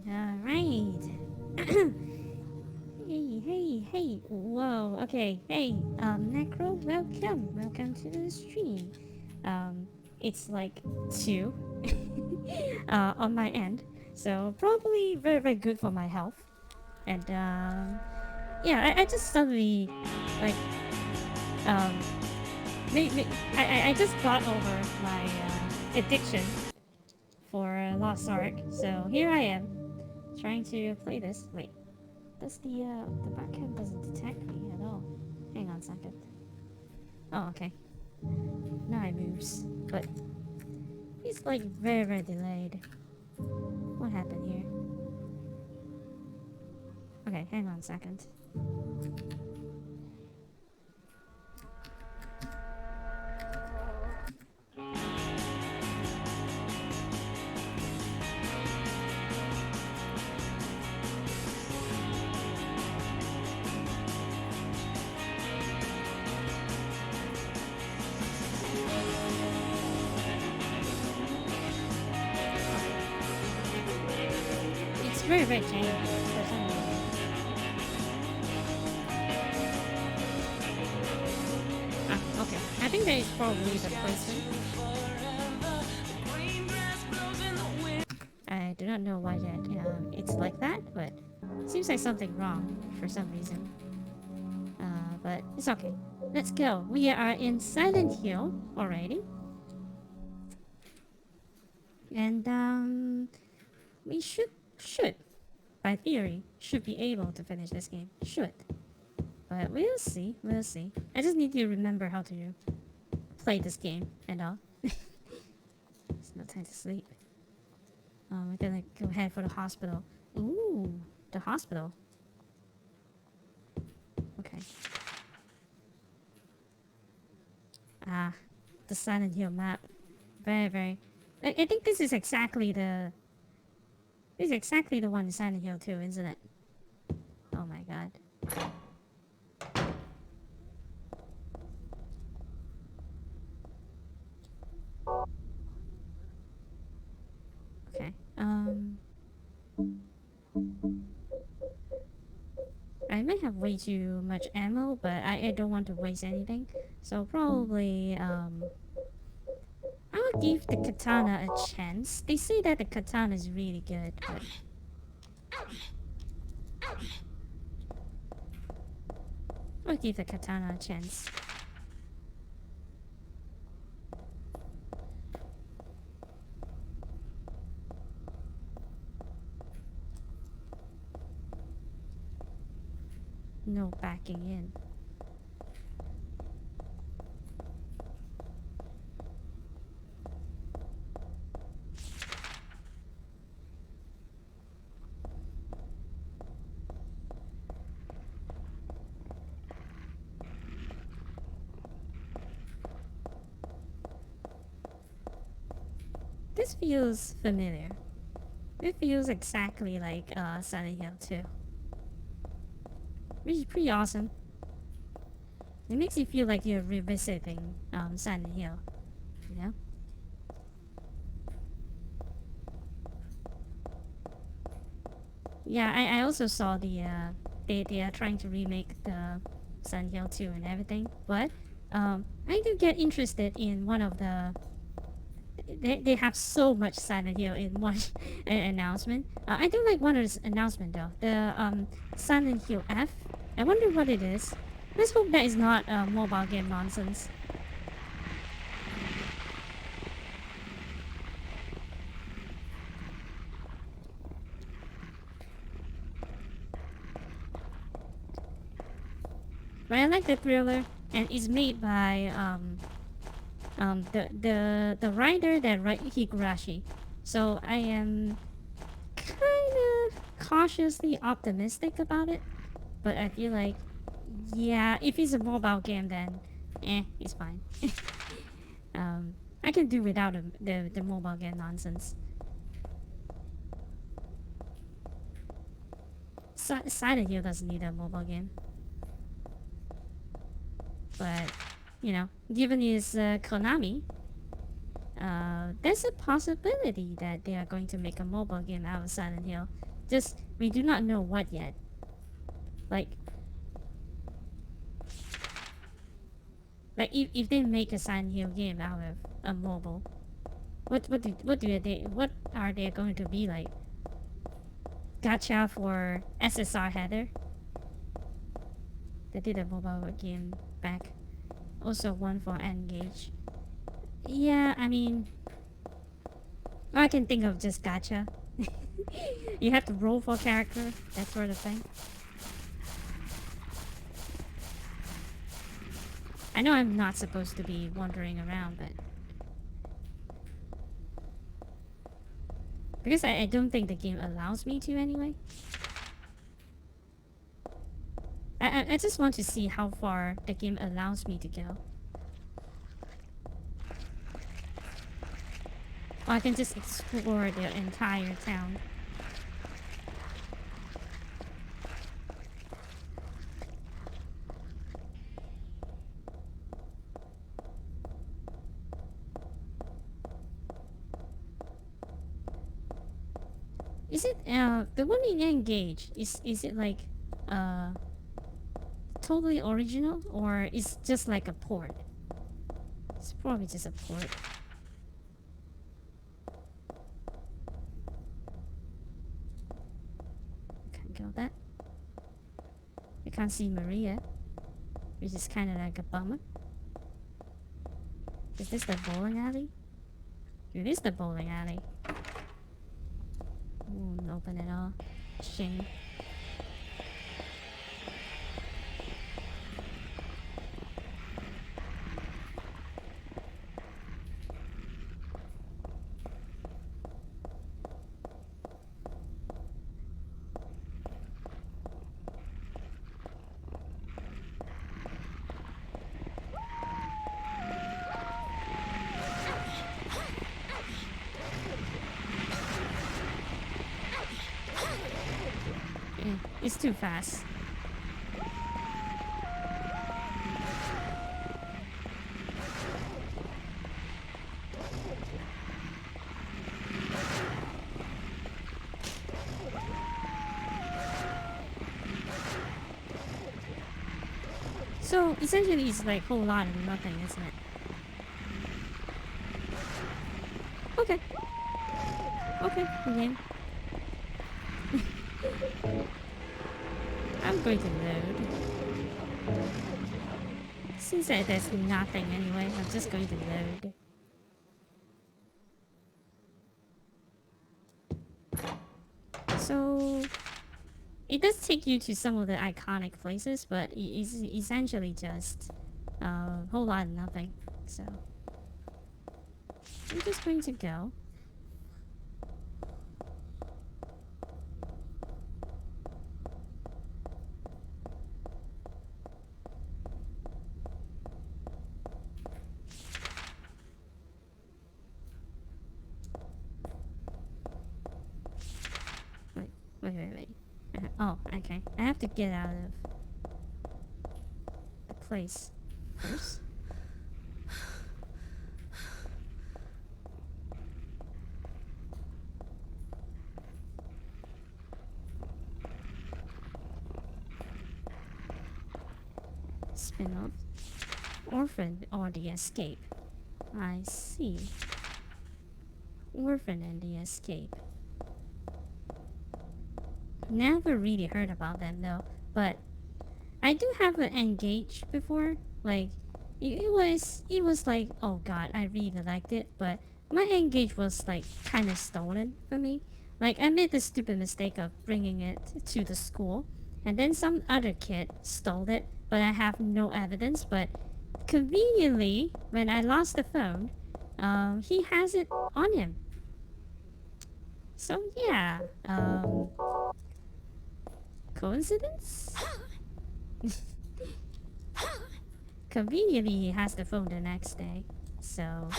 Alright. Hey. Whoa, okay. Hey, Necro, welcome. Welcome to the stream. Um, it's like 2 on my end. So, probably very, very good for my health. And, yeah, I just suddenly, like, um, I just got over my addiction for Lost Ark. So, here I am, trying to play this. Wait. Does the backend doesn't detect me at all? Hang on a second. Oh, okay. Now it moves, but it's like very, very delayed. What happened here? Okay, hang on a second. It's very, very janky for some reason. Ah, okay. I think that is probably the person. I do not know why yet. It's like that, but seems like something wrong for some reason. But it's okay. Let's go. We are in Silent Hill already, and we should by theory should be able to finish this game. Should, but we'll see. We'll see. I just need to remember how to play this game and all. It's no time to sleep. We're gonna go ahead for the hospital. Ooh, the hospital. Okay. Ah, the Silent Hill map. Very, very. I think this is exactly the. This is exactly the one in Silent Hill 2, isn't it? Oh my god. Okay. I may have way too much ammo, but I don't want to waste anything. So probably, I'll give the katana a chance. They say that the katana is really good, but I'll give the katana a chance. No backing in. This feels familiar. It feels exactly like Silent Hill 2. Which is pretty awesome. It makes you feel like you're revisiting Silent Hill, you know? Yeah, I also saw they are trying to remake the Silent Hill 2 and everything, but I do get interested in one of the they have so much Silent Hill in one announcement. I do like one of the announcement though. The Silent Hill F. I wonder what it is. Let's hope that is not mobile game nonsense. But I like the thriller, and it's made by the writer that write Higurashi. So I am kind of cautiously optimistic about it. But I feel like, yeah, if it's a mobile game, then it's fine. I can do without the mobile game nonsense. Silent Hill doesn't need a mobile game, but given it's Konami, there's a possibility that they are going to make a mobile game out of Silent Hill. Just we do not know what yet. Like, if they make a Silent Hill game out of a mobile, what are they going to be like? Gacha for SSR header. They did a mobile game back. Also one for Engage. Yeah, I mean, I can think of just gacha. You have to roll for character, that sort of thing. I know I'm not supposed to be wandering around, but because I don't think the game allows me to anyway. I just want to see how far the game allows me to go. Or I can just explore the entire town. Is it the one in Engage? Is it like totally original, or is just like a port? It's probably just a port. Can't go that. You can't see Maria, which is kind of like a bummer. Is this the bowling alley? It is the bowling alley. Won't open it all. Shame. It's too fast. So essentially it's like a whole lot of nothing, isn't it? Okay. Okay, again. I'm going to load. Since there's nothing anyway, I'm just going to load. So it does take you to some of the iconic places, but it's essentially just a whole lot of nothing. So I'm just going to go. Wait. Oh, okay. I have to get out of the place first. Spin-off. Orphan or the escape. I see. Orphan and the escape. Never really heard about them though, but I do have an Engage before. Like, it was like, oh god, I really liked it, but my Engage was like kind of stolen for me. Like, I made the stupid mistake of bringing it to the school, and then some other kid stole it, but I have no evidence. But conveniently, when I lost the phone, he has it on him. So yeah, coincidence? Conveniently, he has the phone the next day, so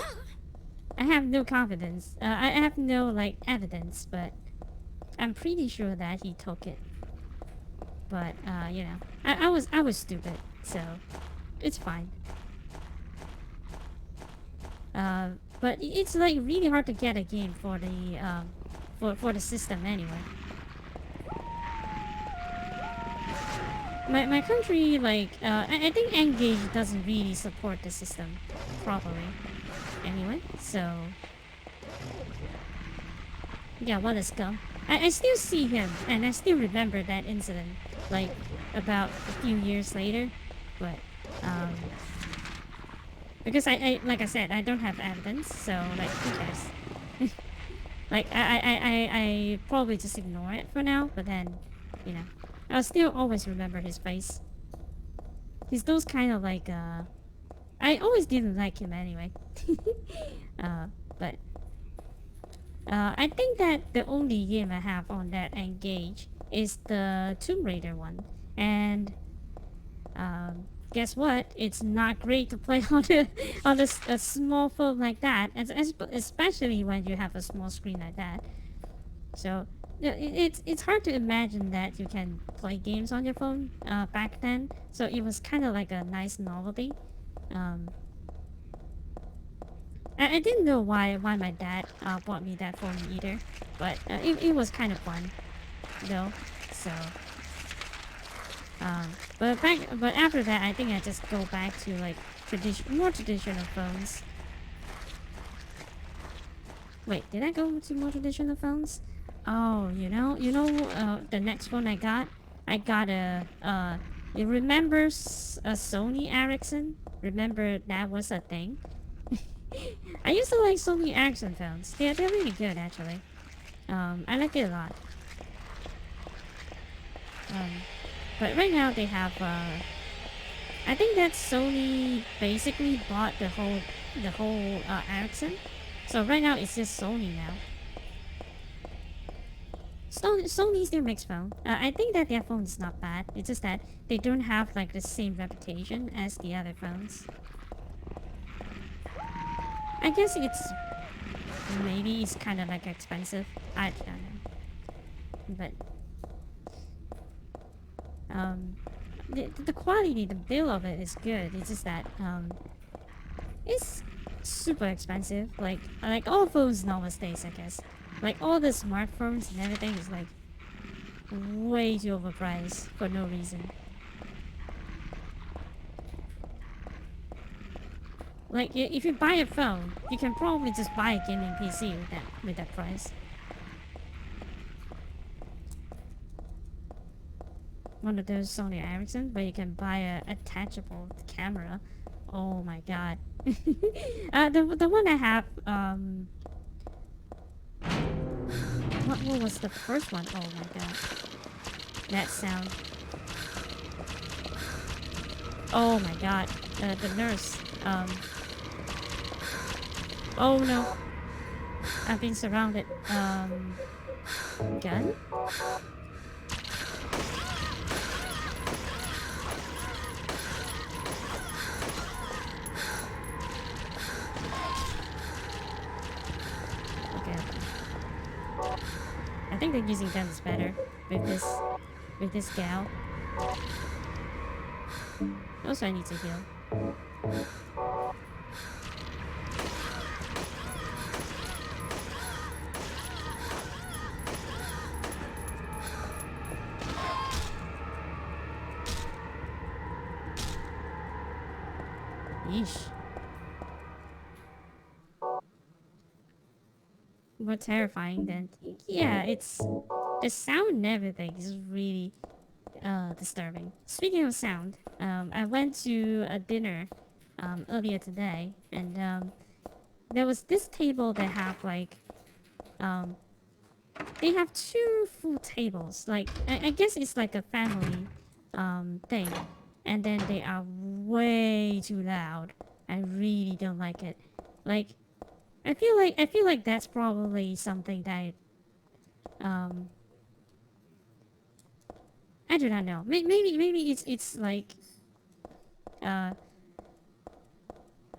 I have no confidence. I have no like evidence, but I'm pretty sure that he took it. But you know, I was stupid, so it's fine. But it's like really hard to get a game for the for the system anyway. My country, like, I think Engage doesn't really support the system properly. Anyway, so yeah, what a scum. I still see him, and I still remember that incident, like, about a few years later. But, because like I said, I don't have evidence, so, like, who cares? Like, I probably just ignore it for now, but then, you know, I'll still always remember his face. He's those kind of like, I always didn't like him anyway. uh, but I think that the only game I have on that Engage is the Tomb Raider one, and guess what? It's not great to play on a small phone like that, especially when you have a small screen like that. So it's hard to imagine that you can play games on your phone back then. So it was kind of like a nice novelty. Um, I didn't know why my dad bought me that phone either, but it was kind of fun though. So um, but after that, I think I just go back to like more traditional phones. Wait, did I go to more traditional phones? Oh, the next phone I got you remember a Sony Ericsson? Remember that was a thing? I used to like Sony Ericsson phones. They're really good actually. I like it a lot. Um, but right now they have I think that Sony basically bought the whole Ericsson. So right now it's just Sony now. Sony still makes phone. I think that their phone is not bad. It's just that they don't have like the same reputation as the other phones. I guess maybe it's kind of like expensive. I don't know, but um, the quality, the build of it is good. It's just that it's super expensive. Like all phones nowadays, I guess. Like all the smartphones and everything is like way too overpriced for no reason. Like if you buy a phone, you can probably just buy a gaming PC with that price. One of those Sony Ericsson, but you can buy a attachable camera. Oh my god. The one I have, what was the first one? Oh my god. That sound. Oh my god. The nurse. Oh no. I've been surrounded. Gun? Okay. I think that using guns is better with this gal. Also, I need to heal. Yeesh. More terrifying than yeah, it's the sound and everything is really disturbing. Speaking of sound, I went to a dinner earlier today, and there was this table that have like um, they have two full tables. Like I guess it's like a family thing, and then they are way too loud. I really don't like it. Like I feel like that's probably something that um I do not know. Maybe it's like uh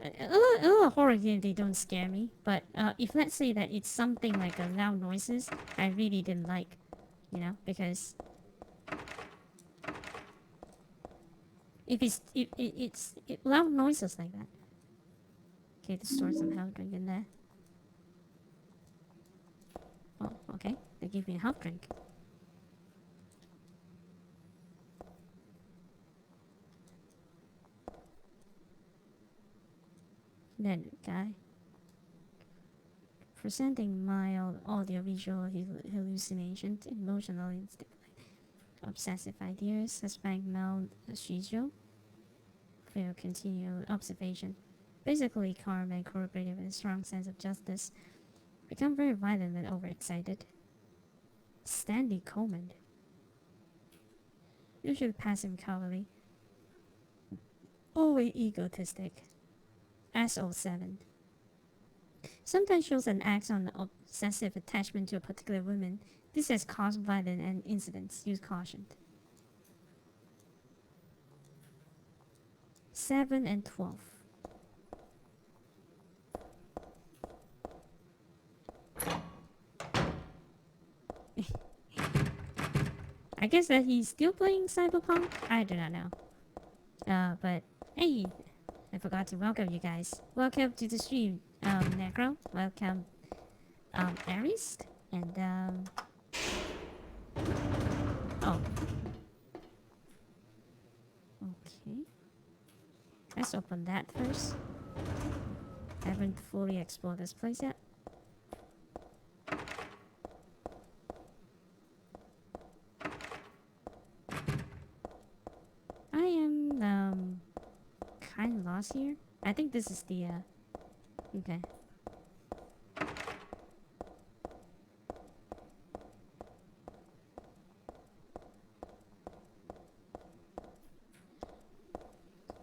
a lot of horror games they don't scare me, but if let's say that it's something like a loud noises, I really didn't like, because if it's loud noises like that okay to store some health drink in there. Oh, okay. They give me a health drink. That guy. Presenting mild audiovisual hallucinations, emotional instability, obsessive ideas, suspect mild shijo, fail continued observation. Basically calm and cooperative with a strong sense of justice. Become very violent and overexcited. Stanley Coleman. Usually passive cowardly. Always egotistic. SO7. Sometimes shows an acts on obsessive attachment to a particular woman. This has caused violence and incidents. Use caution. 7 and 12. I guess that he's still playing Cyberpunk? I do not know. But hey, I forgot to welcome you guys. Welcome to the stream, Necro. Welcome, Aries. And, oh. Okay. Let's open that first. I haven't fully explored this place yet. I am, kind of lost here. I think this is the, okay.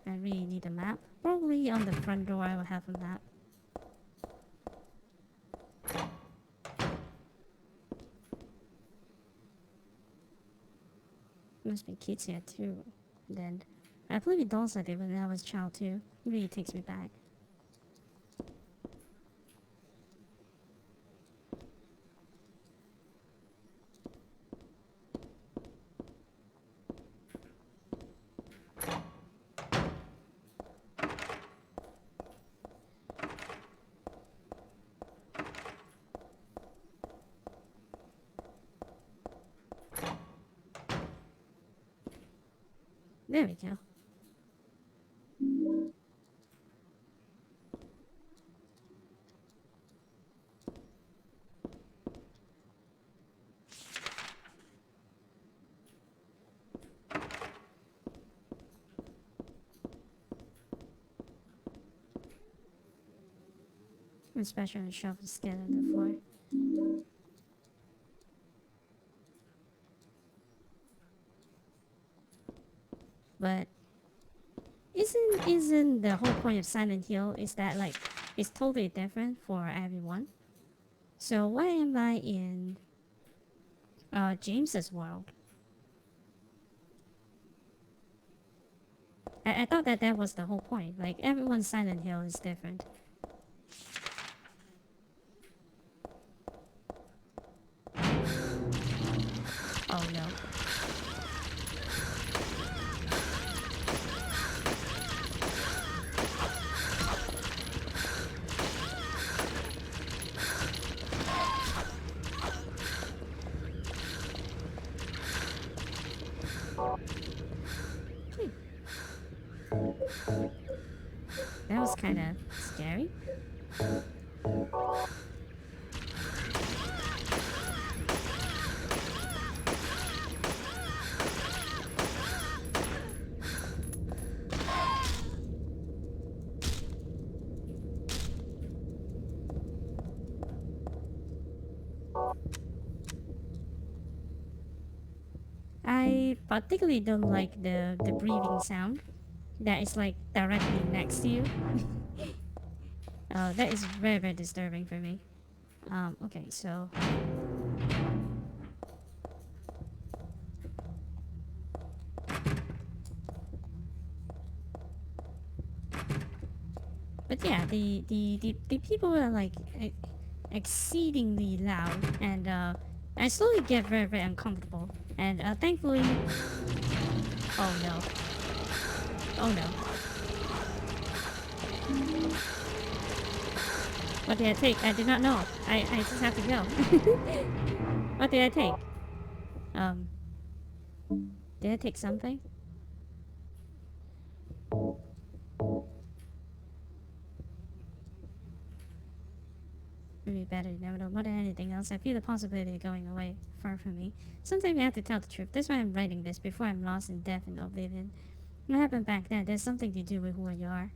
I really need a map. Probably on the front door I will have a map. Must be kids here too. Then I played with dolls like it when I was a child too. It really takes me back. There we go. Especially on the shelf is scared on the floor. But isn't the whole point of Silent Hill is that like it's totally different for everyone? So why am I in James's world? I thought that was the whole point. Like everyone's Silent Hill is different. Oh no. That was kind of scary. I particularly don't like the breathing sound that is like directly next to you. That is very, very disturbing for me. Okay, so but yeah, the people are like exceedingly loud, and I slowly get very, very uncomfortable. And thankfully, oh no, oh no. What did I take? I did not know. I just have to go. What did I take? Um, did I take something? Maybe better never know. More than anything else, I feel the possibility of going away far from me. Sometimes I have to tell the truth. That's why I'm writing this before I'm lost in death and oblivion. What happened back then, there's something to do with who you are.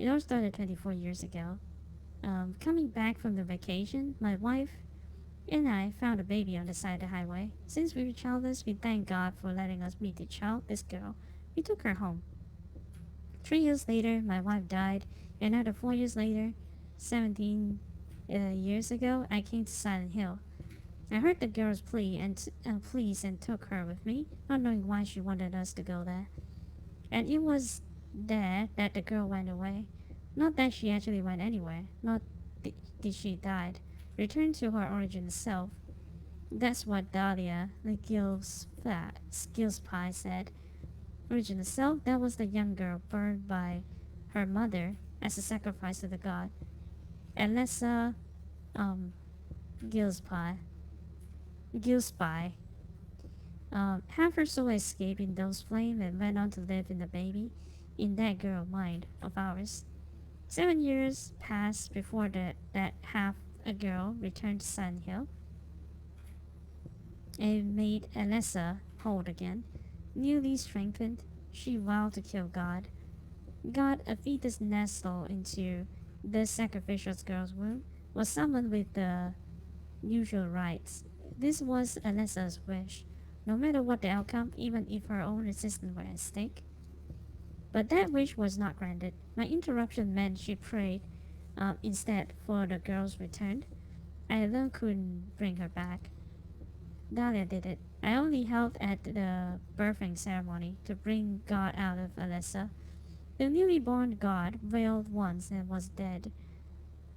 It all started 24 years ago. Coming back from the vacation, my wife and I found a baby on the side of the highway. Since we were childless, we thank God for letting us meet the child, this girl. We took her home. 3 years later, my wife died. Another 4 years later, 17 years ago, I came to Silent Hill. I heard the girl's pleas and took her with me, not knowing why she wanted us to go there. And it was there that the girl went away. Not that she actually went anywhere. Not did she died. Returned to her original self. That's what Dahlia, the Skills Pie said. Original self, that was the young girl burned by her mother as a sacrifice to the god. Alessa, um, Gillespie. Gillespie. Half her soul escaped in those flames and went on to live in the baby, in that girl mind of ours. 7 years passed before that half a girl returned to Sun Hill and made Alessa whole again. Newly strengthened, she vowed to kill God. God, a fetus nestled into the sacrificial girl's womb, was summoned with the usual rites. This was Alessa's wish, no matter what the outcome, even if her own existence were at stake. But that wish was not granted. My interruption meant she prayed instead for the girl's return. I alone couldn't bring her back. Dahlia did it. I only helped at the birthing ceremony to bring God out of Alessa. The newly born God wailed once and was dead.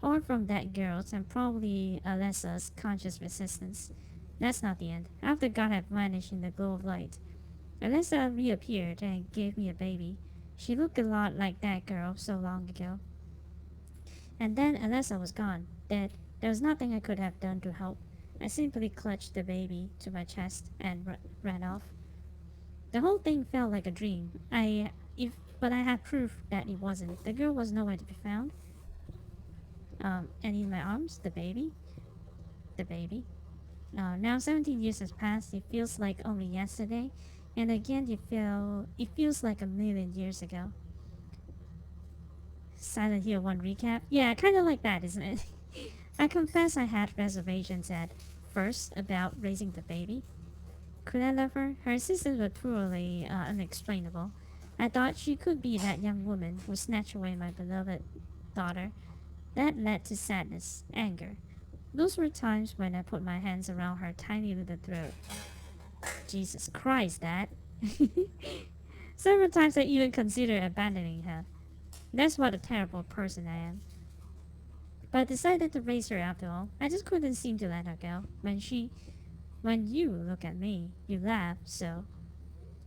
Or from that girl's and probably Alessa's conscious resistance. That's not the end. After God had vanished in the glow of light, Alessa reappeared and gave me a baby. She looked a lot like that girl so long ago. And then Alessa was gone, dead. There was nothing I could have done to help. I simply clutched the baby to my chest and ran off. The whole thing felt like a dream. But I had proof that it wasn't. The girl was nowhere to be found. And in my arms, the baby. Now 17 years has passed. It feels like only yesterday, and again it feels like a million years ago. Silent Hill 1 recap. Yeah, kind of like that, isn't it? I confess I had reservations at first about raising the baby. Could I love her? Her existence was purely unexplainable. I thought she could be that young woman who snatched away my beloved daughter. That led to sadness, anger. Those were times when I put my hands around her tiny little throat. Jesus Christ, Dad. Several times I even considered abandoning her. That's what a terrible person I am. But I decided to raise her after all. I just couldn't seem to let her go. When you look at me, you laugh, so.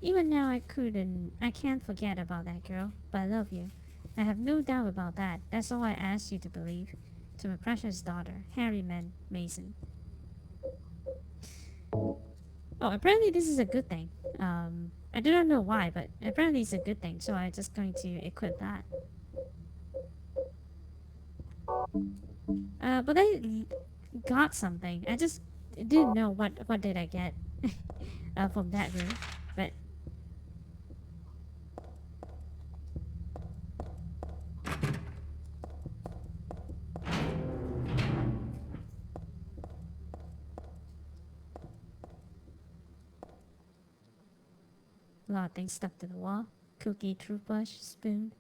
Even now I can't forget about that girl, but I love you. I have no doubt about that. That's all I ask you to believe. To my precious daughter, Harriman Mason. Oh, apparently this is a good thing. I do not know why, but apparently it's a good thing, so I'm just going to equip that. But I got something. I just didn't know what did I get from that room. But a lot of things stuck to the wall. Cookie, toothbrush, spoon,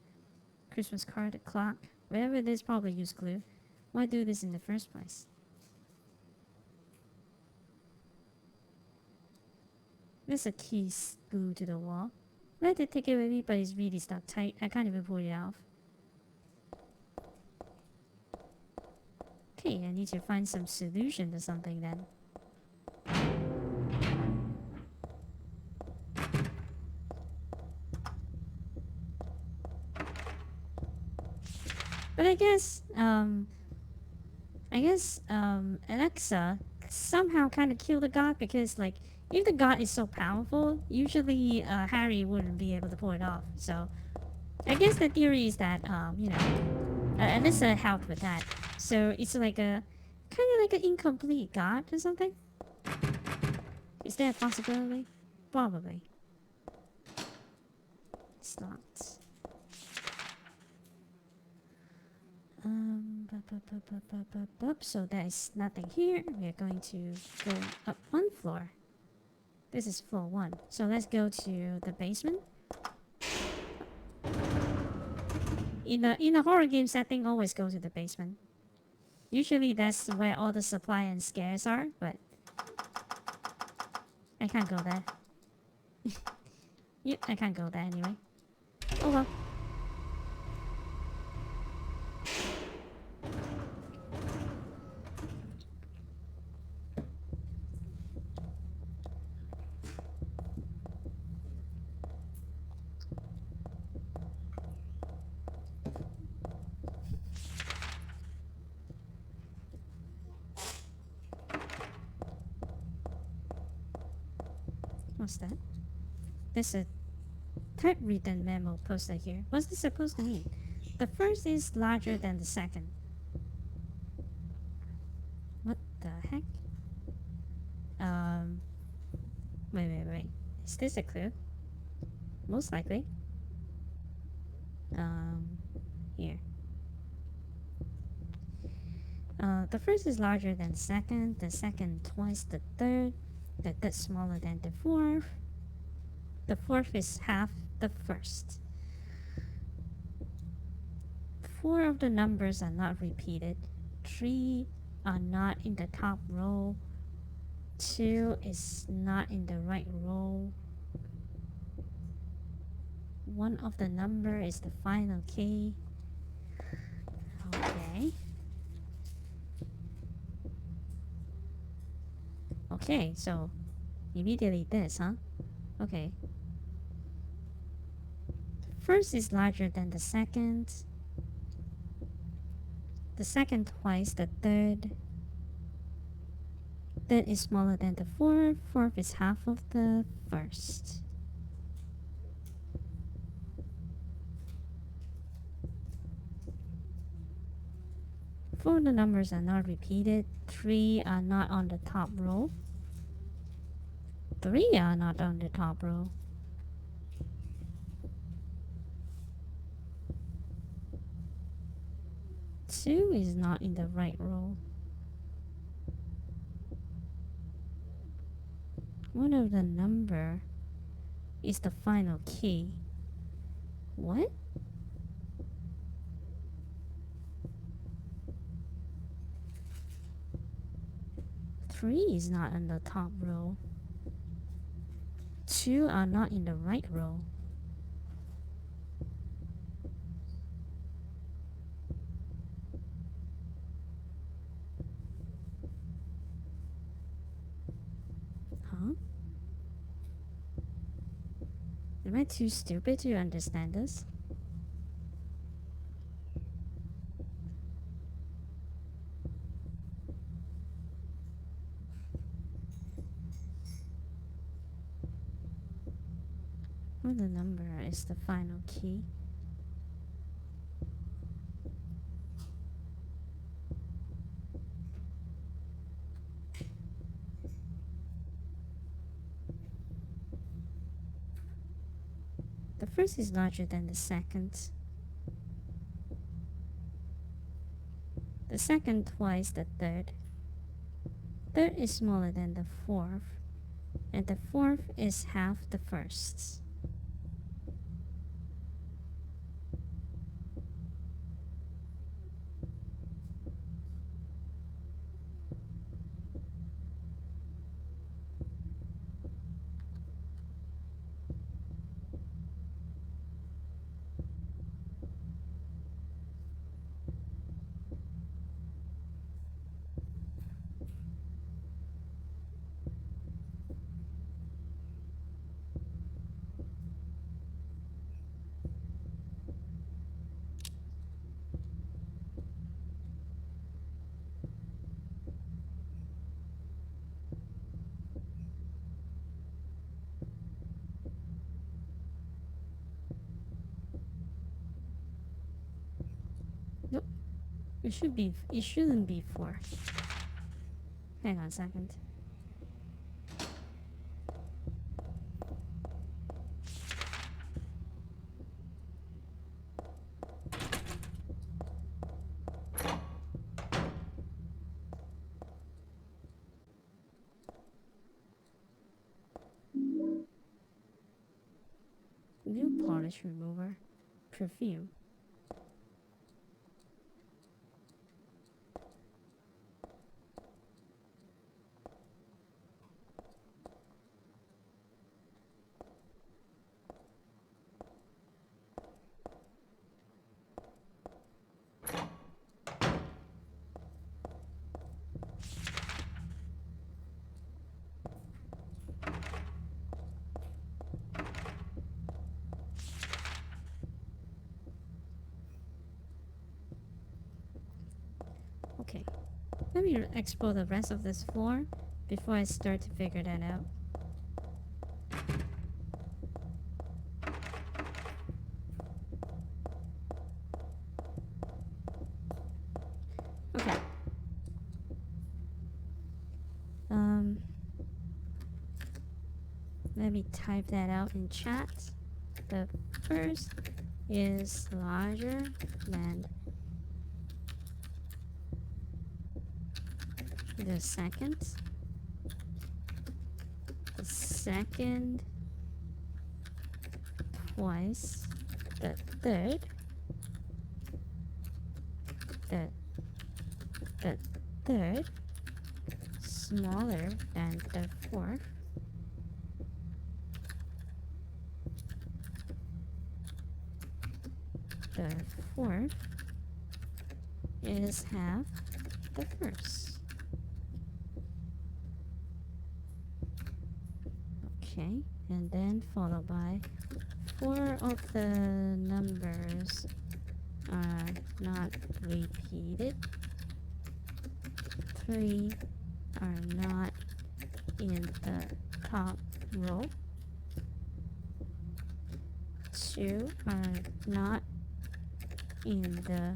Christmas card, a clock. Whatever it is, probably use glue. Why do this in the first place? There's a key glued to the wall. I like to take it with me, but it's really stuck tight. I can't even pull it off. Okay, I need to find some solution to something then. But I guess, I guess Alexa somehow kind of killed the god because like if the god is so powerful, usually Harry wouldn't be able to pull it off. So I guess the theory is that Alexa helped with that. So it's like a kind of like an incomplete god or something. Is there a possibility? Probably. It's not. So there is nothing here. We are going to go up one floor. This is floor 1. So let's go to the basement. In a horror game setting, always go to the basement. Usually that's where all the supply and scares are, but I can't go there. Yep, I can't go there anyway. Oh well. What's that? There's a typewritten memo posted here. What's this supposed to mean? The first is larger than the second. What the heck? Um, wait. Is this a clue? Most likely. Here. The first is larger than the second twice the third smaller than the fourth is half the first. 4 of the numbers are not repeated, 3 are not in the top row, 2 is not in the right row, 1 of the number is the final key. Okay. Okay, so immediately this, huh? Okay. First is larger than the second twice the third is smaller than the fourth is half of the first. Four of the numbers are not repeated, 3 are not on the top row, 3 are not on the top row. Two is not in the right row. One of the number is the final key. What? Three is not in the top row. 2 are not in the right row. Huh? Am I too stupid to understand this? Well, the number is the final key. The first is larger than the second. The second twice the third. Third is smaller than the fourth. And the fourth is half the first. It shouldn't be 4. Hang on a second. Nail polish remover. Perfume. Okay. Let me explore the rest of this floor before I start to figure that out. Okay. Let me type that out in chat. The first is larger than the second. The second twice. The third. The third smaller than the fourth. The fourth is half the first. Okay, and then followed by 4 of the numbers are not repeated. 3 are not in the top row. 2 are not in the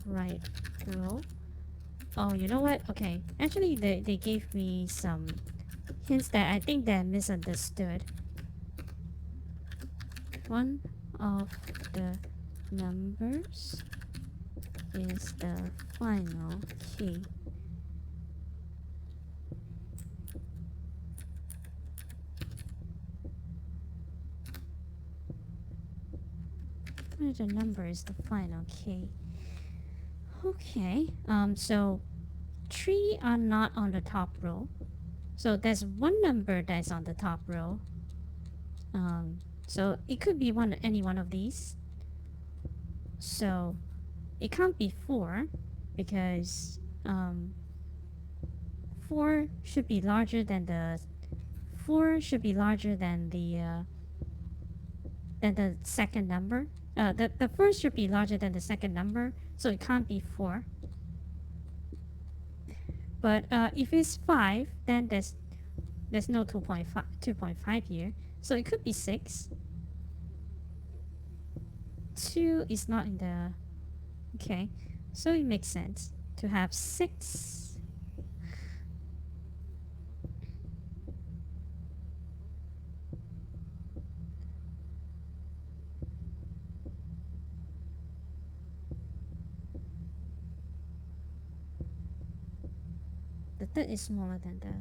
right row. Oh, you know what? Okay, actually they gave me some hints that I think they're misunderstood. One of the numbers is the final key. One of the number is the final key. Okay, so 3 are not on the top row. So there's one number that's on the top row. So it could be any one of these. So it can't be 4 because 4 should be larger than the 4 should be larger than the second number. The first should be larger than the second number, so it can't be 4. But if it's 5, then there's no 2.5 here, so it could be 6. 2 is not in the... Okay, so it makes sense to have 6. The third is smaller than the...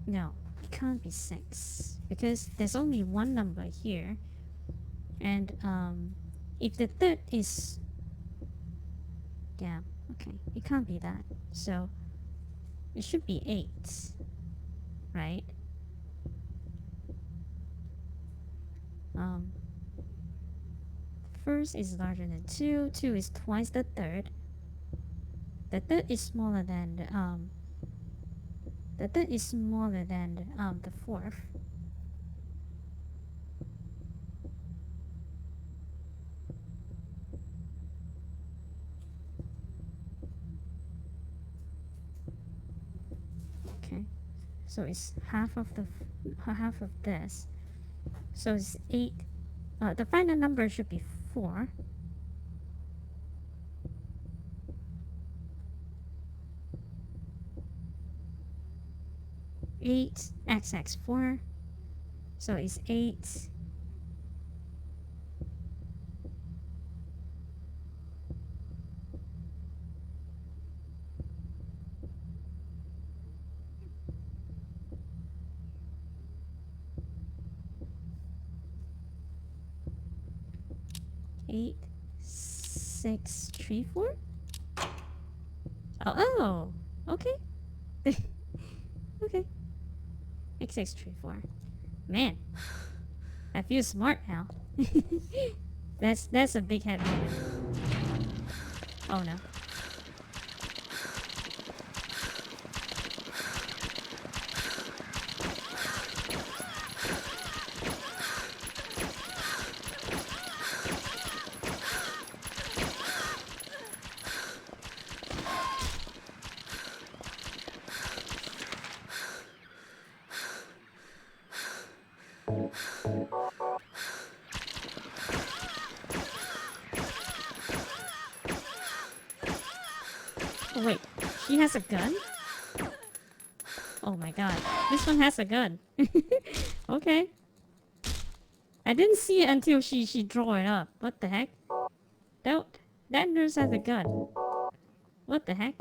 No, it can't be 6 because there's only one number here, and if the third is... Yeah, okay, it can't be that, so it should be 8, right? First is larger than 2. 2 is twice the third. The third is smaller than the third is smaller than the fourth. Okay, so it's half of this. So it's 8. The final number should be 4. 8xx4. So it's 8. Eight, 6, 3, 4. Oh, okay. Okay. 8, 6, 3, 4. Man, I feel smart now. That's a big head moment. Oh no. Oh wait, she has a gun? Oh my god, this one has a gun. Okay. I didn't see it until she drew it up. What the heck? That, that nurse has a gun. What the heck?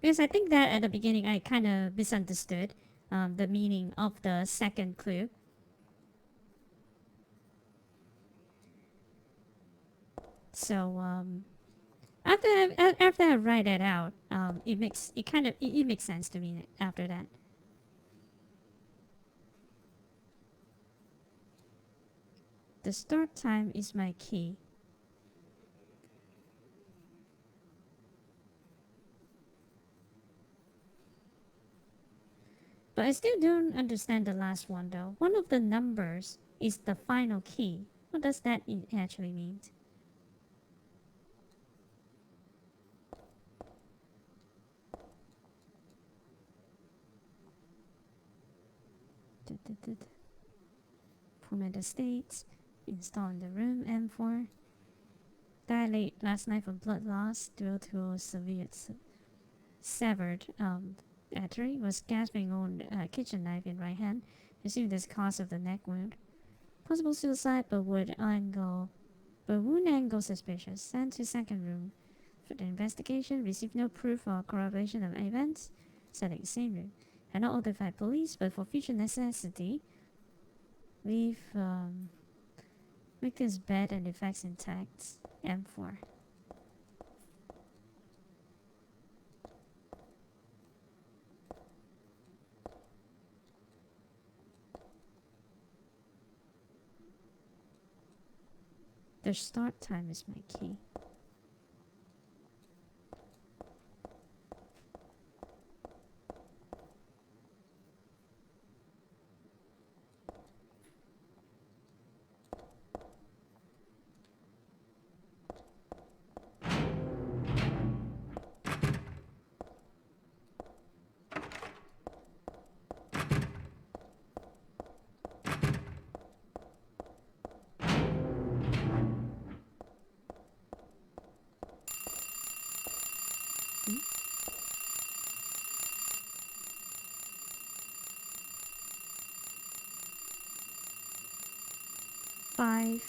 Because I think that at the beginning I kind of misunderstood the meaning of the second clue. So after I write it out, it makes sense to me after that. The start time is my key. But I still don't understand the last one though. One of the numbers is the final key. What does that actually mean? Format states. Install in the room. M4. Dilate last night for blood loss due to severe severed artery. Was gasping on a kitchen knife in right hand. Assumed this cause of the neck wound. Possible suicide, but wound angle suspicious. Sent to second room for the investigation. Received no proof or corroboration of events. Setting same room. Had not notified police, but for future necessity, leave victim's bed and effects intact. M4. The start time is my key. Five.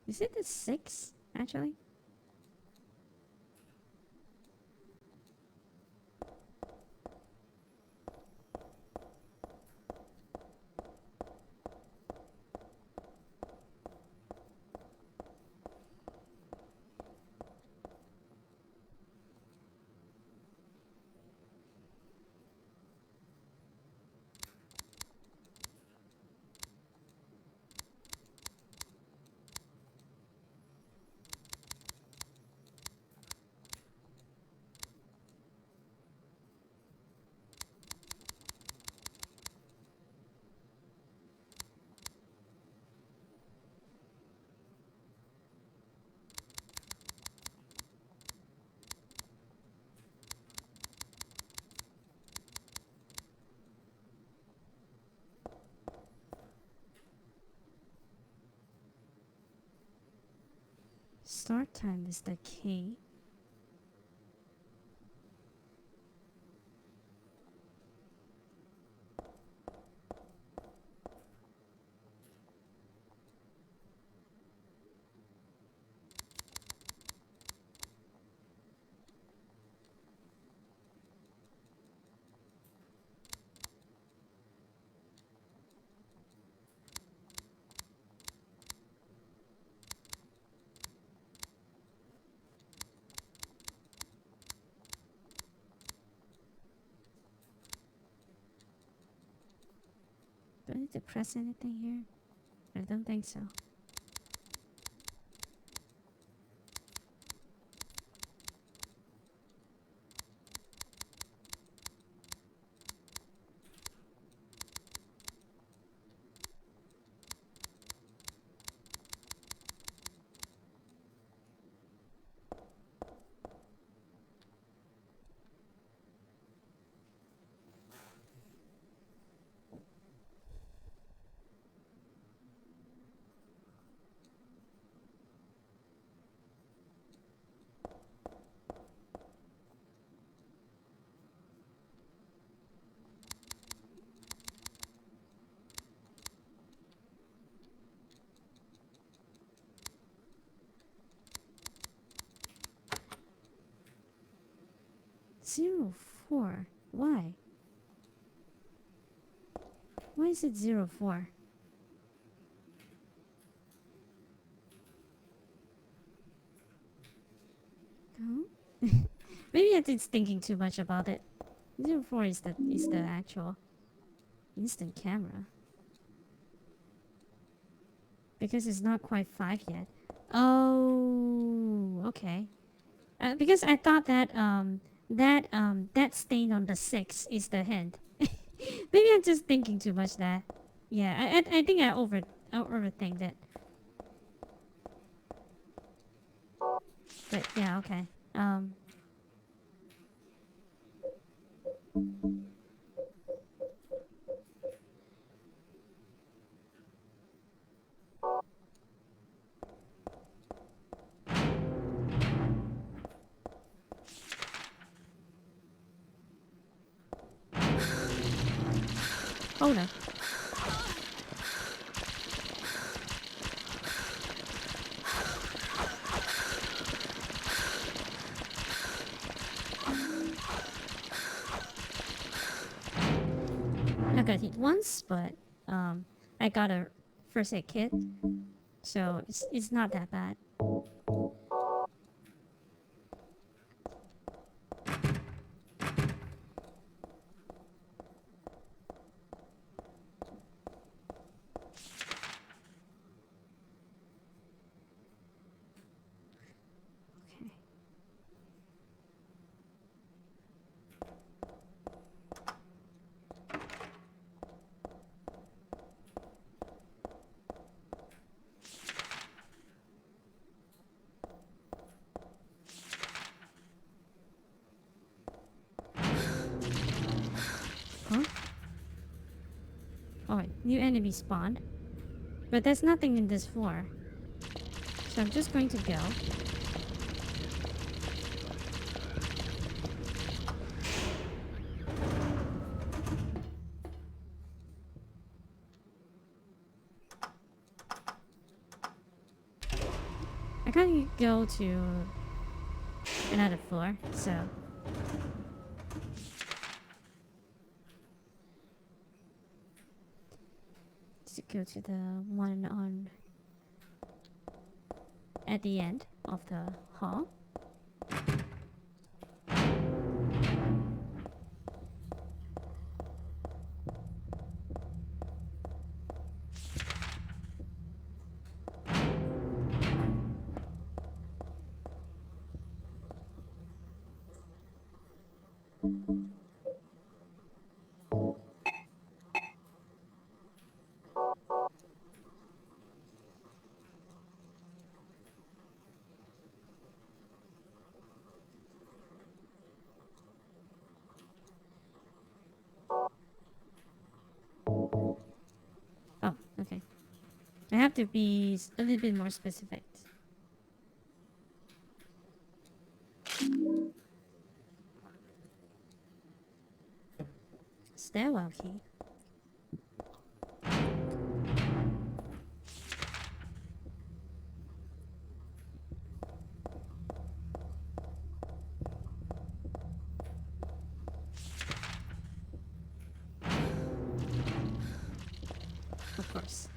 Is it the 6 actually? start time is the key. Do I need to press anything here? I don't think so. Zero 4. Why? Why is it 04? Huh? Maybe I'm just thinking too much about it. 04 is the actual instant camera. Because it's not quite 5 yet. Oh, okay. Because I thought that that stain on the 6 is the hint. Maybe I'm just thinking too much that. Yeah, I think I overthink it. But yeah, okay. Oh no. I got hit once, but I got a first aid kit, so it's not that bad. Okay. Huh? Alright, new enemy spawned. But there's nothing in this floor. So I'm just going to go. I can't go to another floor, so to go to the one on at the end of the hall. Oh, okay. I have to be a little bit more specific. stairwell key. Of course.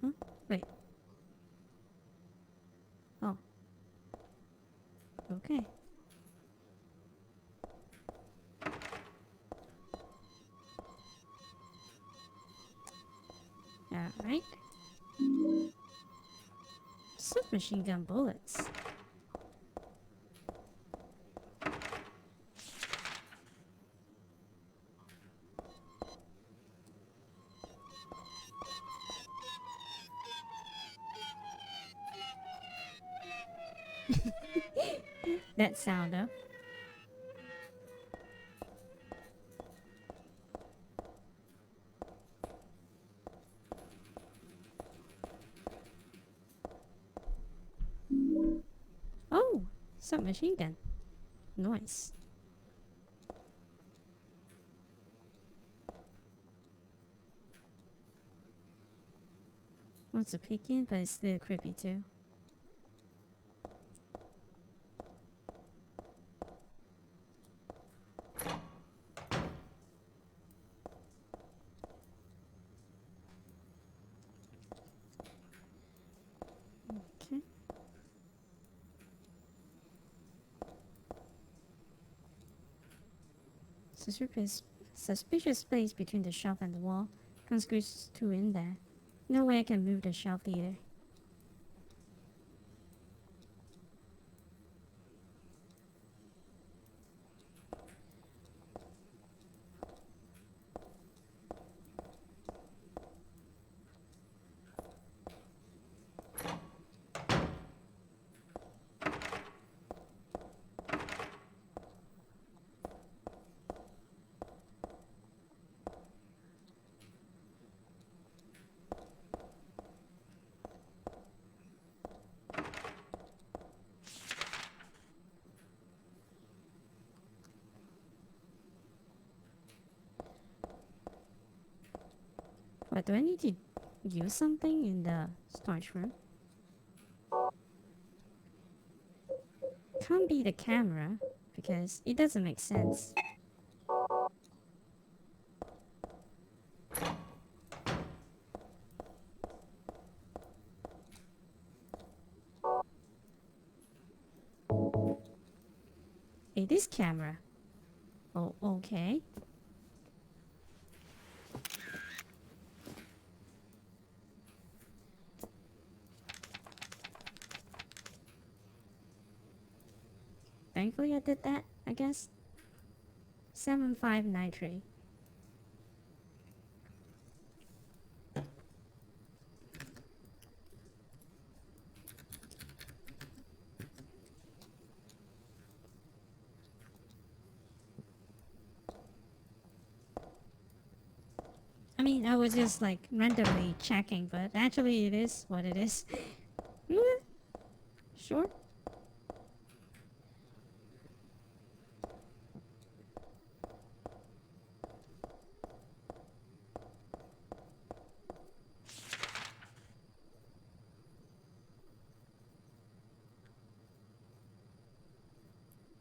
Huh? Wait. Oh. Okay. Alright. Submachine gun bullets. That sound, though. Oh! Submachine gun. Nice. Wants to peek in, but it's still creepy too. Okay. Suspicious space between the shelf and the wall. Can't squeeze two in there. No way I can move the shelf either. But do I need to use something in the storage room? Can't be the camera, because it doesn't make sense. It is camera. Oh, okay. Thankfully I did that, I guess. 7593. I mean, I was just like randomly checking, but actually it is what it is. Sure.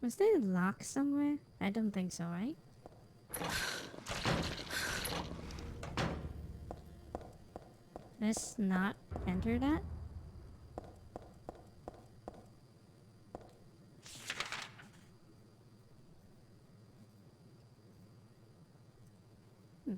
Was there a lock somewhere? I don't think so, right? Let's not enter that. Hmm.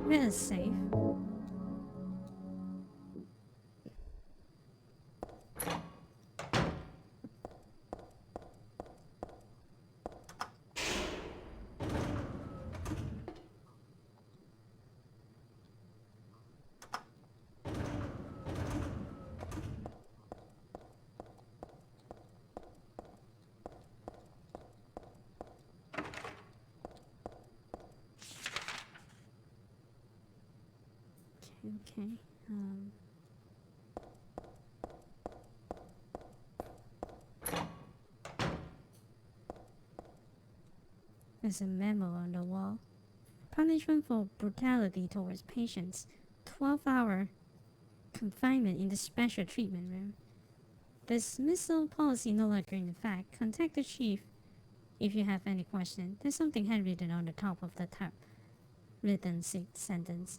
That is safe. Okay. There's a memo on the wall. Punishment for brutality towards patients. 12-hour confinement in the special treatment room. Dismissal policy no longer in effect. Contact the chief if you have any question. There's something handwritten on the top of the written sentence.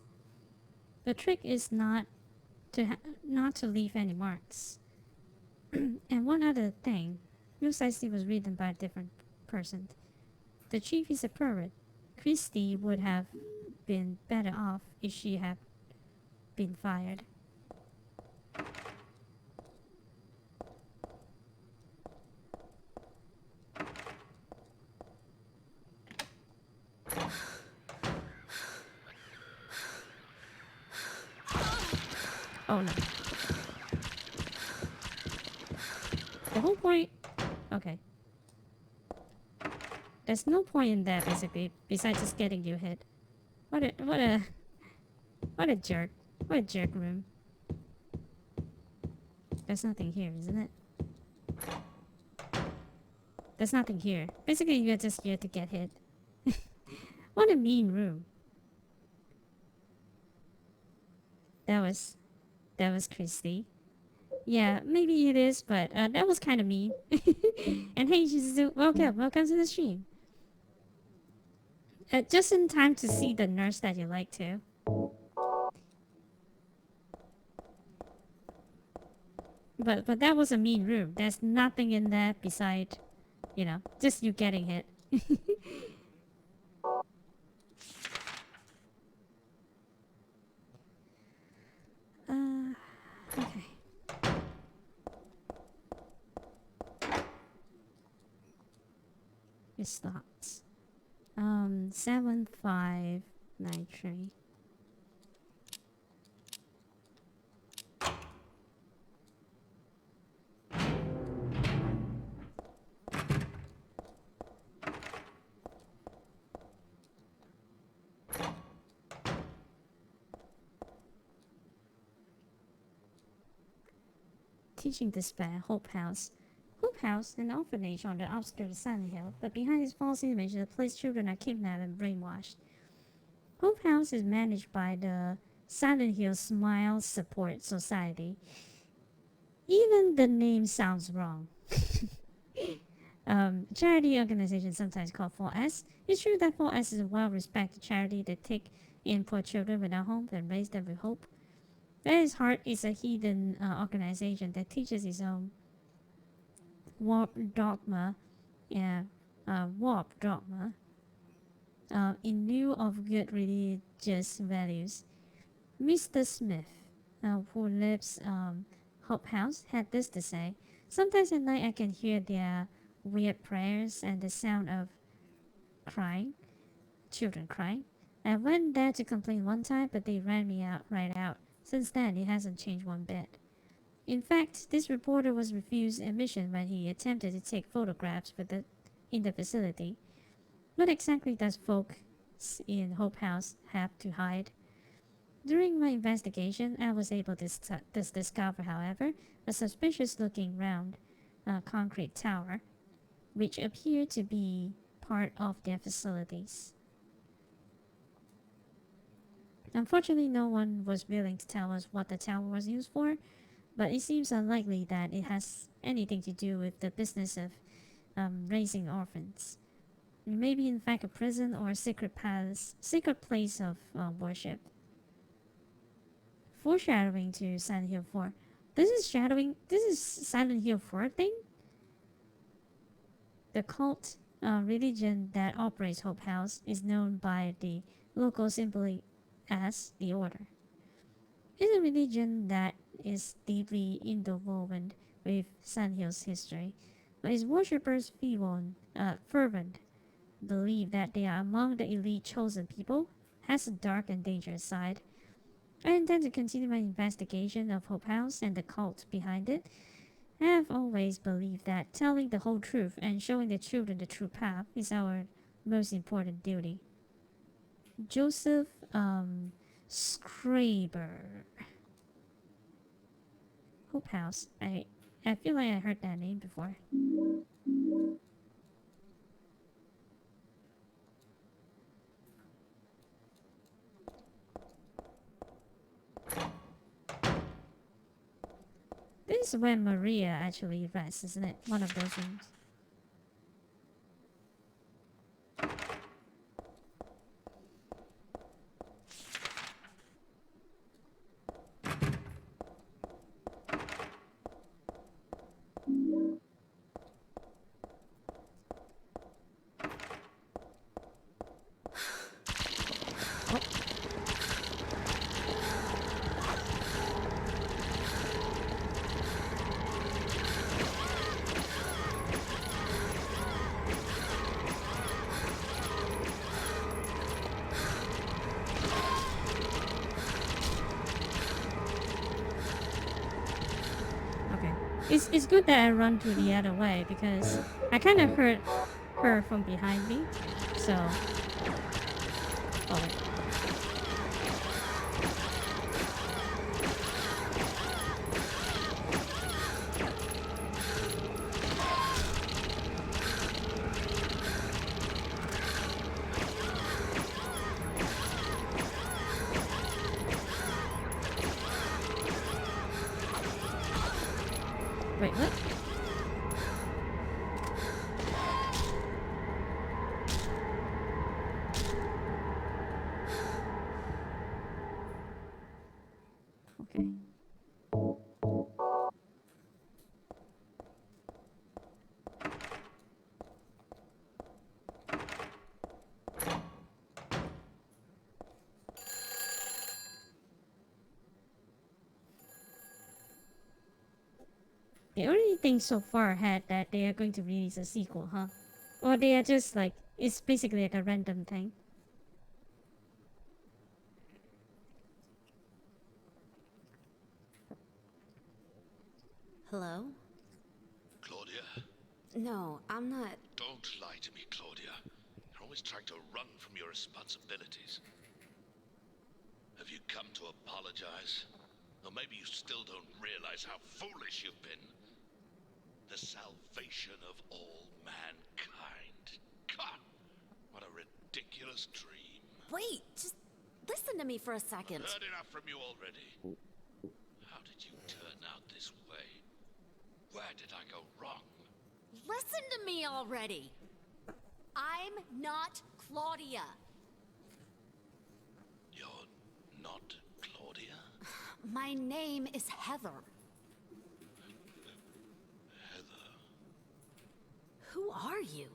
The trick is not to leave any marks. And one other thing, News IC was written by a different person. The chief is a pervert. Christie would have been better off if she had been fired. Oh no. The whole point... Okay. There's no point in that, basically, besides just getting you hit. What a jerk. What a jerk room. There's nothing here, isn't it? There's nothing here. Basically, you're just here to get hit. What a mean room. That was Christy. Yeah, maybe it is, but that was kind of mean. And hey, Shizuzu, welcome to the stream. Just in time to see the nurse that you like to. But that was a mean room. There's nothing in there beside, just you getting hit. Okay. It stops. 7593. Teaching despair, Hope House. Hope House, an orphanage on the outskirts of Silent Hill, but behind its false image, the place children are kidnapped and brainwashed. Hope House is managed by the Silent Hill Smile Support Society. Even the name sounds wrong. Charity organization sometimes called 4S. It's true that 4S is a well-respected charity that take in poor children without homes and raise them with hope. At its heart is a hidden organization that teaches its own warped dogma, in lieu of good religious values. Mr. Smith, who lives Hope House, had this to say: "Sometimes at night I can hear their weird prayers and the sound of children crying. I went there to complain one time, but they ran me right out. Since then, it hasn't changed one bit." In fact, this reporter was refused admission when he attempted to take photographs in the facility. What exactly does folks in Hope House have to hide? During my investigation, I was able to discover, however, a suspicious-looking round concrete tower, which appeared to be part of their facilities. Unfortunately, no one was willing to tell us what the tower was used for, but it seems unlikely that it has anything to do with the business of raising orphans. It may be in fact a prison or a secret place of worship. Foreshadowing to Silent Hill 4. This is Silent Hill 4 thing? The cult religion that operates Hope House is known by the locals simply as the Order. It's a religion that is deeply interwoven with Silent Hill's history, but its worshippers fervent believe that they are among the elite chosen people has a dark and dangerous side. I intend to continue my investigation of Hope House and the cult behind it. I have always believed that telling the whole truth and showing the children the true path is our most important duty. Joseph Scraber. Hope House. I feel like I heard that name before. This is where Maria actually rests, isn't it? One of those rooms. Okay. It's good that I run to the other way because I kind of heard her from behind me. So. Oh. Wait, what? Okay. The only thing so far had that they are going to release a sequel, huh? Or they are just like, it's basically like a random thing. Hello? Claudia? No, I'm not. Don't lie to me, Claudia. You're always trying to run from your responsibilities. Have you come to apologize? Or maybe you still don't realize how foolish you've been. The salvation of all mankind. God, what a ridiculous dream. Wait, just listen to me for a second. Heard enough from you already. How did you turn out this way? Where did I go wrong? Listen to me already. I'm not Claudia. You're not Claudia? My name is Heather. Heather. Who are you?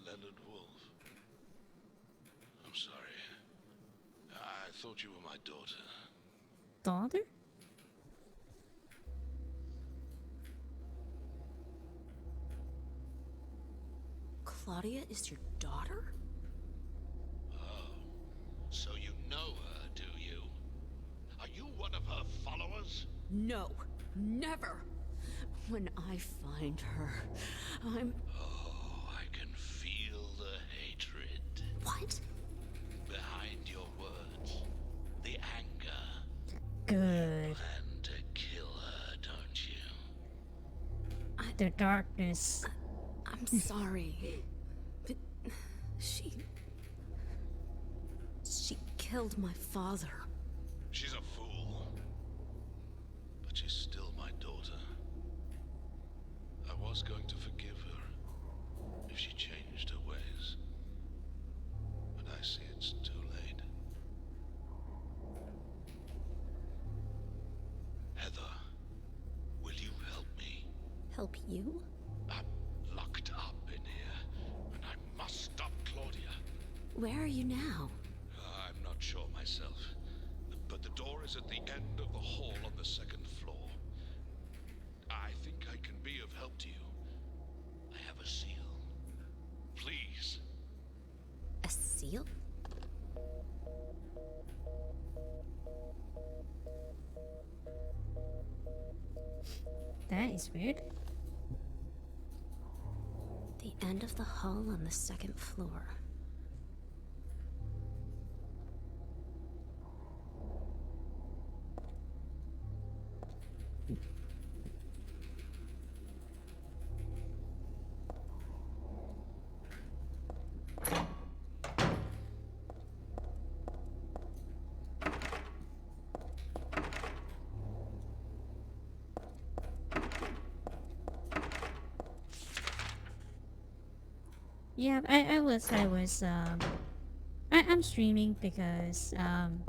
Leonard Wolf. I'm sorry. I thought you were my daughter. Daughter? Claudia is your daughter? Oh, so you know her, do you? Are you one of her followers? No, never. When I find her, I'm... Oh, I can feel the hatred What? behind your words. The anger. Good. Plan to kill her, don't you? The darkness. I'm sorry. But she killed my father. She's a fool. But she's still my daughter. I was going to forgive her if she changed her ways. But I see it's too late. Heather, will you help me? Help you? I'm locked up in here, and I must stop Claudia. Where are you now? I'm not sure myself, but the door is at the end of the hall on the second floor. I think I can be of help to you. I have a seal. Please. A seal? That is weird. The end of the hall on the second floor. Yeah, I'm streaming because um,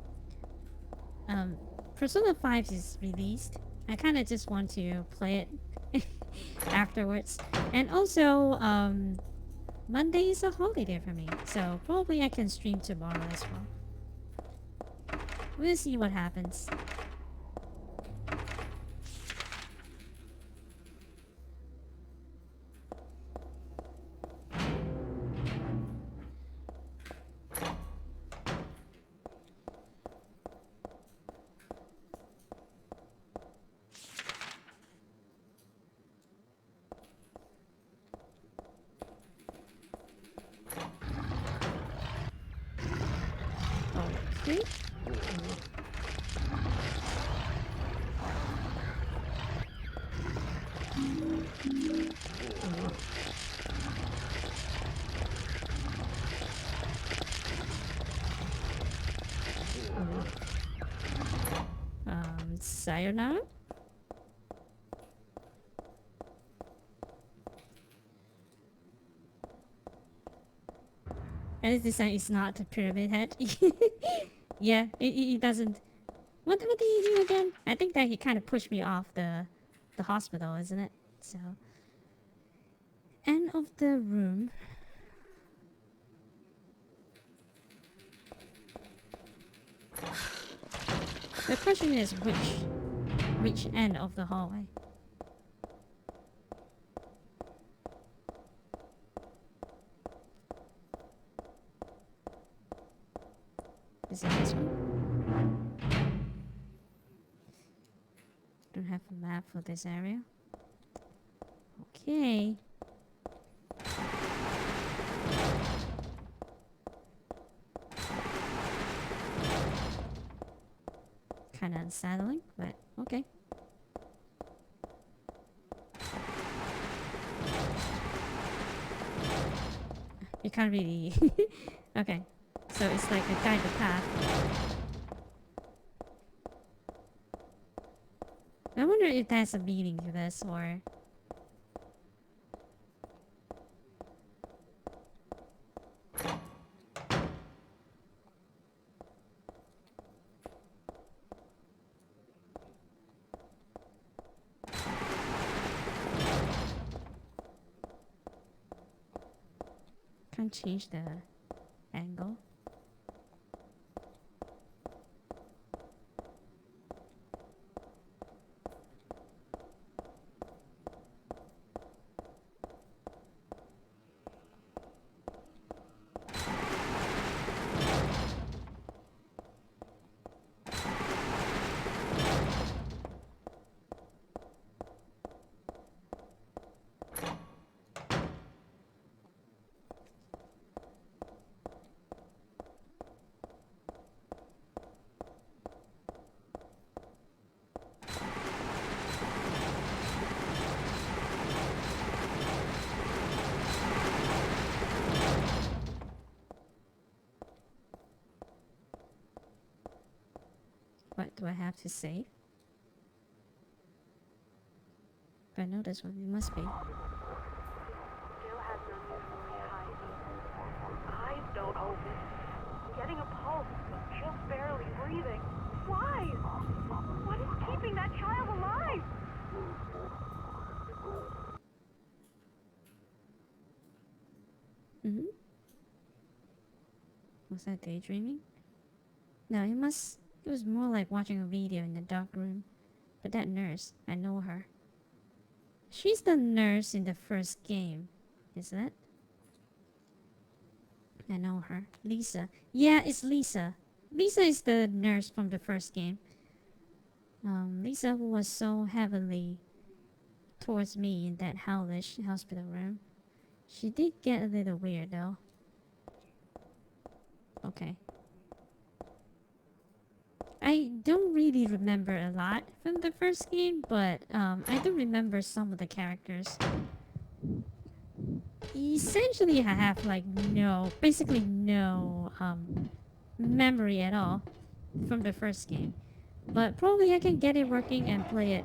Persona 5 is released. I kind of just want to play it afterwards. And also, Monday is a holiday for me, so probably I can stream tomorrow as well. We'll see what happens. Okay. Sayonara? And this design is not a pyramid head. Yeah, it doesn't. What did he do again? I think that he kind of pushed me off the hospital, isn't it? So end of the room. The question is which end of the hallway? Is it this one? Don't have a map for this area. Okay. Kind of unsettling, but okay. You can't really. Okay, so it's like a guided path. I wonder if there's a meaning to this, or can't change the angle. What do I have to say? If I know this one, it must be. Still has an unusually high beat. Eyes don't open. Getting a pulse, but just barely breathing. Why? What is keeping that child alive? Mm-hmm. Was that daydreaming? No, it was more like watching a video in the dark room. But that nurse, I know her. She's the nurse in the first game, isn't it? I know her. Lisa. Yeah, it's Lisa. Lisa is the nurse from the first game. Lisa who was so heavily towards me in that hellish hospital room. She did get a little weird though. Okay. I don't really remember a lot from the first game, but I do remember some of the characters. Essentially, I have like basically no memory at all from the first game. But probably I can get it working and play it.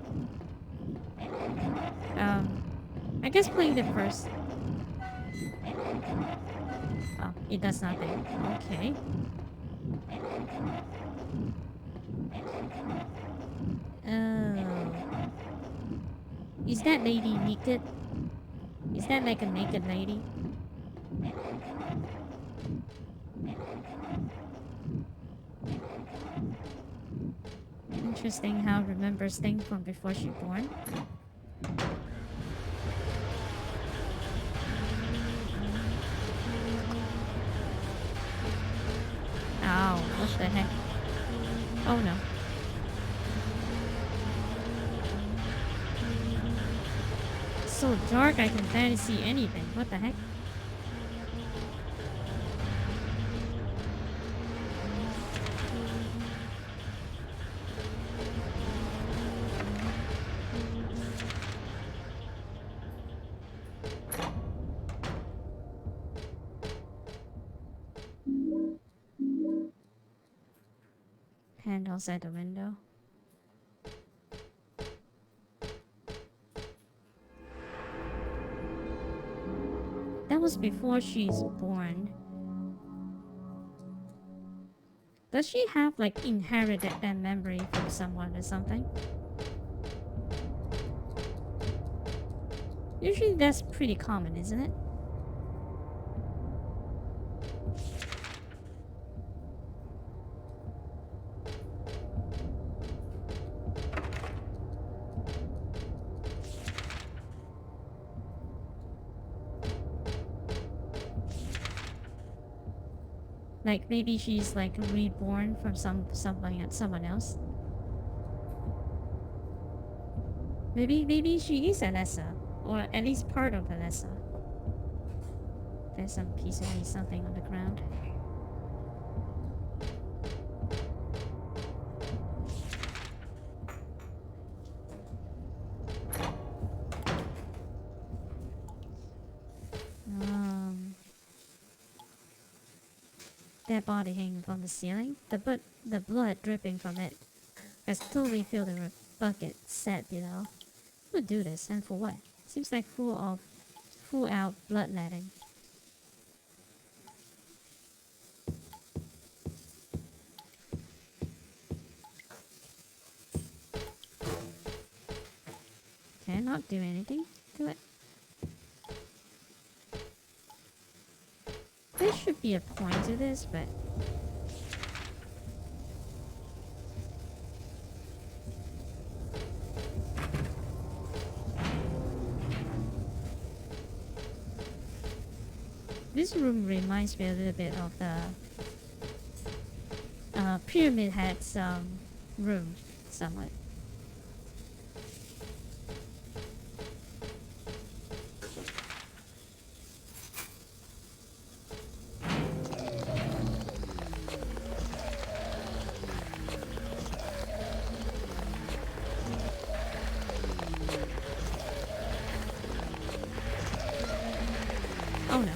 I guess playing the first Oh, it does nothing. Okay. Oh. Is that lady naked? Is that like a naked lady? Interesting how it remembers things from before she born. Ow, what the heck? Oh no. So dark I can barely see anything. What the heck? Hand outside the window. That was before she's born. Does she have like inherited that memory from someone or something? Usually that's pretty common, isn't it? Like maybe she's like reborn from someone else. Maybe she is Alessa, or at least part of Alessa. There's some piece of me something on the ground. That body hanging from the ceiling, the blood dripping from it has totally filled the bucket set below. Who would do this and for what? Seems like full out bloodletting. Cannot do anything to it. There should be a point to this, but this room reminds me a little bit of the Pyramid Head's room, somewhat. Oh no.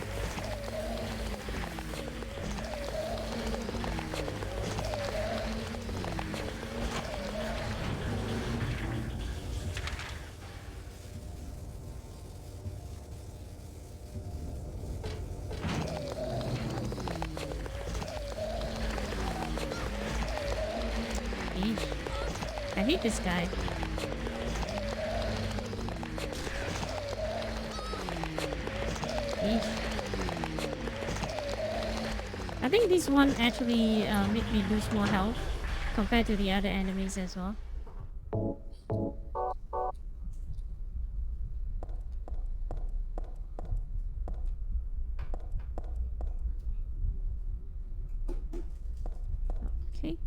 Eesh. I hate this guy. Eesh. I think this one actually made me lose more health compared to the other enemies as well. Okay.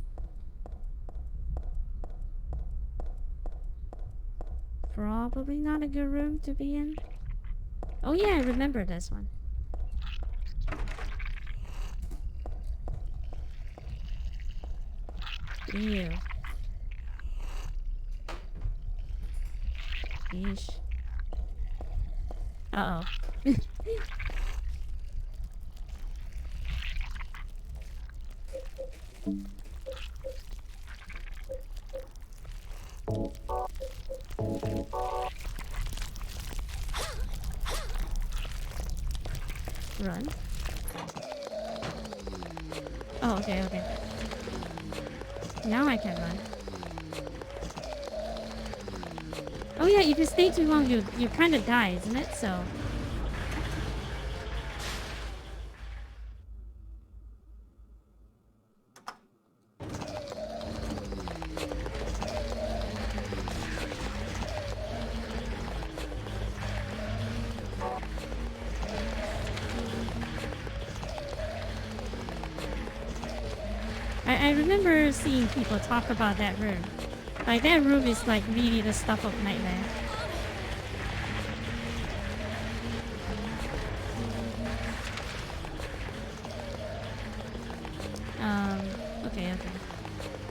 Probably not a good room to be in. Oh yeah, I remember this one. Ew. Yeesh. Uh-oh. run. Oh, okay, okay. Now I can run. Oh yeah, if you stay too long, you kind of die, isn't it? So. I remember seeing people talk about that room. Like, that room is like really the stuff of nightmare. Okay, okay.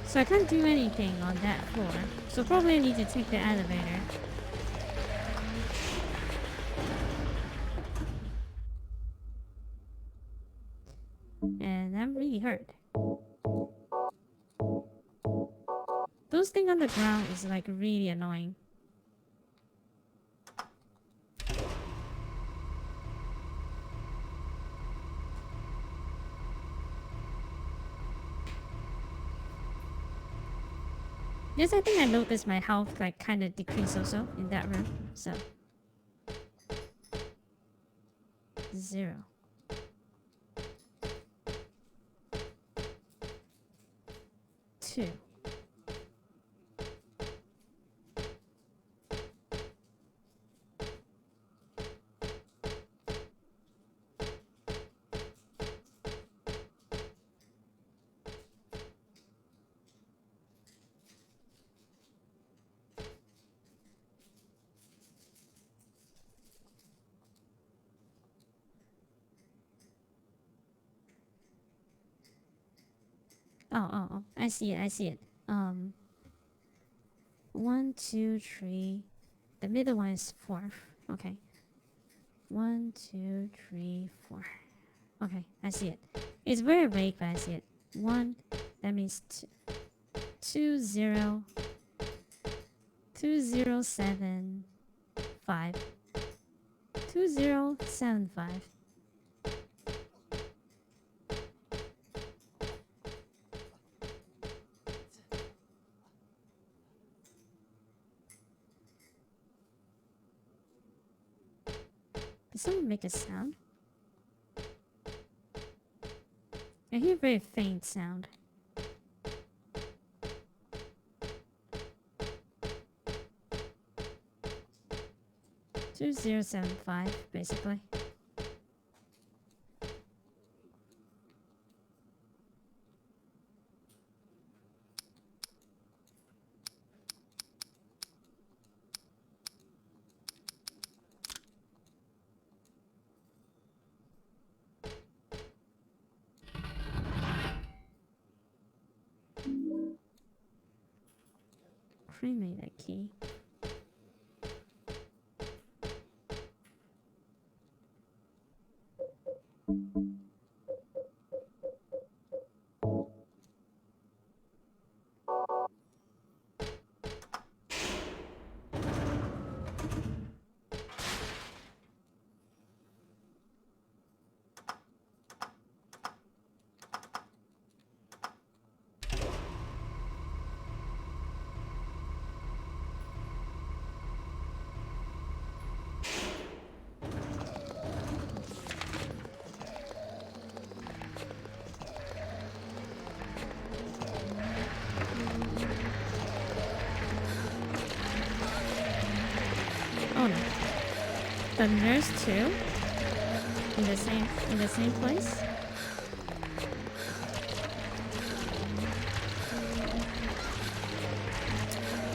So I can't do anything on that floor. So probably I need to take the elevator. And I'm really hurt. Those things on the ground is like really annoying. Yes, I think I noticed my health like kind of decrease also in that room. So 0. Two. Oh, I see it, I see it. 1, 2, 3. The middle one is 4. Okay. 1, 2, 3, 4. Okay, I see it. It's very vague, but I see it. 1, that means 2, 0, 2, 0, 7, 5. 2, 0, 7, 5. Did someone make a sound? I hear a very faint sound. Two 075, basically. Cremated key. Oh no. The nurse too? In the same place?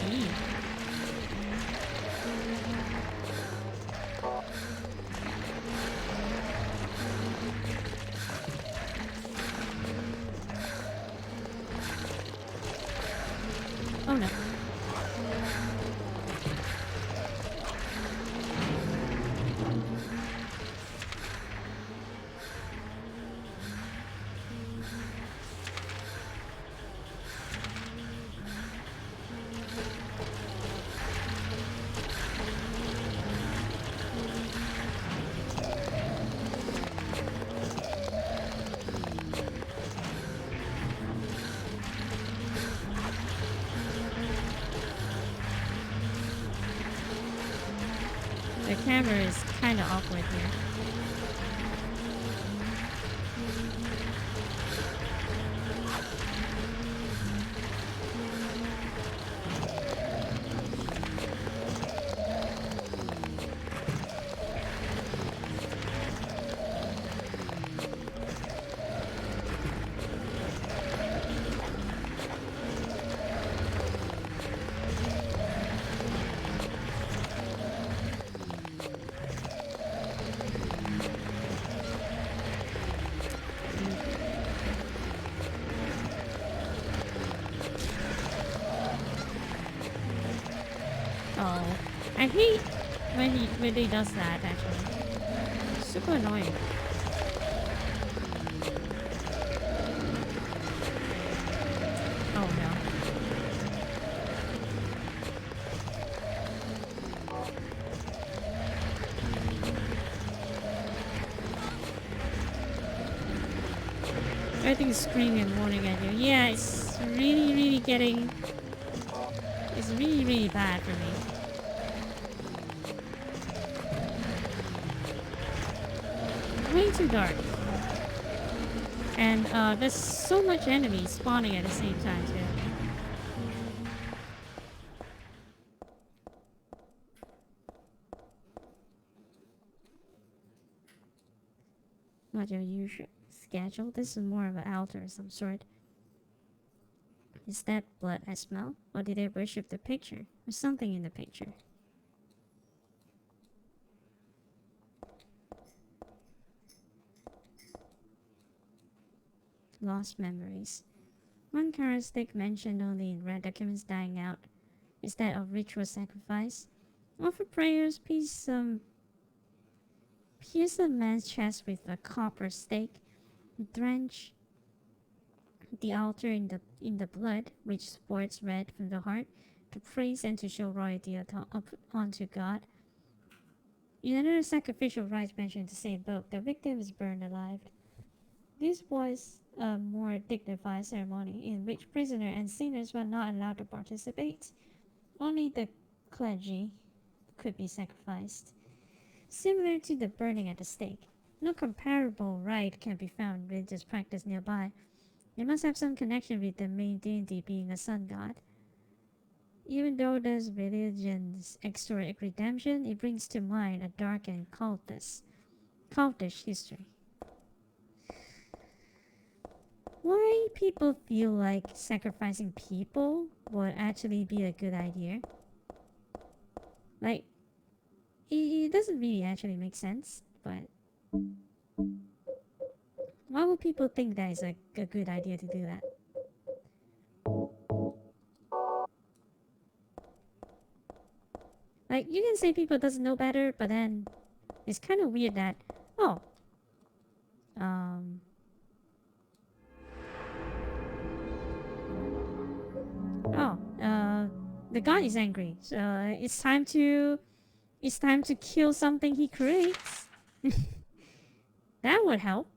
Eee. Oh no. The camera is kind of awkward here. Oh, I hate when he does that. Actually, super annoying. Oh no. Everything's screaming and warning at you. Yeah, it's really getting. It's really bad for me. Way too dark. And there's so much enemies spawning at the same time too. Not your usual schedule. This is more of an altar of some sort. Is that blood I smell? Or did I worship the picture? There's something in the picture. Lost memories. One characteristic mentioned only in red documents dying out is that of ritual sacrifice. Offer prayers, pierce a man's chest with a copper stake, drench the altar in the blood, which sports red from the heart, to praise and to show royalty onto God. In another sacrificial rite mentioned in the same book, the victim is burned alive. This was a more dignified ceremony in which prisoners and sinners were not allowed to participate. Only the clergy could be sacrificed. Similar to the burning at the stake, no comparable rite can be found in religious practice nearby. It must have some connection with the main deity being a sun god. Even though this religion's extort redemption, it brings to mind a dark and cultish history. Why people feel like sacrificing people would actually be a good idea? Like, it doesn't really actually make sense, but why would people think that is a good idea to do that? Like, you can say people doesn't know better, but then it's kind of weird that, oh, the god is angry, so it's time to kill something he creates. That would help.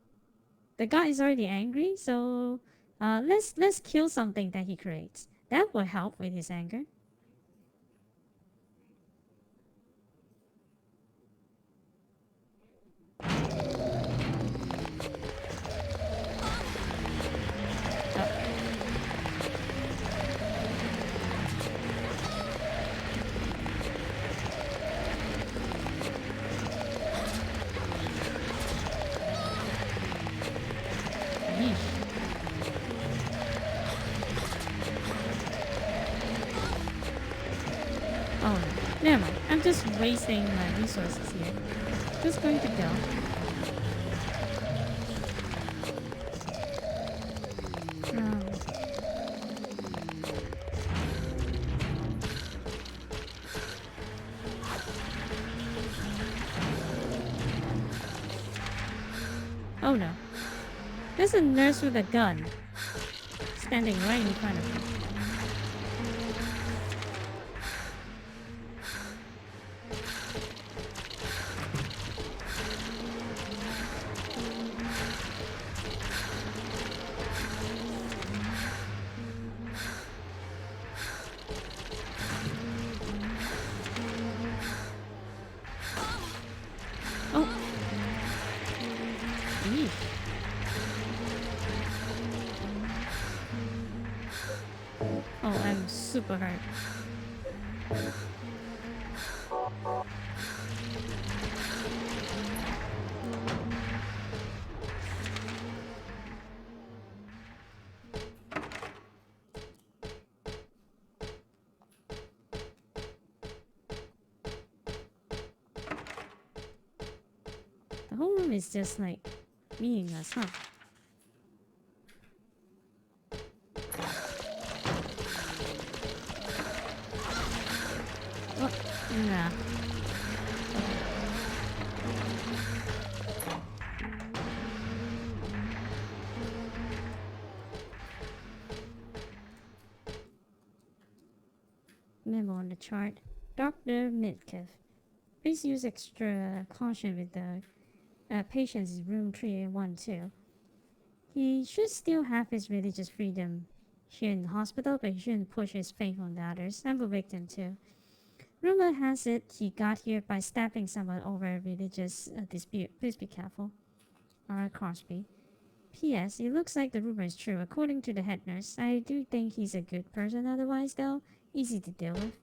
The god is already angry, so let's kill something that he creates. That will help with his anger. Oh, never mind. I'm just wasting my resources here. Just going to go. Oh no. There's a nurse with a gun standing right in front of me. super hurt. The whole room is just like meaningless, huh? Oh, nah. Memo on the chart. Dr. Mitkiff. Please use extra caution with the patients in room 312. He should still have his religious freedom here in the hospital, but he shouldn't push his faith on the others. I'm a victim too. Rumor has it he got here by stabbing someone over a religious dispute. Please be careful. R. Crosby. P.S. It looks like the rumor is true. According to the head nurse, I do think he's a good person otherwise, though. Easy to deal with.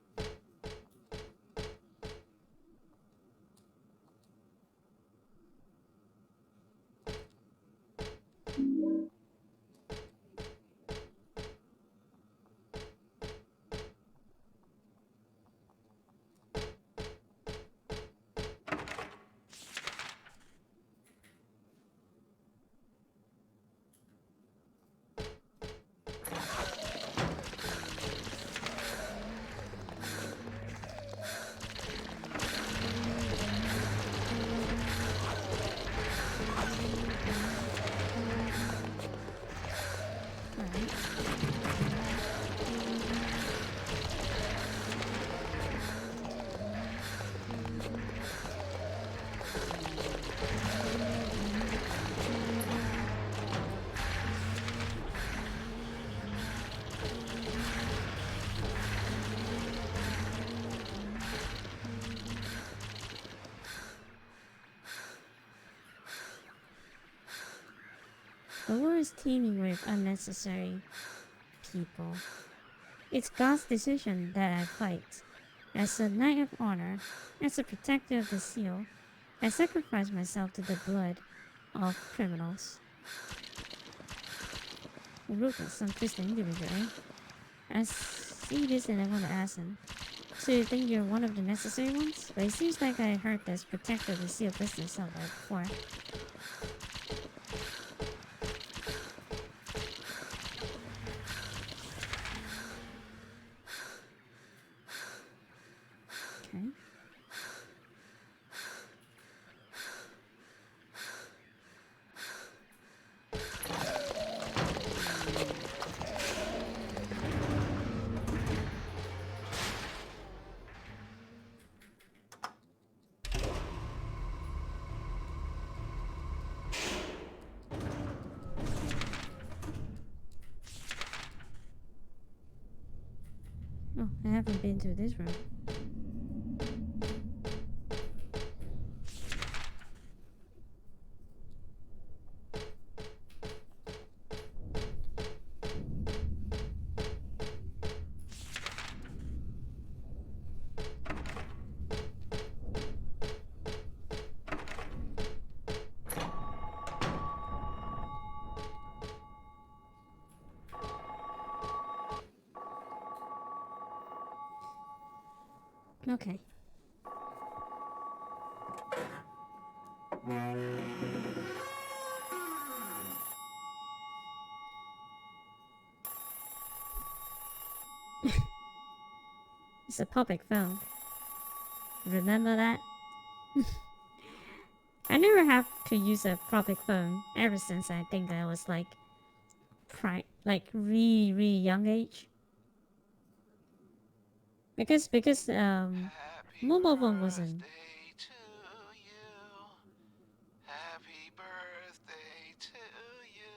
The world is teeming with unnecessary people. It's God's decision that I fight. As a knight of honor, as a protector of the seal, I sacrifice myself to the blood of criminals. Ruthless, some twisted individual, eh? I see this and I want to ask him. So you think you're one of the necessary ones? But it seems like I heard this protector of the seal business somewhere before. Okay. Oh, I haven't been to this room. Okay. It's a public phone. Remember that? I never have to use a public phone ever since I think I was like really young age. Because mobile phone wasn't. Happy birthday to you.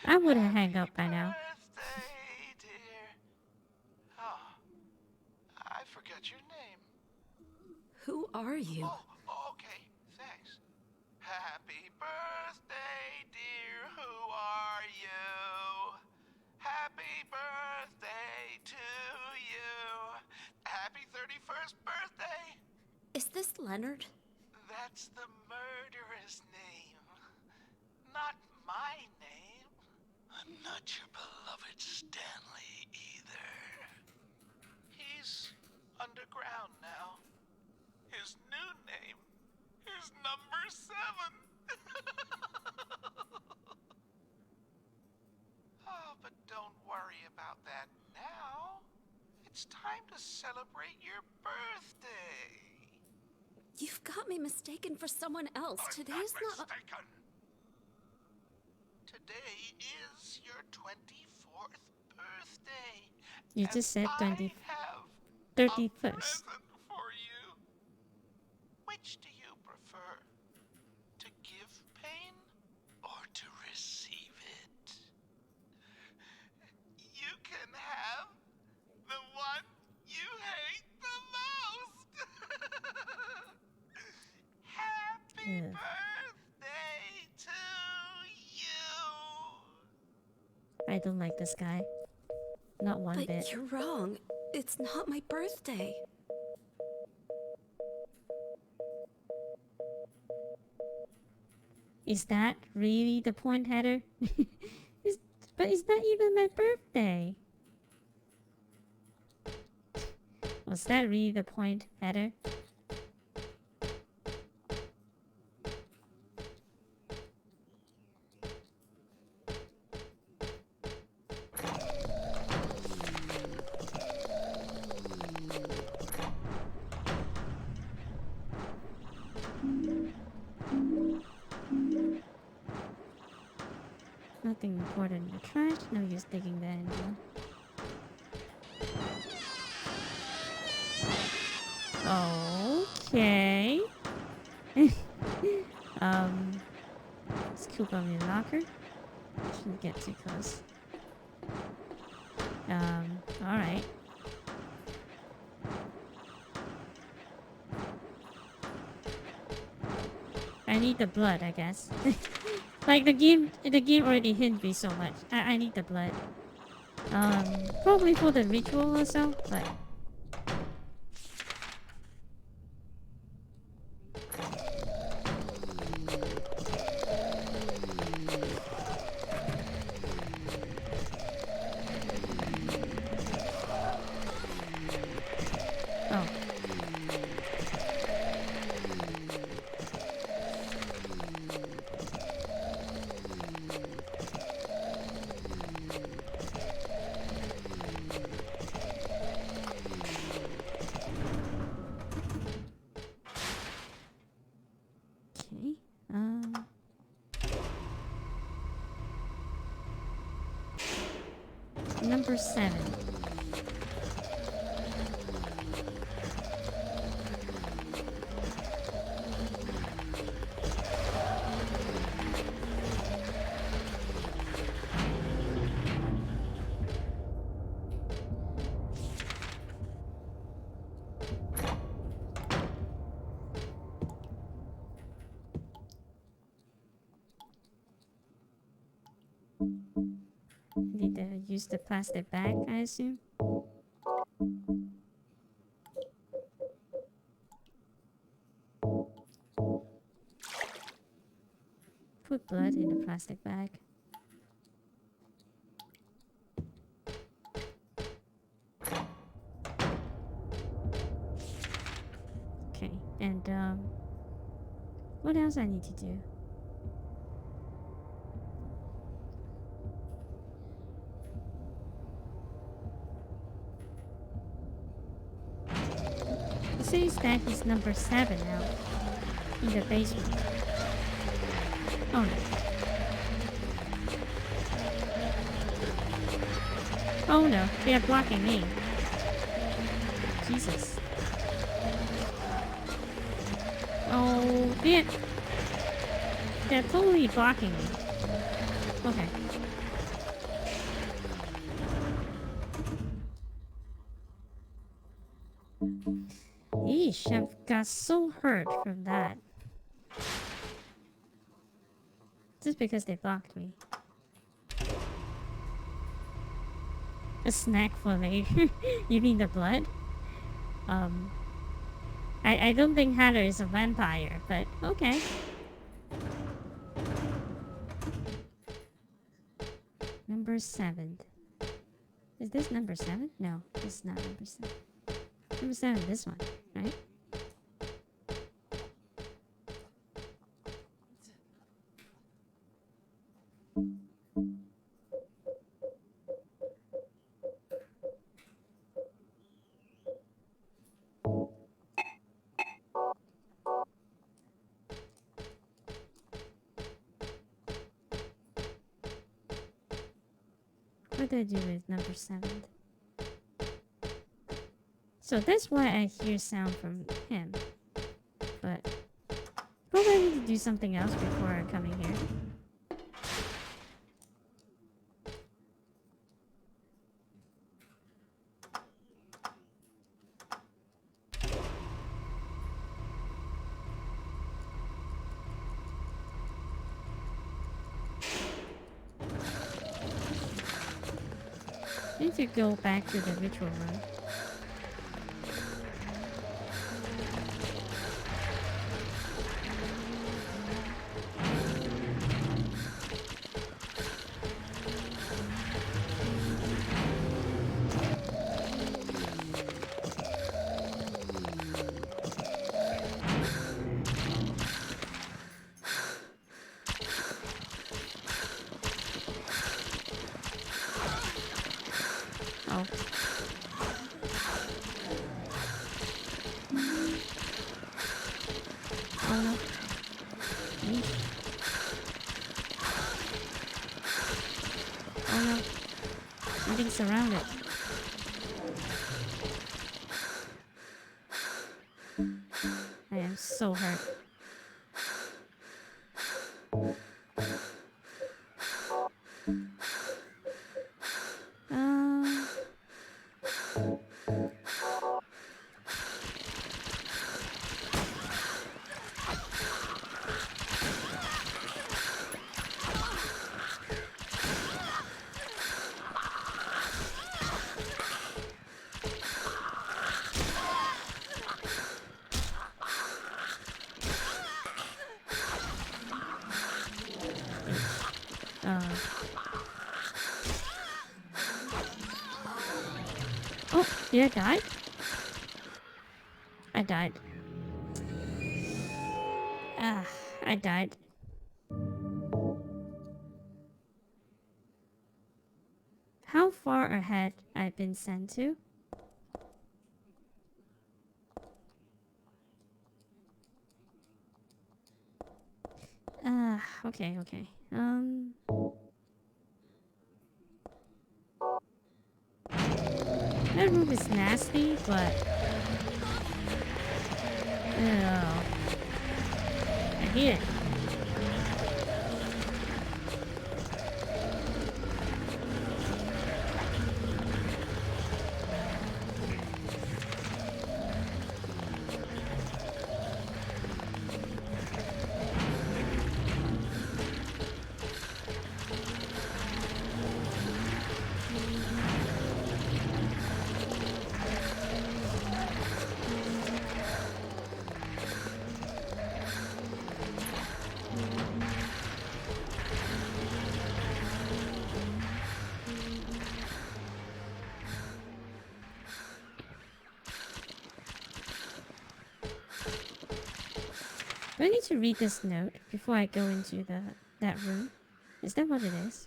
I would have hung up by now. Birthday, dear. Oh, I forgot your name. Who are you? Oh, okay, thanks. Happy birthday, dear. Who are you? Happy birthday to you. Happy 31st birthday. Is this Leonard? That's the murderer's name. Not my name. And not your beloved Stanley either. He's underground now. His new name is Number 7. Oh, but don't worry about that now. It's time to celebrate your birthday. You've got me mistaken for someone else. Today's not. mistaken. Today is your 24th birthday. You just said and 20, I have 31st. a present for you. Which do you prefer? To give pain? Or to receive it. You can have the one you hate the most. Happy Ugh. birthday to you. I don't like this guy. Not one But bit. you're wrong. It's not my birthday. Is that really the point, Heather? But it's not even my birthday. Was that really the point, Heather? Nothing important in the trash. No use digging that anymore. Okay. Scoop on the locker. Shouldn't get too close. Alright. I need the blood, I guess. Like the game already hinted me so much. I need the blood. Probably for the ritual or so, but oh. Okay. Number 7. Need to use the plastic bag, I assume. Put blood in the plastic bag. Okay, and what else I need to do? It says that he's number 7 now. In the basement. Oh no. Oh no, they are blocking me. Jesus. Oh, they're totally blocking me. Okay. Eesh, I've got so hurt from that. Just because they blocked me. A snack for later. You mean the blood? I don't think Hatter is a vampire, but okay. Number 7. Is this number 7? No, it's not number 7. Number 7, this one, right? What do I do with number 7? So that's why I hear sound from him. But probably I need to do something else before coming here. I need to go back to the ritual room. Oh. Oh no. Me. Oh no. I'm being surrounded. I am so hurt. Um. Oh, did I die? I died. Ah, I died. How far ahead I've been sent to? Okay, okay. That room is nasty, but... Ew. I hate it. Do I need to read this note before I go into that room? Is that what it is?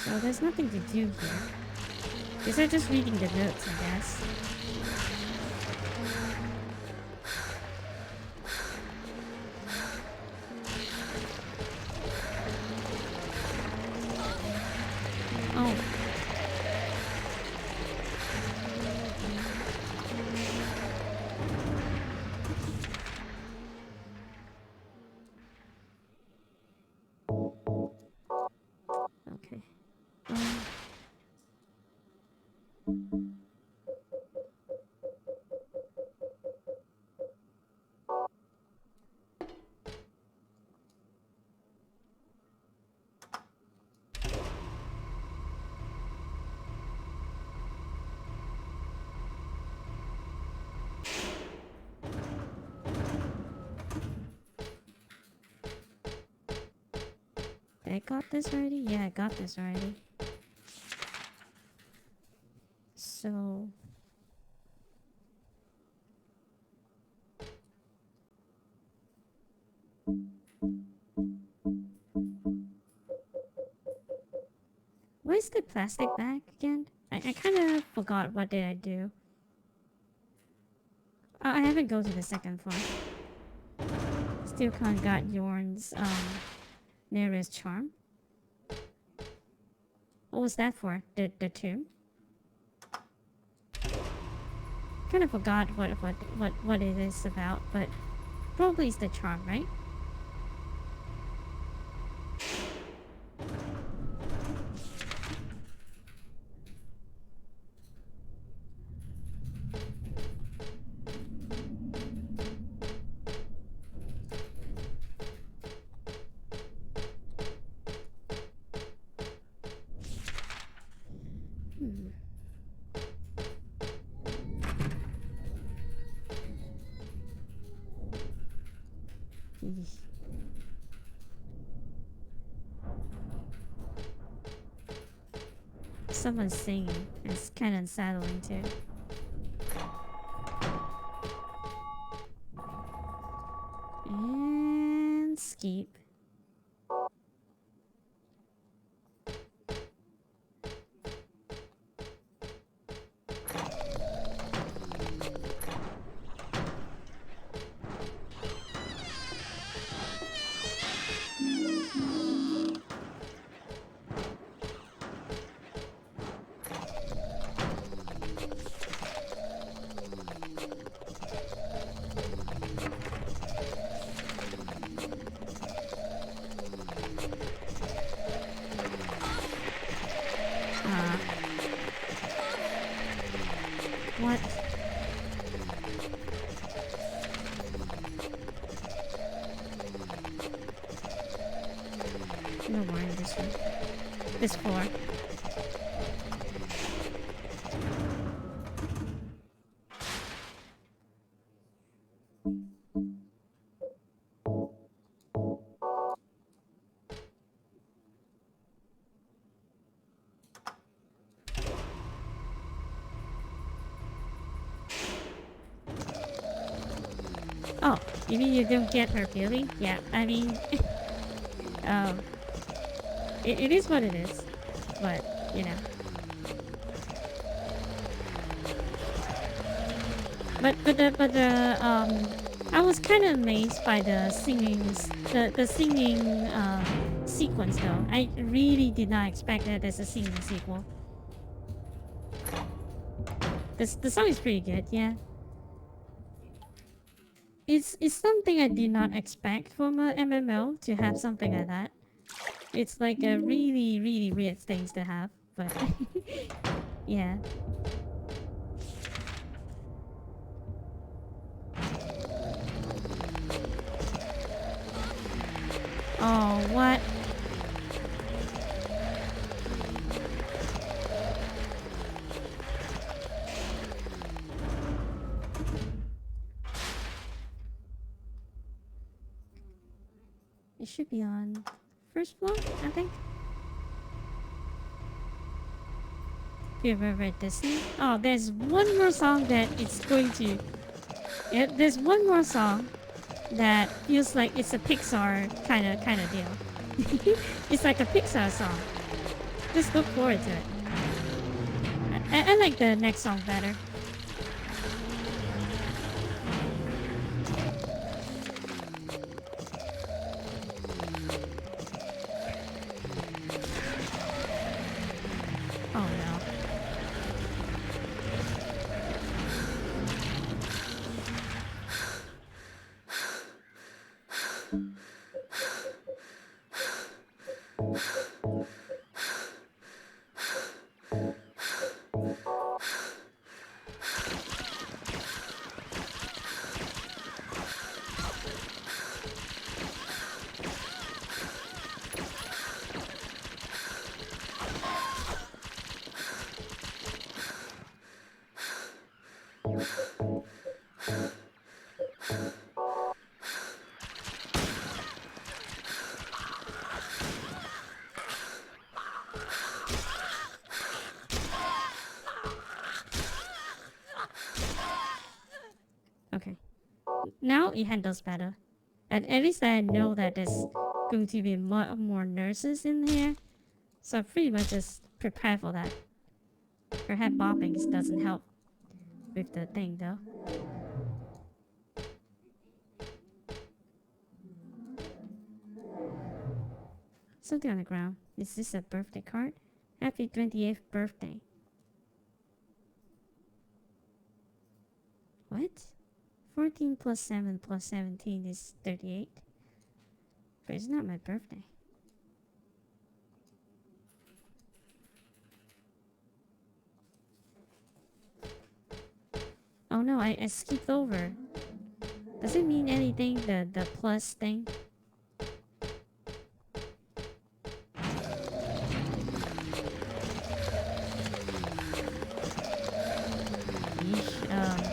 So there's nothing to do here. Guess I'm just reading the notes, I guess. Oh. Okay. I got this already? Yeah, I got this already. So... Where's the plastic bag again? I kind of forgot what did I do. I haven't go to the second floor. Still can't got Yorn's nearest charm. What was that for? The tomb? Kind of forgot what it is about, but probably it's the charm, right? Eesh. Someone's singing. It's kind of unsettling too. And skip. What? No more in this one. This floor. Oh, you mean you don't get her feeling? Yeah, I mean, it is what it is, but you know. I was kind of amazed by the singing sequence though. I really did not expect that there's a singing sequel. The song is pretty good, yeah. It's something I did not expect from a MMO to have something like that. It's like a really, really weird things to have, but yeah. Oh, what? It should be on first floor, I think. If you ever read Disney. Oh, there's one more song that it's going to... Yeah, there's one more song that feels like it's a Pixar kind of deal. It's like a Pixar song. just look forward to it. I like the next song better. Oh no. Okay. Now it handles better. And at least I know that there's going to be more nurses in here. So I pretty much just prepare for that. Her head bobbing doesn't help with the thing though. Something on the ground. Is this a birthday card? Happy 28th birthday. What? 14 plus 7 plus 17 is 38. But it's not my birthday. Oh no, I skipped over. Does it mean anything, the plus thing? Yeesh,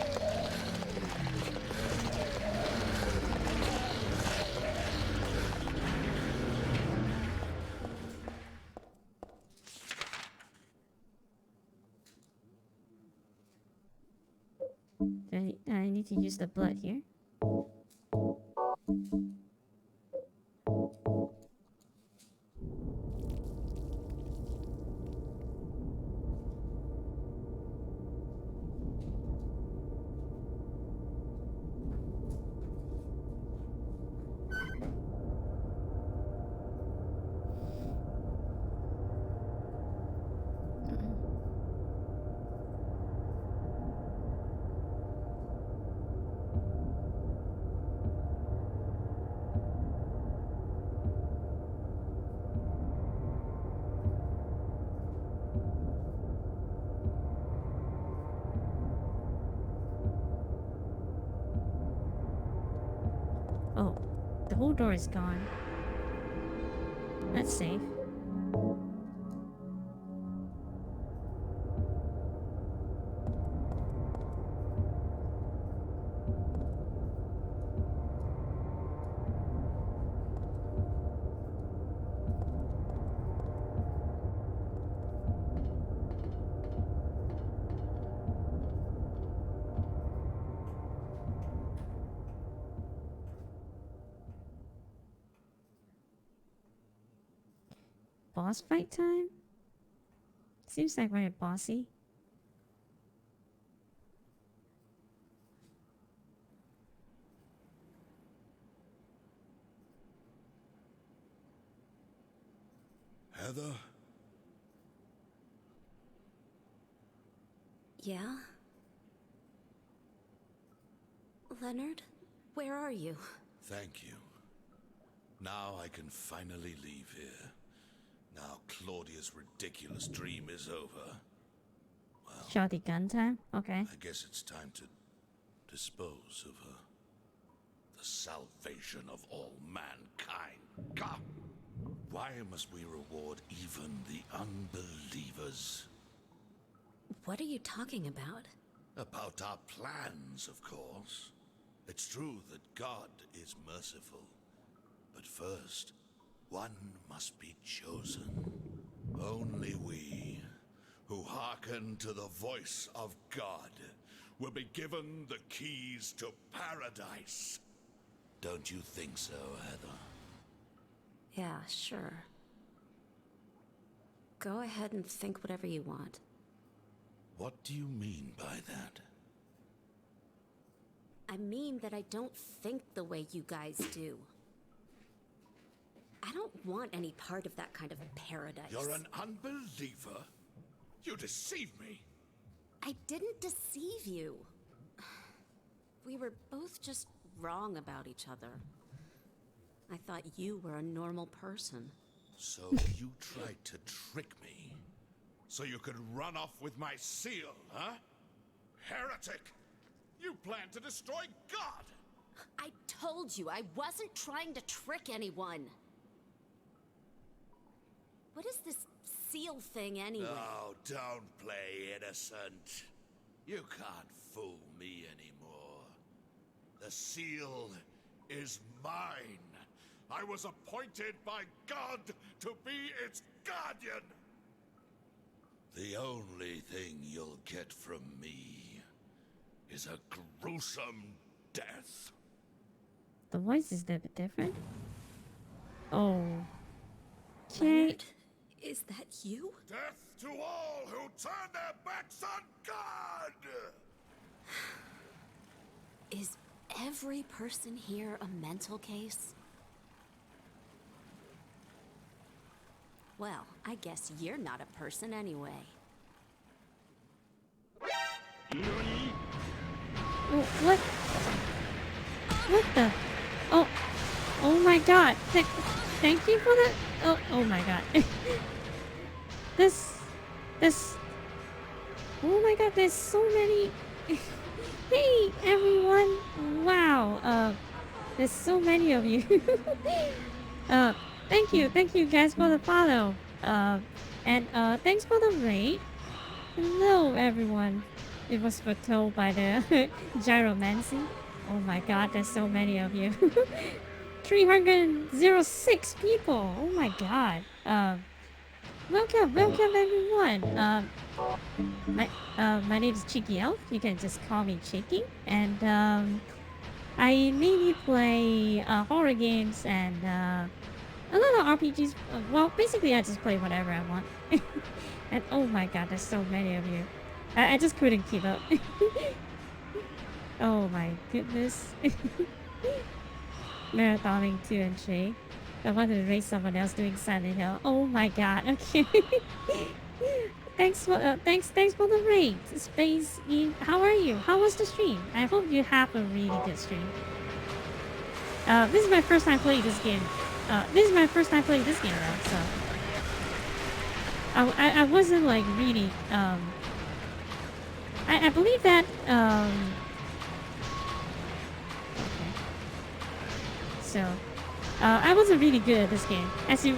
I need to use the blood here. Oh, the whole door is gone. That's safe. Boss fight time? Seems like we're bossy. Heather? Yeah? Leonard, where are you? Thank you. Now I can finally leave here. Now Claudia's ridiculous dream is over. Shotty gun time? Okay. I guess it's time to dispose of her. The salvation of all mankind. God! Why must we reward even the unbelievers? What are you talking about? About our plans, of course. It's true that God is merciful. But first, one must be chosen. Only we, who hearken to the voice of God, will be given the keys to paradise. Don't you think so, Heather? Yeah, sure. Go ahead and think whatever you want. What do you mean by that? I mean that I don't think the way you guys do. I don't want any part of that kind of paradise. You're an unbeliever? You deceive me. I didn't deceive you. We were both just wrong about each other. I thought you were a normal person. So you tried to trick me? So you could run off with my seal, huh? Heretic! You plan to destroy God! I told you I wasn't trying to trick anyone. What is this seal thing anyway? Oh, don't play innocent. You can't fool me anymore. The seal is mine. I was appointed by God to be its guardian. The only thing you'll get from me is a gruesome death. The voice is a bit different. Oh. Okay. Leonard, is that you? Death to all who turn their backs on God! Is every person here a mental case? Well, I guess you're not a person anyway. Oh, what? What the? Oh. Oh my god. Thank you for that. Oh my god. This. Oh my god, there's so many. Hey, everyone. Wow. There's so many of you. Thank you guys for the follow. And thanks for the raid. Hello, everyone. It was foretold by the gyromancy. Oh my god, there's so many of you. 306 people. Oh my god. Welcome everyone. My name is Cheeky Elf. You can just call me Cheeky. And I mainly play horror games and a lot of RPGs. Well, basically I just play whatever I want. And oh my god, there's so many of you. I just couldn't keep up. Oh my goodness. Marathoning 2 and 3. I wanted to race someone else doing Silent Hill. Oh my god, okay. Thanks for the raid. Space in. How are you? How was the stream? I hope you have a really good stream. This is my first time playing this game. Though, so I wasn't like really I believe that okay. So I wasn't really good at this game, as you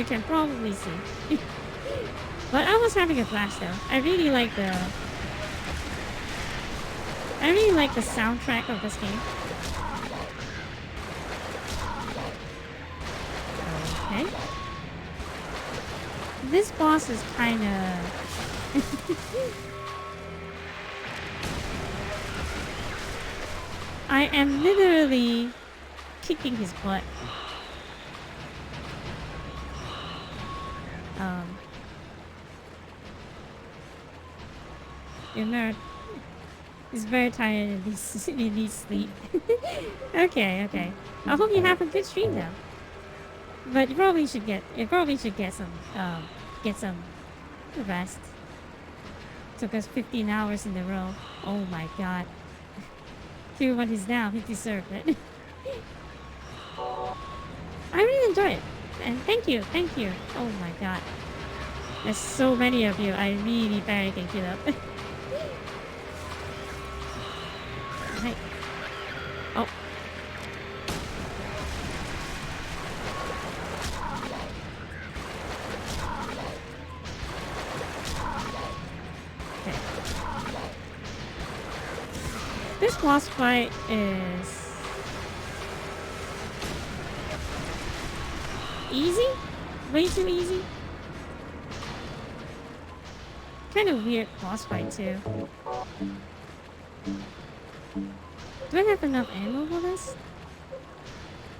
can probably see. But I was having a blast though. I really like the soundtrack of this game. Okay. This boss is kinda I am literally kicking his butt. Emer is very tired and he needs sleep. Okay. I hope you have a good stream though. But you probably should get some rest. Took us 15 hours in a row. Oh my god. Here what is now, he deserved it. I really enjoy it. And thank you. Oh my god. There's so many of you. I really barely can keep up. Hey. Oh. Okay. This boss fight is easy? Way too easy? Kind of weird boss fight too. Do I have enough ammo for this?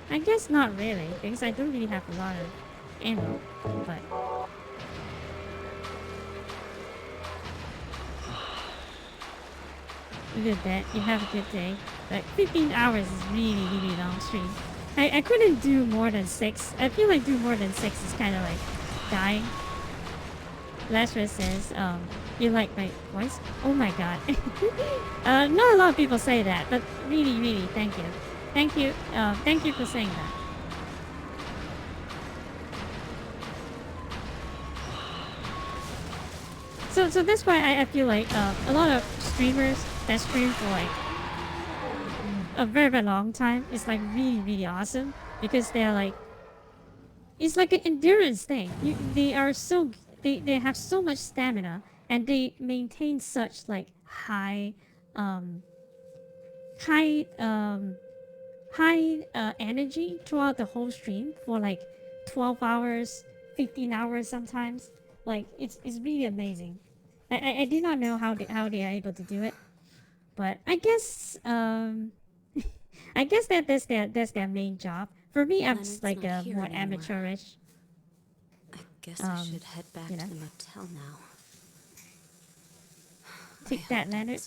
I guess not really, because I don't really have a lot of ammo, but good bet. You have a good day. Like 15 hours is really, really long stream. I couldn't do more than 6. I feel like do more than 6 is kind of like dying. Lazarus says, you like my voice? Oh my god. Not a lot of people say that, but really, really, thank you. Thank you for saying that. So that's why I feel like a lot of streamers that stream for like a very, very long time is like really, really awesome because they're like, it's like an endurance thing. They are so, they have so much stamina and they maintain such like high, high, energy throughout the whole stream for like 12 hours, 15 hours sometimes. Like it's really amazing. I did not know how they are able to do it, but I guess I guess that's their main job. For me, I'm just Leonard's like not here more anymore. amateurish. I guess I should head back you to know. the motel now. Take that, Leonard.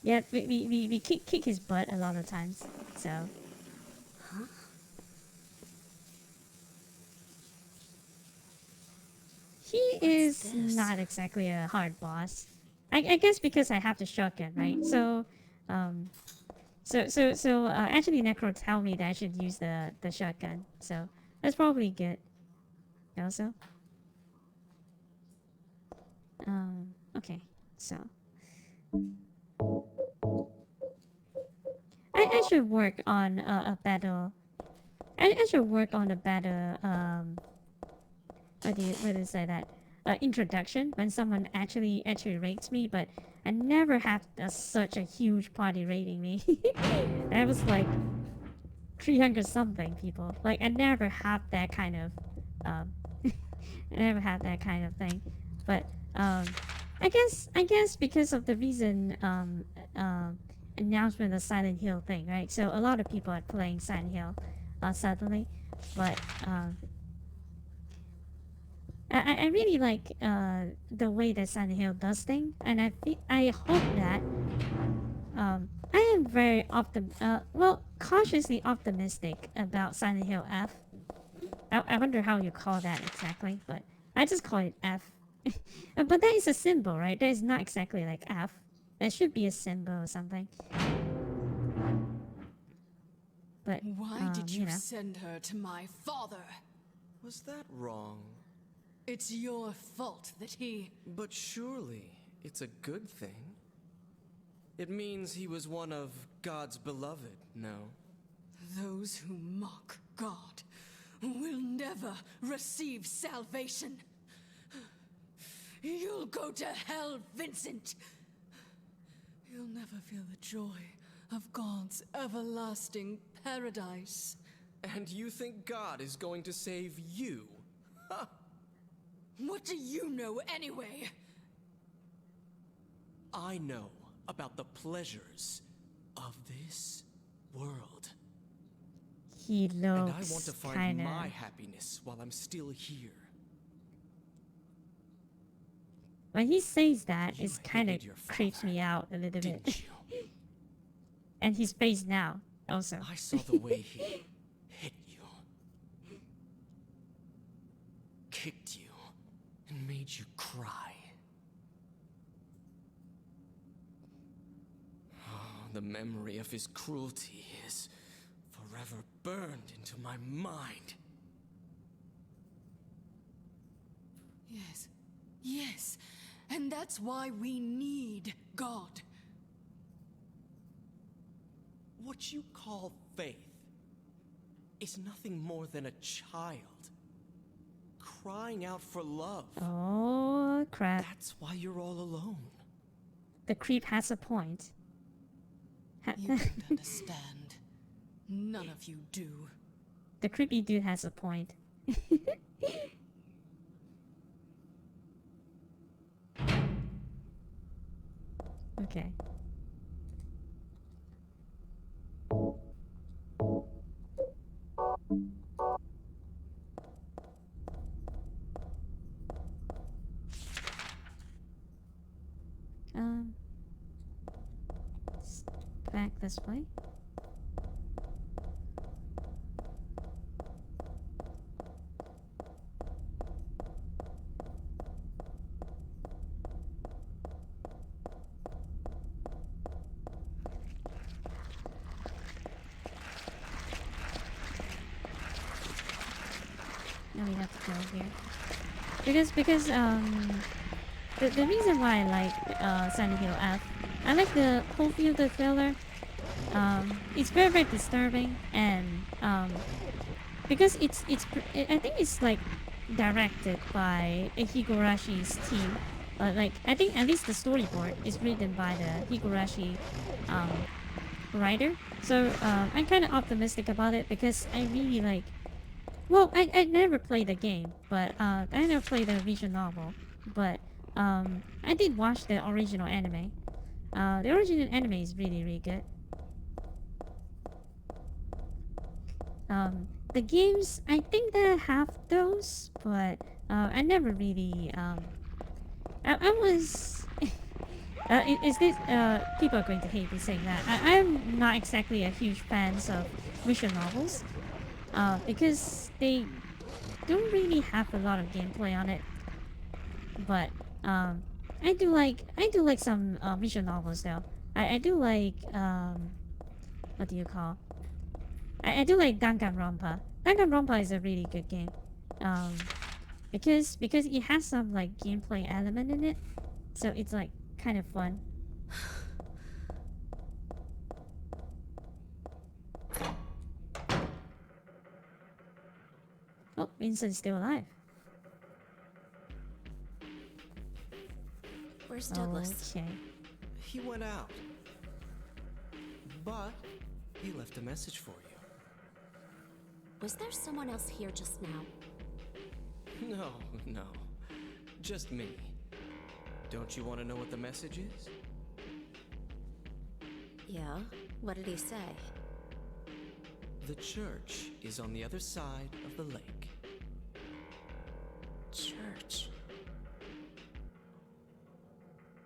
Yeah, we kick his butt a lot of times. So. Huh? He is this? not exactly a hard boss. I guess because I have the shotgun, right? So, actually, Necro tell me that I should use the shotgun. So that's probably good. Also. Okay. So. I should work on a better. I should work on a better what do you say that introduction when someone actually rates me, but I never had such a huge party rating me. That was like 300 something people. Like I never had that kind of I never had that kind of thing. But I guess because of the recent announcement of Silent Hill thing, right? So a lot of people are playing Silent Hill suddenly, but I really like the way that Silent Hill does things, and I hope that I am very cautiously optimistic about Silent Hill F. I wonder how you call that exactly, but I just call it F. But that is a symbol, right? That is not exactly like F. There should be a symbol or something. But Why did you know. send her to my father? Was that wrong? It's your fault that he... But surely it's a good thing. It means he was one of God's beloved, no? Those who mock God will never receive salvation. You'll go to hell, Vincent. You'll never feel the joy of God's everlasting paradise. And you think God is going to save you? Ha! What do you know anyway? I know about the pleasures of this world. He And I looks want to find kinda... my happiness while I'm still here. When he says that, You it kind of hated your creeps father, me out a little bit. Didn't you? And his face now, also. I saw the way he hit you, kicked you, and made you cry. Oh, the memory of his cruelty is forever burned into my mind. Yes, yes, and that's why we need God. What you call faith is nothing more than a child crying out for love. Oh, crap. That's why you're all alone. The creep has a point. You don't understand. None of you do. The creepy dude has a point. Okay. back this way. Now we have to go here. Because the reason why I like Silent Hill F, I like the whole feel of the thriller. It's very disturbing, and because I think it's like directed by Higurashi's team. Like I think at least the storyboard is written by the Higurashi writer. So I'm kind of optimistic about it because I really like. Well, I never played the game, but I never played the visual novel, but I did watch the original anime. The original anime is really good. The games, I think that I have those, but I never really I was is this people are going to hate me saying that. I'm not exactly a huge fan of visual novels. Because they don't really have a lot of gameplay on it. But I do like some visual novels though. I do like what do you call? I do like Danganronpa. Danganronpa is a really good game. Because it has some like gameplay element in it, so it's like kind of fun. Oh, Vincent's still alive. Where's Douglas? Okay. He went out. But he left a message for you. Was there someone else here just now? No. Just me. Don't you want to know what the message is? Yeah? What did he say? The church is on the other side of the lake. Church.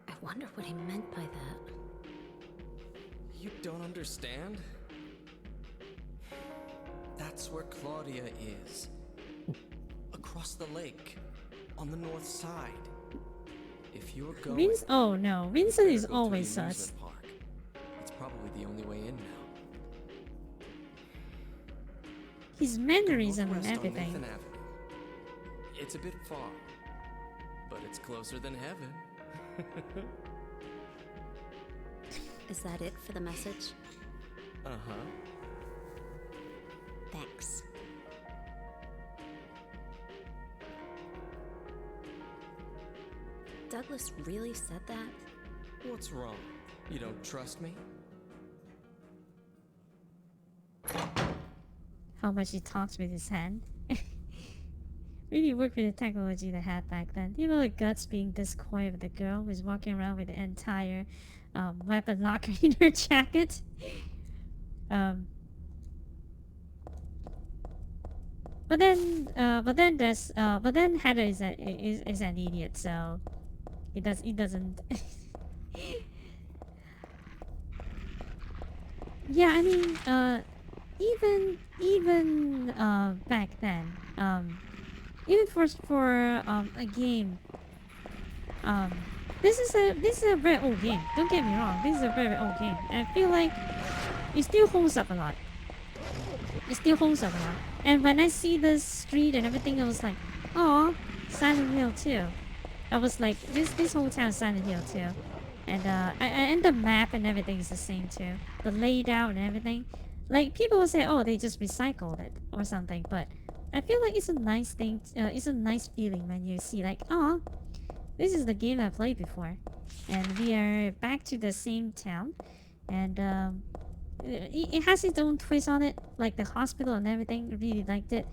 I wonder what he meant by that. You don't understand? That's where Claudia is. Across the lake. On the north side. If you're going... Oh no, Vincent is go to the always sus. amusement park. It's probably the only way in now. His mannerism and Northwest on everything. Nathan Avenue. It's a bit far, but it's closer than heaven. Is that it for the message? Uh-huh. Thanks. Douglas really said that? What's wrong? You don't trust me? How much he talks with his hand. Really worked with the technology they had back then. You know, the Guts being this coy with the girl who's walking around with the entire weapon locker in her jacket. But then Heather is an idiot, so he doesn't. Yeah, I mean, even back then, even for a game, this is a very old game. Don't get me wrong, this is a very old game. And I feel like it still holds up a lot. And when I see the street and everything, I was like, oh, Silent Hill 2. I was like, this whole town is Silent Hill 2. And the map and everything is the same too. The layout and everything. Like, people will say, oh, they just recycled it or something. But I feel like it's a nice thing. It's a nice feeling when you see like, oh, this is the game I played before. And we are back to the same town. And it has its own twist on it. Like the hospital and everything. I really liked it.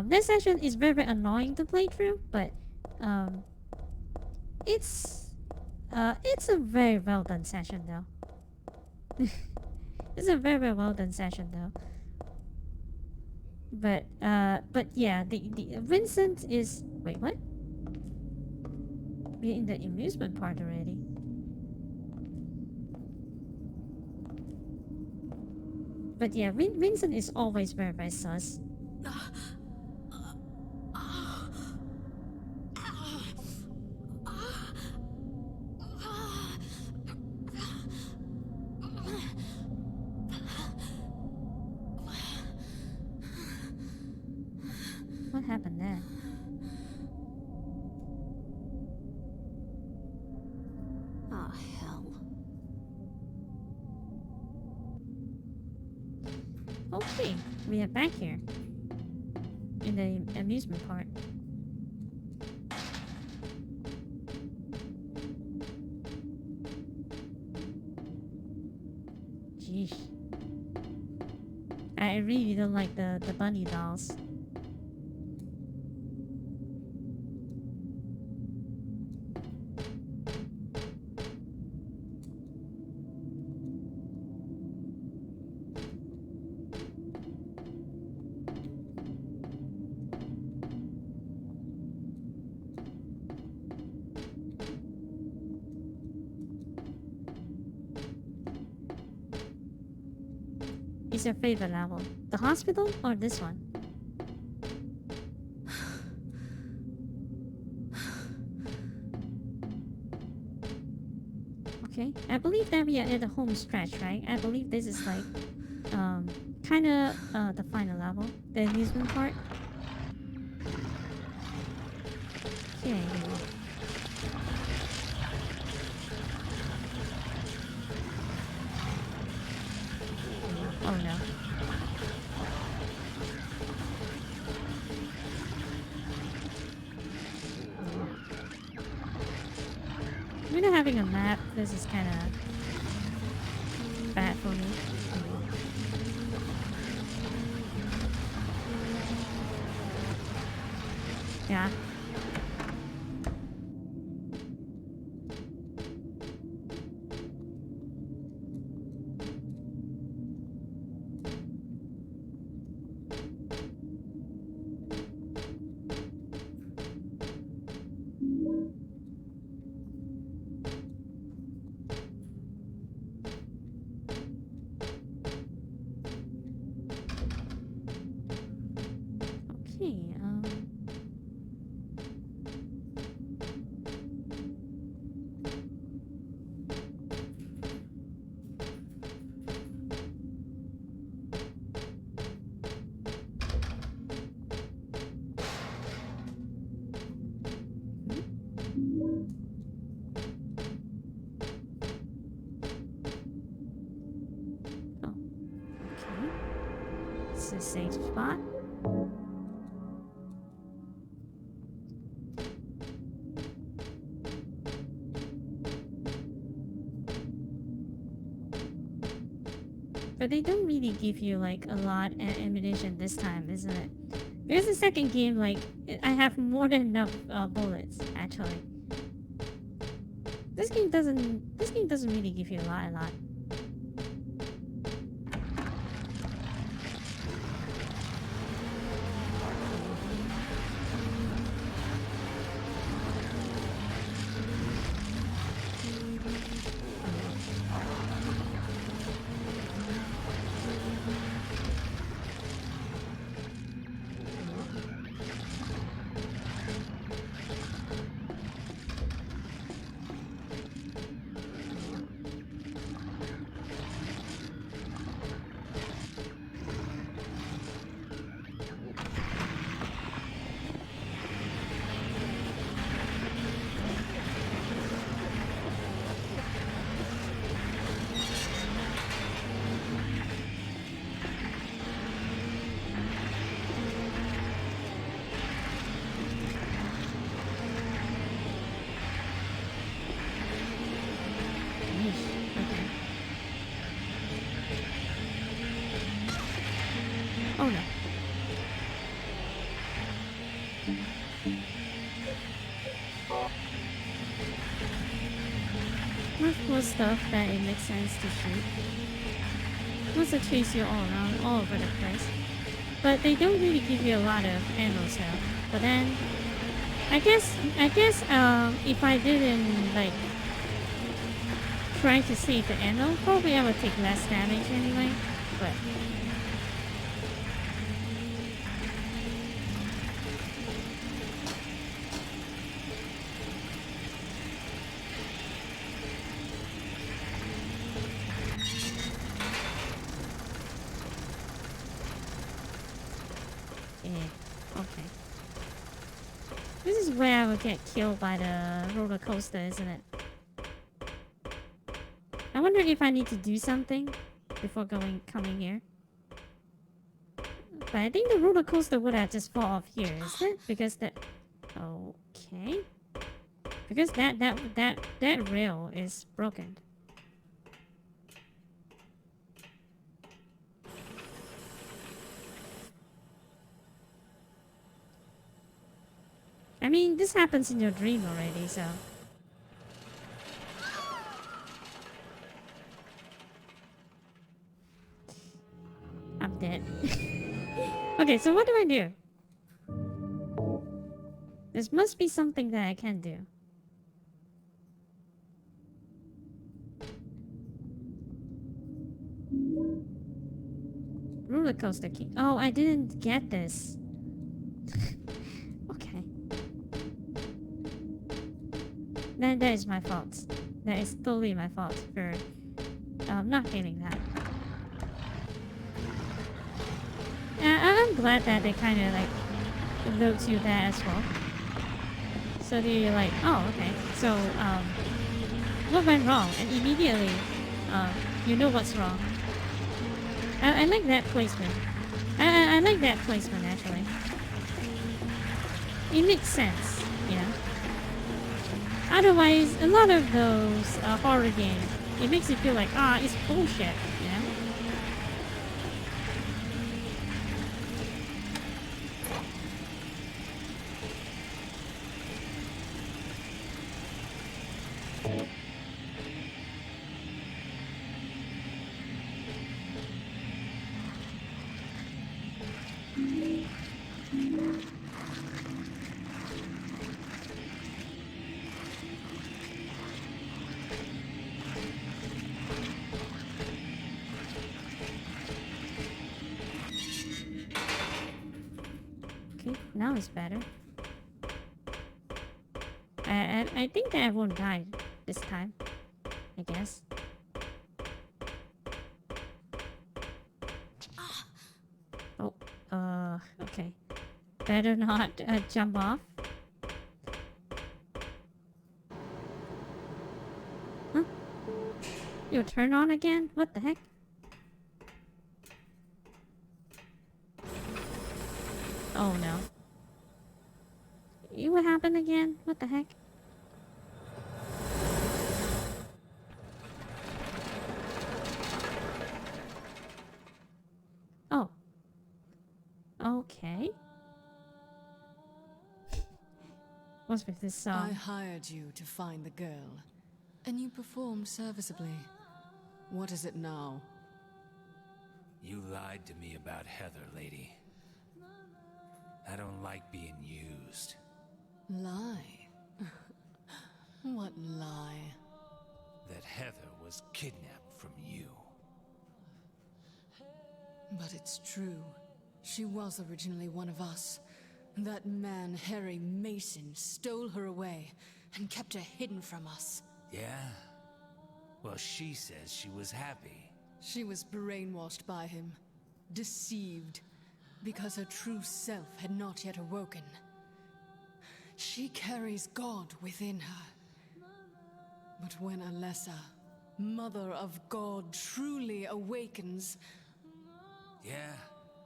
This session is very annoying to play through. But it's a very well done session though. It's a very well done session though. But yeah, the Vincent is, wait, what? We're in the amusement part already. But yeah, Vincent is always very, very sus. What happened there? Oh, hell. Okay, we are back here. In the amusement park. Jeez. I really don't like the bunny dolls. Is your favorite level the hospital or this one? Okay, I believe that we are at the home stretch, right? I believe this is like, kind of the final level, the amusement park. Okay. Oh no. We're not having a map. This is kind of bad for me. Yeah. Okay, oh, okay. It's a safe spot. But they don't really give you like a lot of ammunition this time, isn't it? Because the second game, like, I have more than enough bullets actually. This game doesn't really give you a lot. Yeesh, okay. Oh no. Much more stuff that it makes sense to shoot. Wants to chase you all around, all over the place. But they don't really give you a lot of ammo cell. But then, I guess, if I didn't, like, try to save the ammo, probably I would take less damage anyway. but yeah, okay. This is where I would get killed by the roller coaster, isn't it? I wonder if I need to do something before coming here. But I think the roller coaster would have just fall off here, isn't it? Because that... Okay. Because that rail is broken. I mean, this happens in your dream already, so... I'm dead. Okay, so what do I do? There must be something that I can do. Roller coaster key. Oh, I didn't get this. Okay. That is my fault. That is totally my fault for not getting that. I'm glad that they kind of like note you that as well. So you're like, oh, okay. So what went wrong? And immediately you know what's wrong. I like that placement. I like that placement actually. It makes sense, you know. Otherwise, a lot of those horror games, it makes you feel like, it's bullshit, you know. Okay, now it's better. I think that I won't die this time. I guess. Oh, okay. Better not jump off. Huh? You'll turn on again? What the heck? Oh no. What happened again? What the heck? Oh. Okay. What's with this song? I hired you to find the girl, and you performed serviceably. What is it now? You lied to me about Heather, lady. I don't like being used. Lie? What lie? That Heather was kidnapped from you. But it's true. She was originally one of us. That man, Harry Mason, stole her away and kept her hidden from us. Yeah? Well, she says she was happy. She was brainwashed by him, deceived, because her true self had not yet awoken. She carries God within her. But when Alessa, Mother of God, truly awakens... Yeah?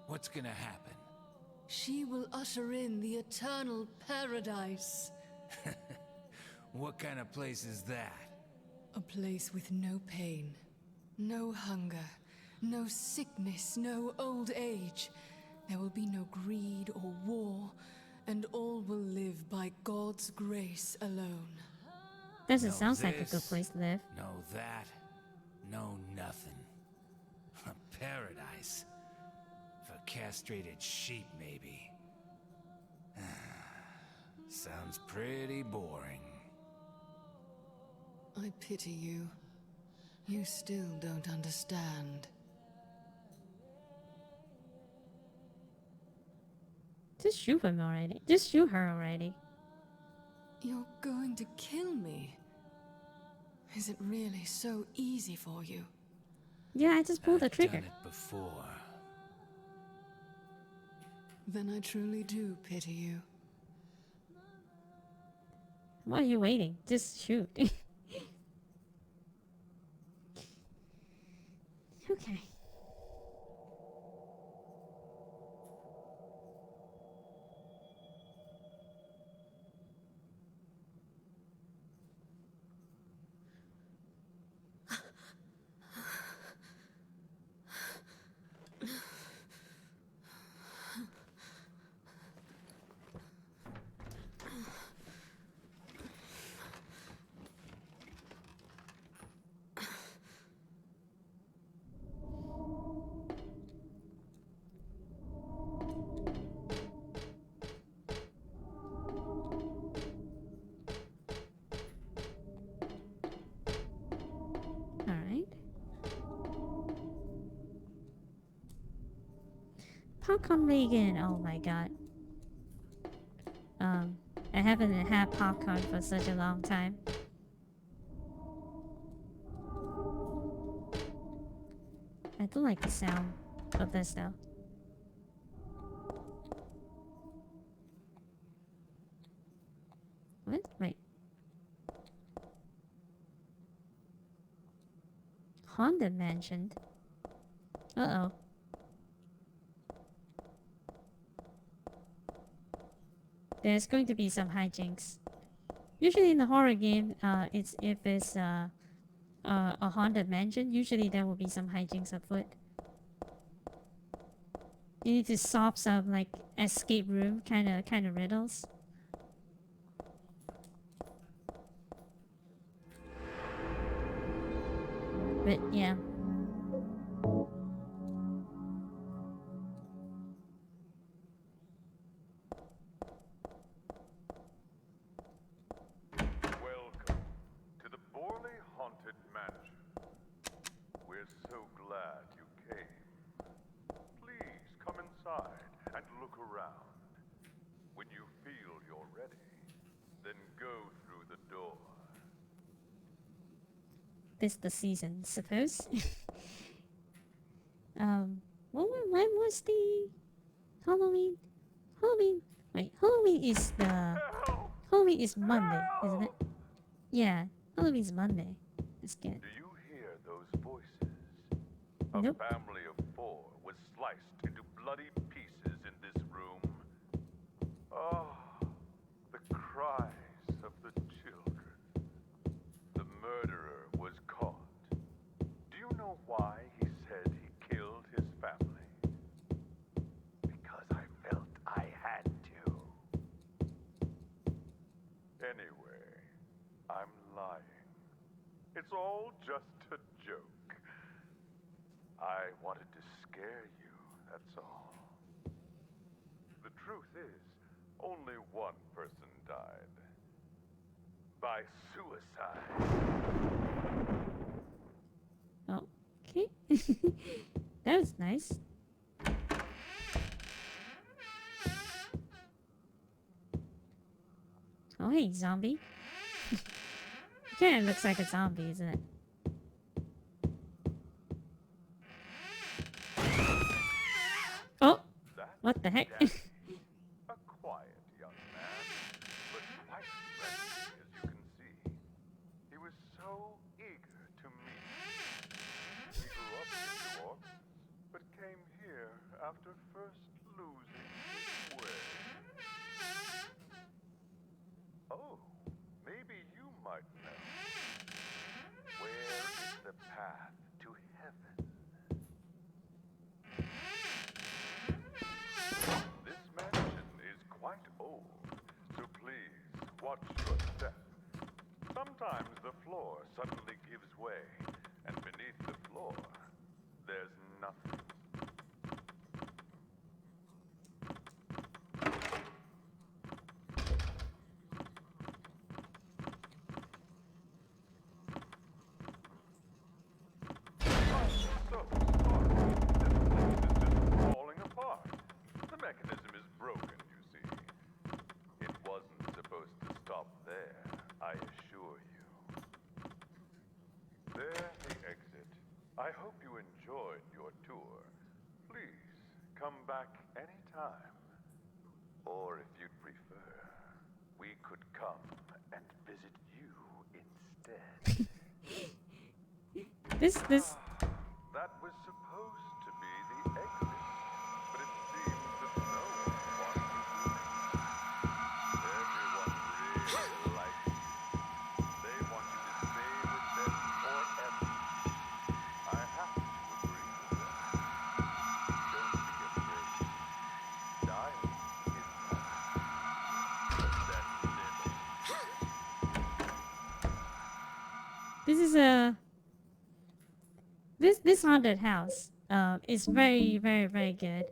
What's gonna happen? she will usher in the eternal paradise. What kind of place is that? A place with no pain, no hunger, no sickness, no old age. There will be no greed or war, and all will live by God's grace alone. Doesn't No sound like a good this, place to live. No that, no nothing. A paradise. For castrated sheep, maybe. Sounds pretty boring. I pity you. You still don't understand. Just shoot him already. Just shoot her already. You're going to kill me. Is it really so easy for you? Yeah, I just pulled the I've trigger. done it before. Then I truly do pity you. Why are you waiting? Just shoot. Okay. Alright. Popcorn vegan. Oh my god. I haven't had popcorn for such a long time. I do like the sound of this though. What? Wait. Haunted Mansion. Uh-oh. There's going to be some hijinks. Usually in the horror game, it's if it's a haunted mansion, usually there will be some hijinks afoot. You need to solve some like escape room kind of riddles. But yeah. Welcome to the Borley Haunted Mansion. We're so glad you came. Please come inside and look around. When you feel you're ready, then go through the door. This the season, suppose. When was the Halloween? Wait, Halloween is Monday, isn't it? Yeah, Halloween's Monday. That's good. Do you hear those voices? A Nope. family of 4 was sliced into bloody pieces in this room. Oh, the cries of the children. The murderer was caught. Do you know why he said he killed his family? Because I felt I had to. Anyway, I'm lying. It's all just a joke. I wanted to scare you, that's all. The truth is, only one person died. By suicide. Okay. That was nice. Oh hey, zombie. Kinda looks like a zombie, isn't it? Oh! What the heck? Daddy, a quiet young man, but quite friendly, as you can see. He was so eager to meet you. He grew up in New Orleans, but came here after first losing his way. Oh, maybe you might know. Where is the path to heaven? This mansion is quite old, so please watch your step. Sometimes the floor suddenly gives way, and beneath the floor, there's nothing. I'm so sorry. This place is just falling apart. The mechanism is broken, I hope you enjoyed your tour. Please come back anytime. Or if you'd prefer, we could come and visit you instead. This That was supposed to be the exit, but it seems that no one wants to do it. Everyone really likes you. They want you to stay with them forever. I have to agree with them. Don't be afraid. Dying is not. is a this haunted house is very good.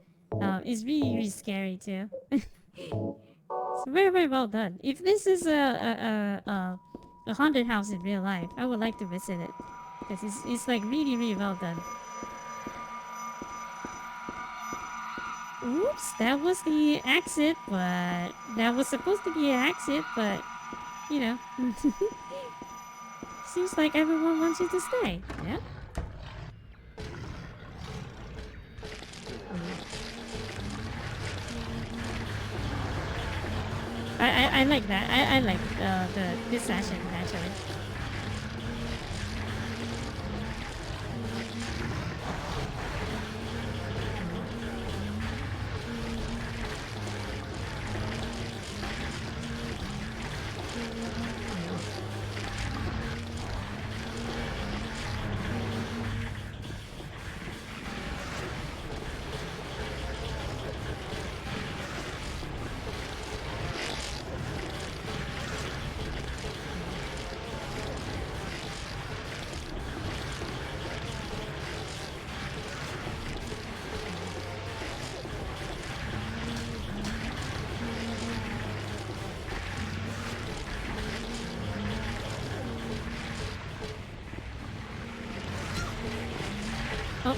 It's really scary too. It's very well done. If this is a haunted house in real life, I would like to visit it because it's like really well done. Oops, that was the exit, but that was supposed to be an exit, but you know, seems like everyone wants you to stay. Yeah. I like that. I like this session actually. Oh.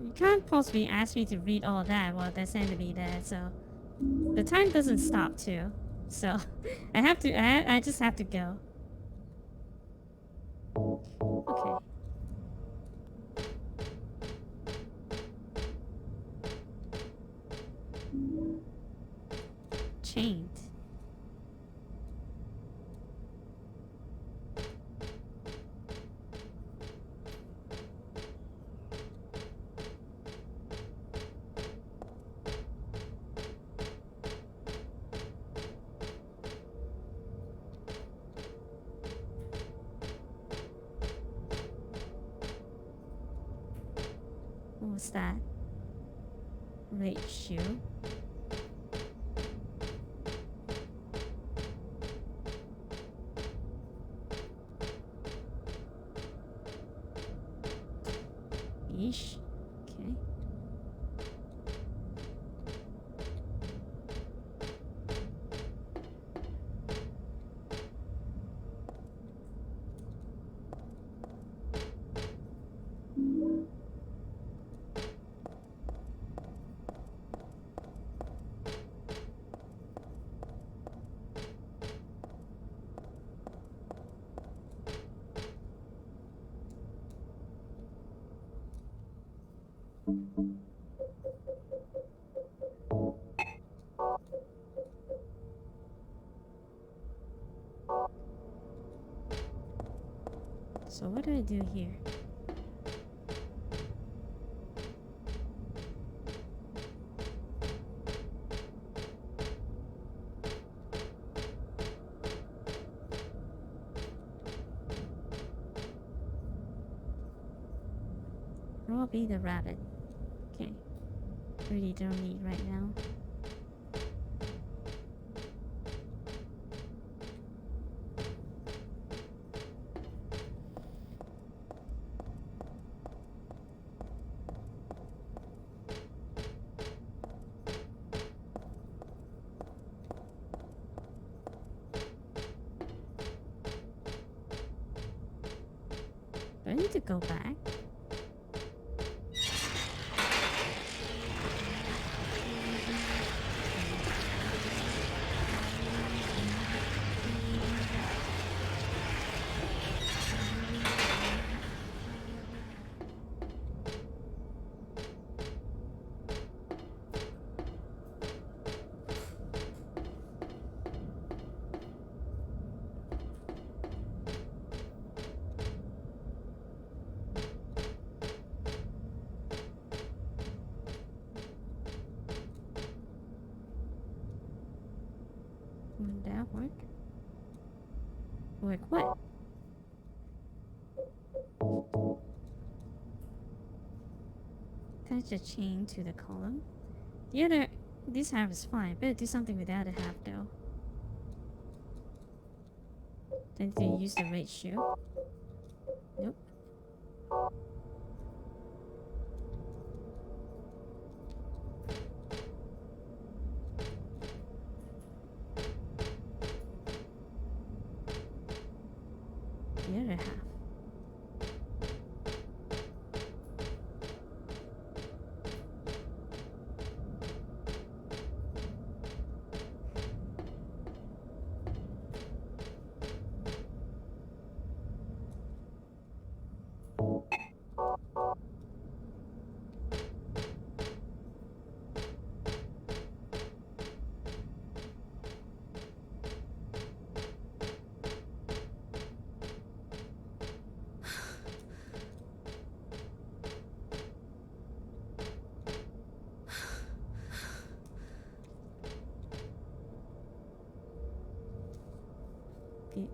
You can't possibly ask me to read all that while there's enemy there, so the time doesn't stop too. So I have to I just have to go. Okay. Chained. What was that? Red shoe. Yeesh. Okay. So what do I do here? Robbie the rabbit. Okay. Really don't need right now. need to go back. Would that work? Work what? Attach the chain to the column. This half is fine. Better do something with the other half though. Then to use the red shoe. Nope. The other half.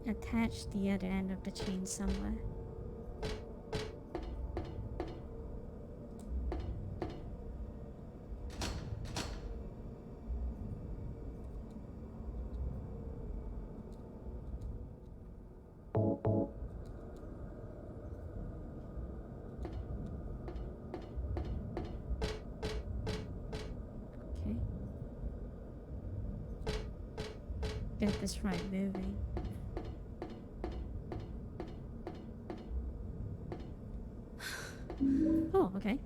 Attach the other end of the chain somewhere. Okay. Get this right moving. Oh, okay.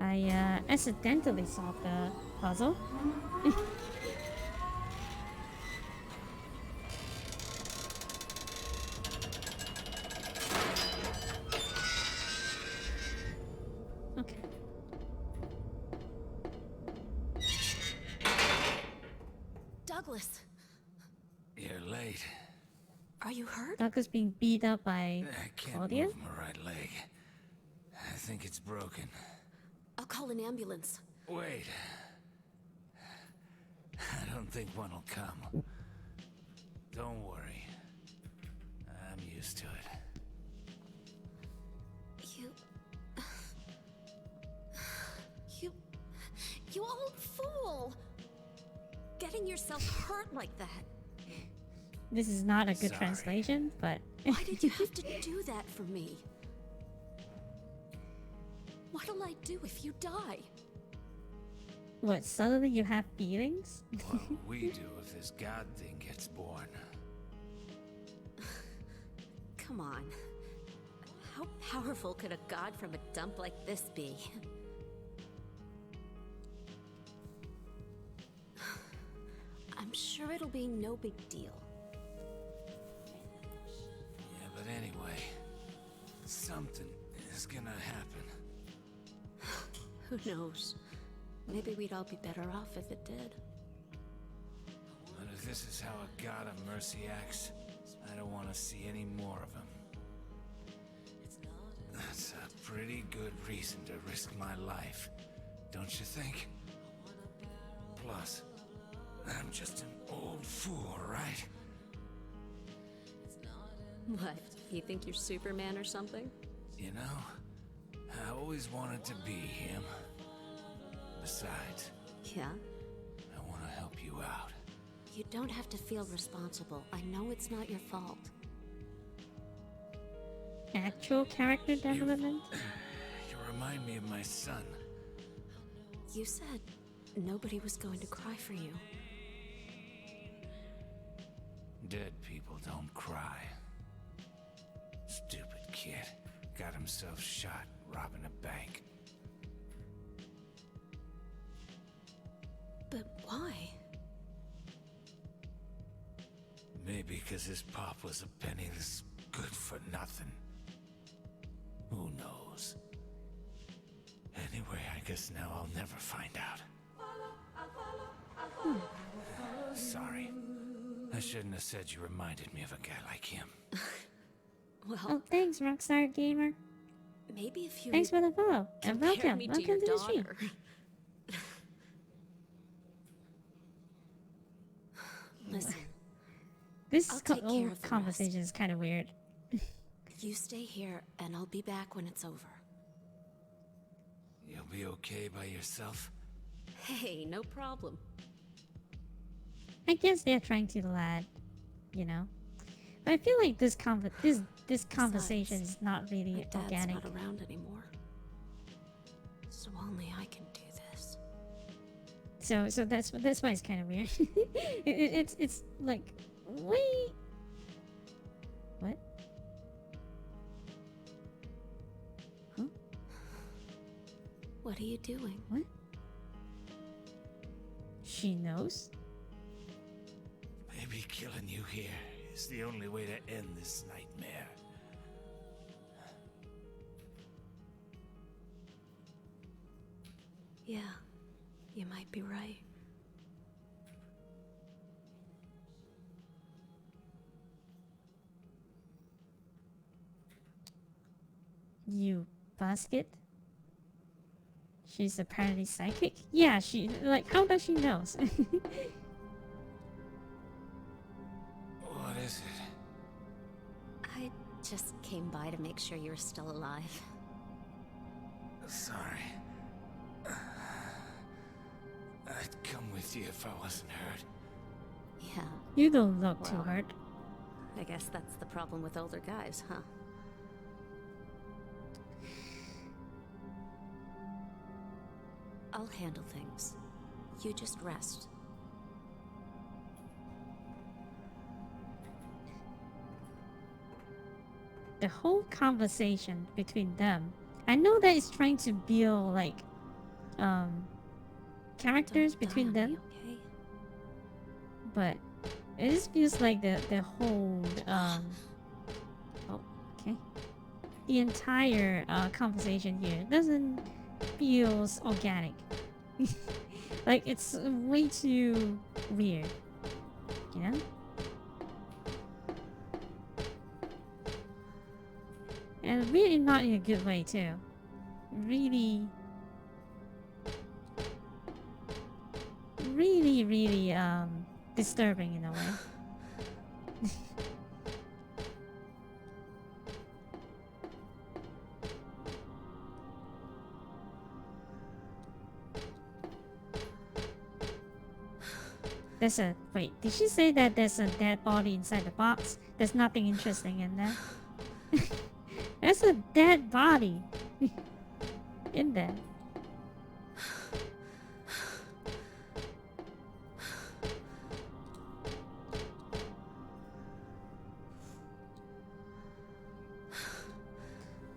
I accidentally solved the puzzle. Okay. Douglas, You're late. are you hurt? Douglas being beat up by I can't Claudia? move my right leg. I think it's broken. I'll call an ambulance. Wait. I don't think one will come. Don't worry. I'm used to it. You old fool! Getting yourself hurt like that. This is not a good Sorry. translation, but Why did you have to do that for me? What'll I do if you die? what, suddenly you have feelings? What will we do if this god thing gets born? Come on. How powerful could a god from a dump like this be? I'm sure it'll be no big deal. Yeah, but anyway, something is gonna happen. Who knows? Maybe we'd all be better off if it did. But if this is how a god of mercy acts, I don't want to see any more of him. That's a pretty good reason to risk my life, don't you think? Plus, I'm just an old fool, right? What? You think you're Superman or something? You know, I always wanted to be him. Besides, Yeah? I want to help you out. You don't have to feel responsible. I know it's not your fault. Actual character development? You remind me of my son. You said nobody was going to cry for you. Dead people don't cry. Stupid kid. Got himself shot robbing a bank. But why? Maybe because his pop was a penniless good for nothing. Who knows? Anyway, I guess now I'll never find out. Sorry. I shouldn't have said you reminded me of a guy like him. Well, Oh, thanks, Rockstar Gamer. maybe if you Thanks for the follow. And compare welcome. me to Welcome your to the stream. daughter. Listen, This I'll take care whole of the conversation is kind of weird. you stay here and I'll be back when it's over. You'll be okay by yourself? Hey, no problem. I guess they're trying to lad, you know. But I feel like this conversation is not My really dad's organic. not around anymore. So only I can do this. So that's why it's kind of weird. It's like, wait, what? Huh? What are you doing? What? She knows? Maybe killing you here is the only way to end this nightmare. Yeah, you might be right. You basket? She's apparently psychic? Yeah, she, like, how does she know? What is it? I just came by to make sure you're still alive. Sorry. I'd come with you if I wasn't hurt. Yeah, You don't look too Well. hurt. I guess that's the problem with older guys, huh? I'll handle things. You just rest. The whole conversation between them, I know that it's trying to build, like, characters Don't die between on them, me, okay? but it just feels like the whole oh, okay, the entire conversation here doesn't feels organic. Like, it's way too weird, you know? And really not in a good way too. Really disturbing in a way. Wait, did she say that there's a dead body inside the box? There's nothing interesting in there. There's a dead body in there.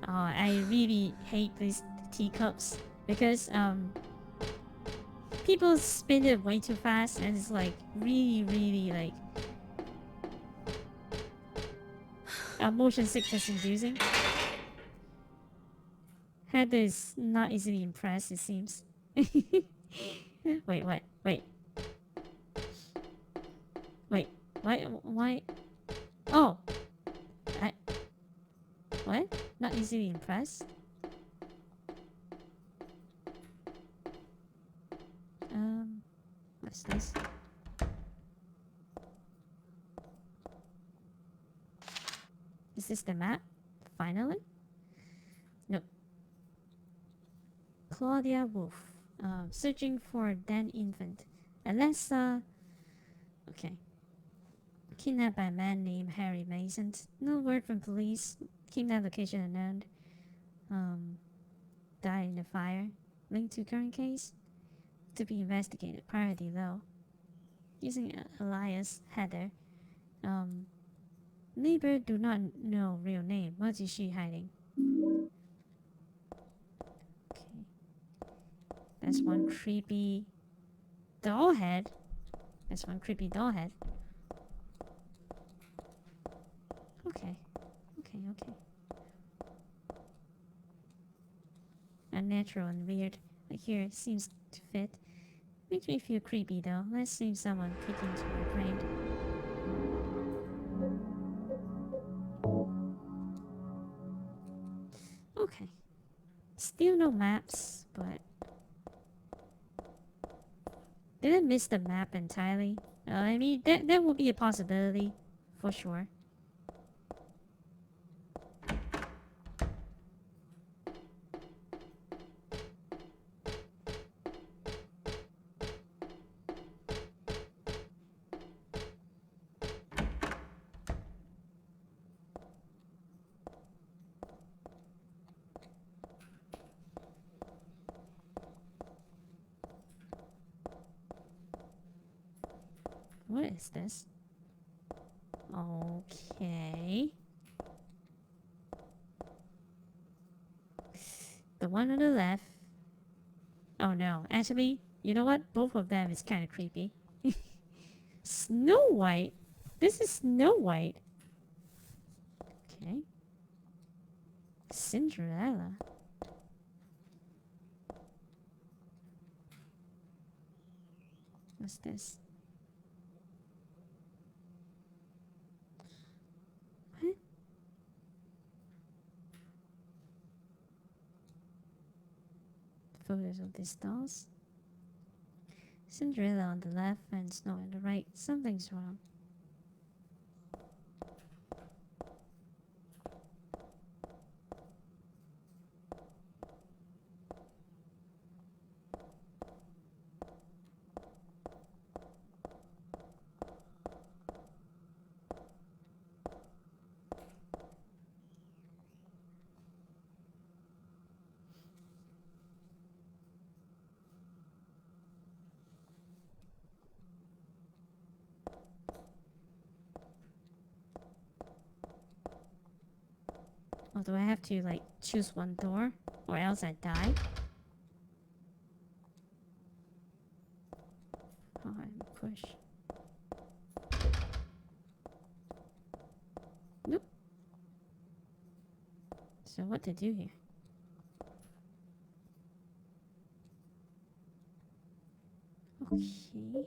Oh, I really hate these teacups because people spin it way too fast and it's like really like motion sickness inducing. Heather is not easily impressed, it seems. Wait, what? Wait. Wait, why? Oh! What? Not easily impressed? What's this? Is this the map? Finally? Nope. Claudia Wolf. Searching for a dead infant. Alessa. Okay. Kidnapped by a man named Harry Mason. No word from police. Kidnap location unknown. Died in a fire. Linked to current case. to be investigated. Priority low. Using alias Heather. Neighbor do not know real name. What is she hiding? Okay. That's one creepy doll head. That's one creepy doll head. Okay. Okay. Unnatural and weird. Like here, it seems to fit. Makes me feel creepy though. Let's see someone peek into my brain. Okay. Still no maps, but... Did I miss the map entirely? I mean, that would be a possibility. For sure. What is this? Okay. The one on the left. Oh no, actually, you know what? Both of them is kind of creepy. Snow White? This is Snow White. Okay. Cinderella. What's this? What? Photos of these dolls. Cinderella on the left and Snow on the right. Something's wrong. Oh, do I have to, like, choose one door? Or else I die? Oh, and push. Nope. So what to do here? Okay.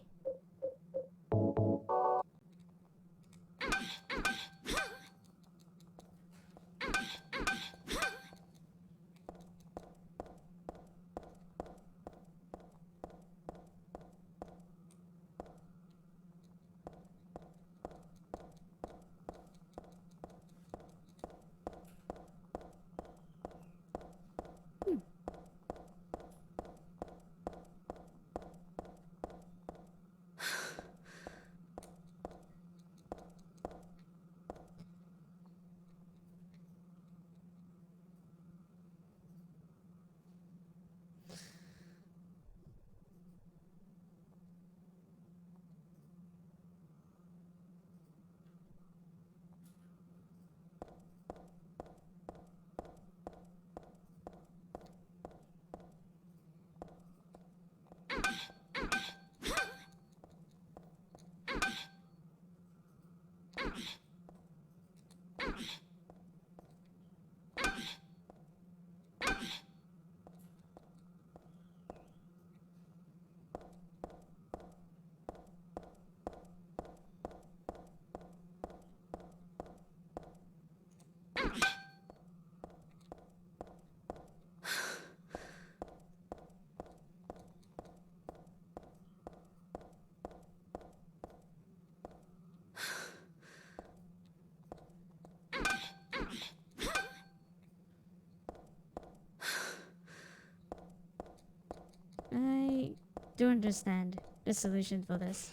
I don't understand the solution for this.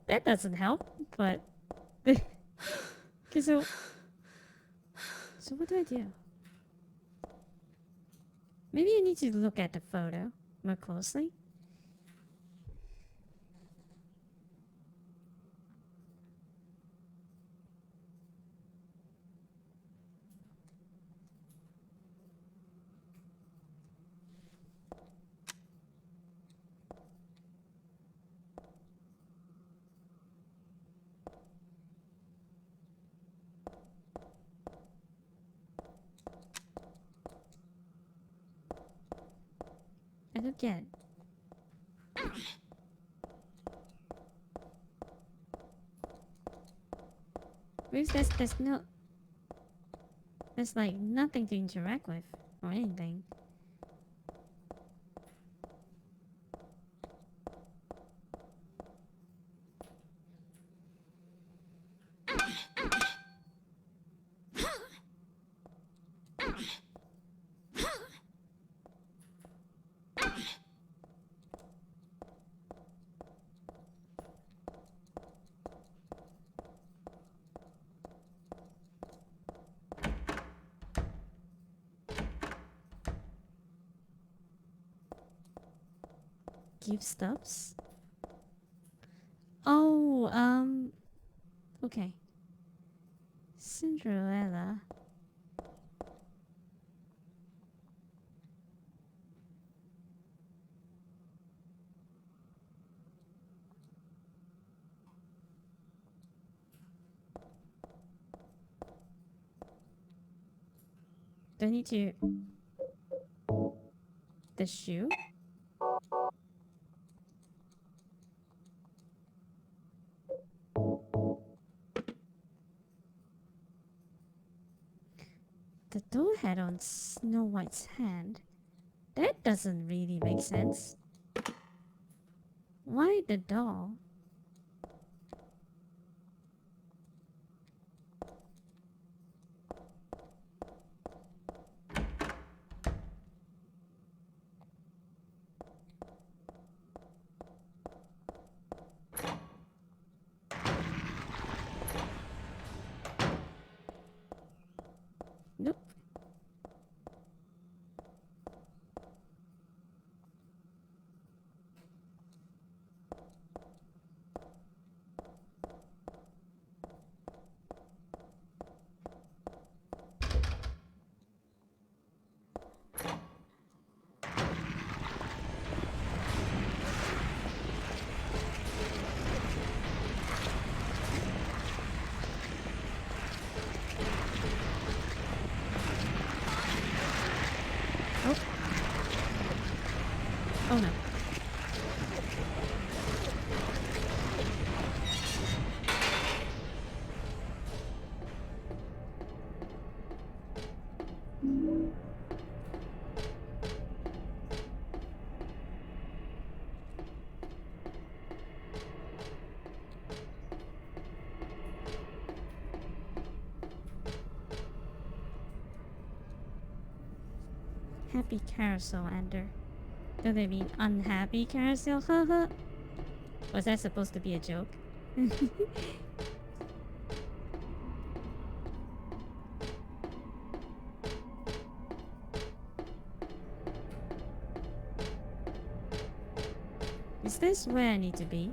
That doesn't help, but... Okay, so what do I do? Maybe I need to look at the photo more closely. I don't get it. Because there's like nothing to interact with or anything. Gift stubs? Oh, okay. Cinderella. Do I need to... The shoe? The doll had on Snow White's hand. That doesn't really make sense. Why the doll? Nope. Oh. Oh no. Happy carousel ender. Do they mean unhappy carousel? Haha. Was that supposed to be a joke? Is this where I need to be?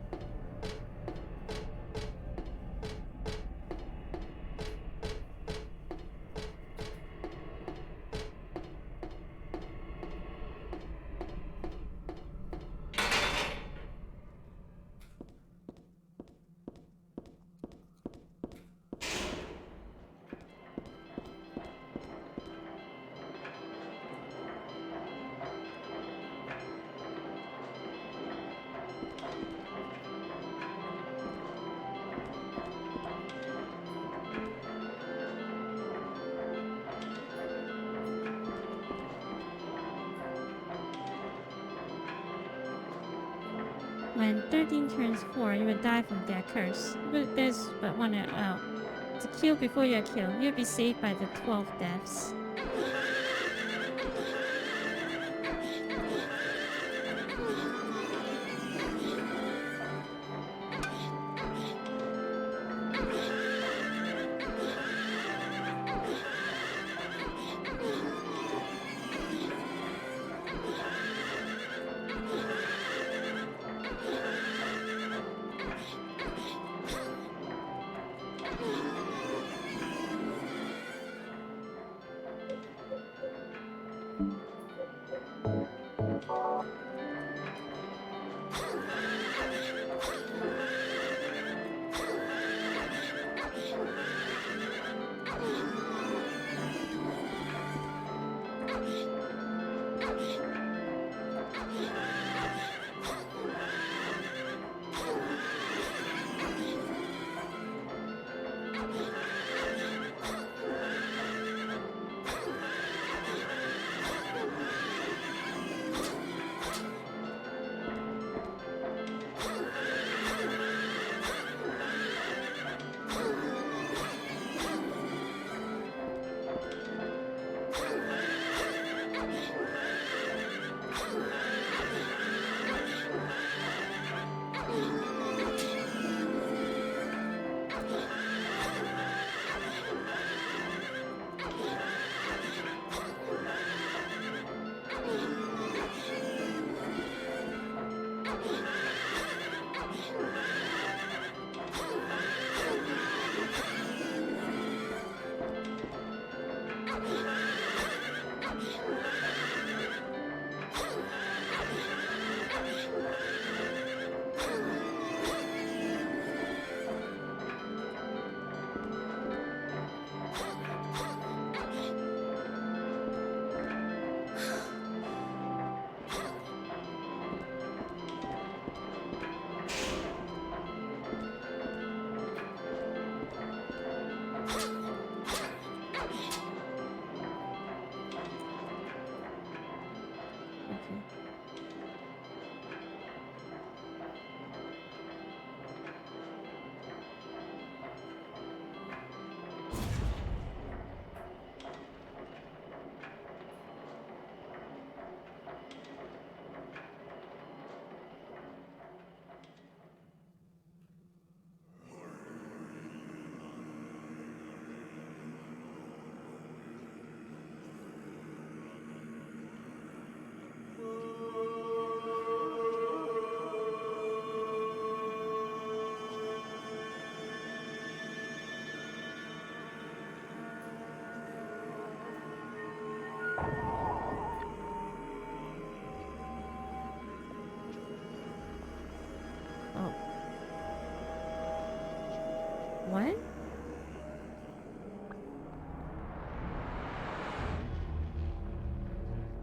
When 13 turns 4, you will die from their curse. But there's but one to kill before you are killed. You'll be saved by the 12 deaths.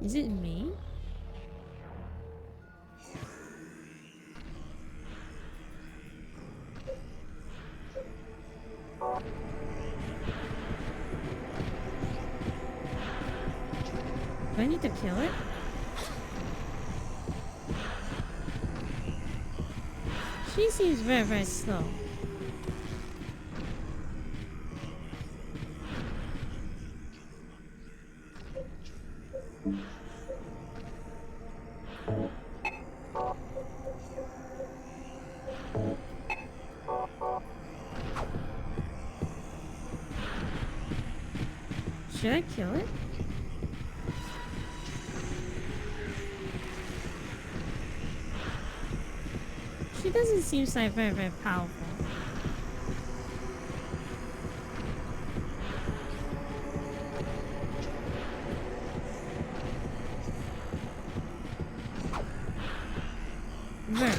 Is it me? Do I need to kill it? She seems very, very slow. Should I kill it? She doesn't seem like very, very powerful. Very.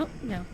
Oh, no.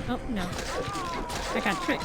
Oh, no. I got tricked.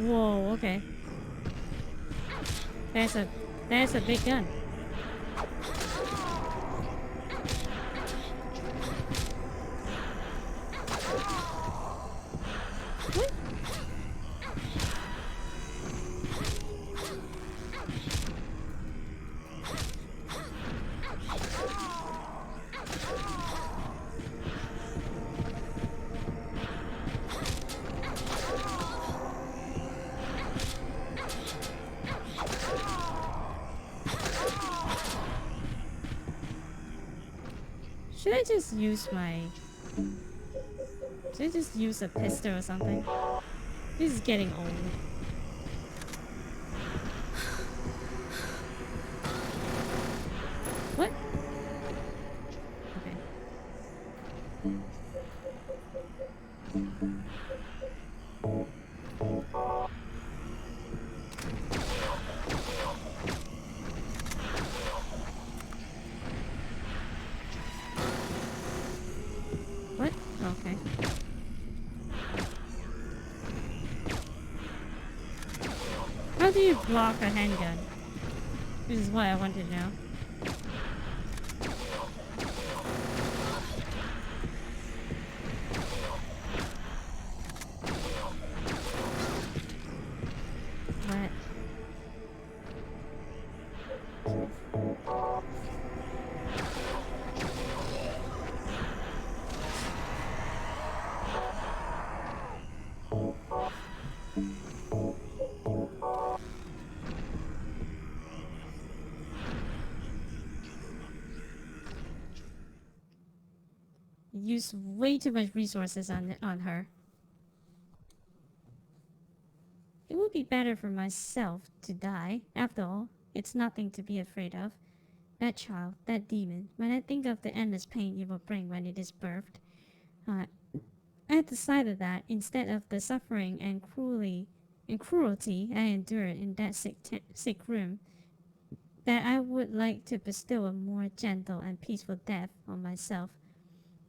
Whoa, okay. There's a big gun. What? Should I just use my... Should I just use a pistol or something? This is getting old. What? Okay. What? Okay. How do you block a handgun? This is what I want to know. What? Use way too much resources on her. It would be better for myself to die. After all, it's nothing to be afraid of. That child, that demon, when I think of the endless pain it will bring when it is birthed, at the sight of that, instead of the suffering and cruelty I endured in that sick room, that I would like to bestow a more gentle and peaceful death on myself.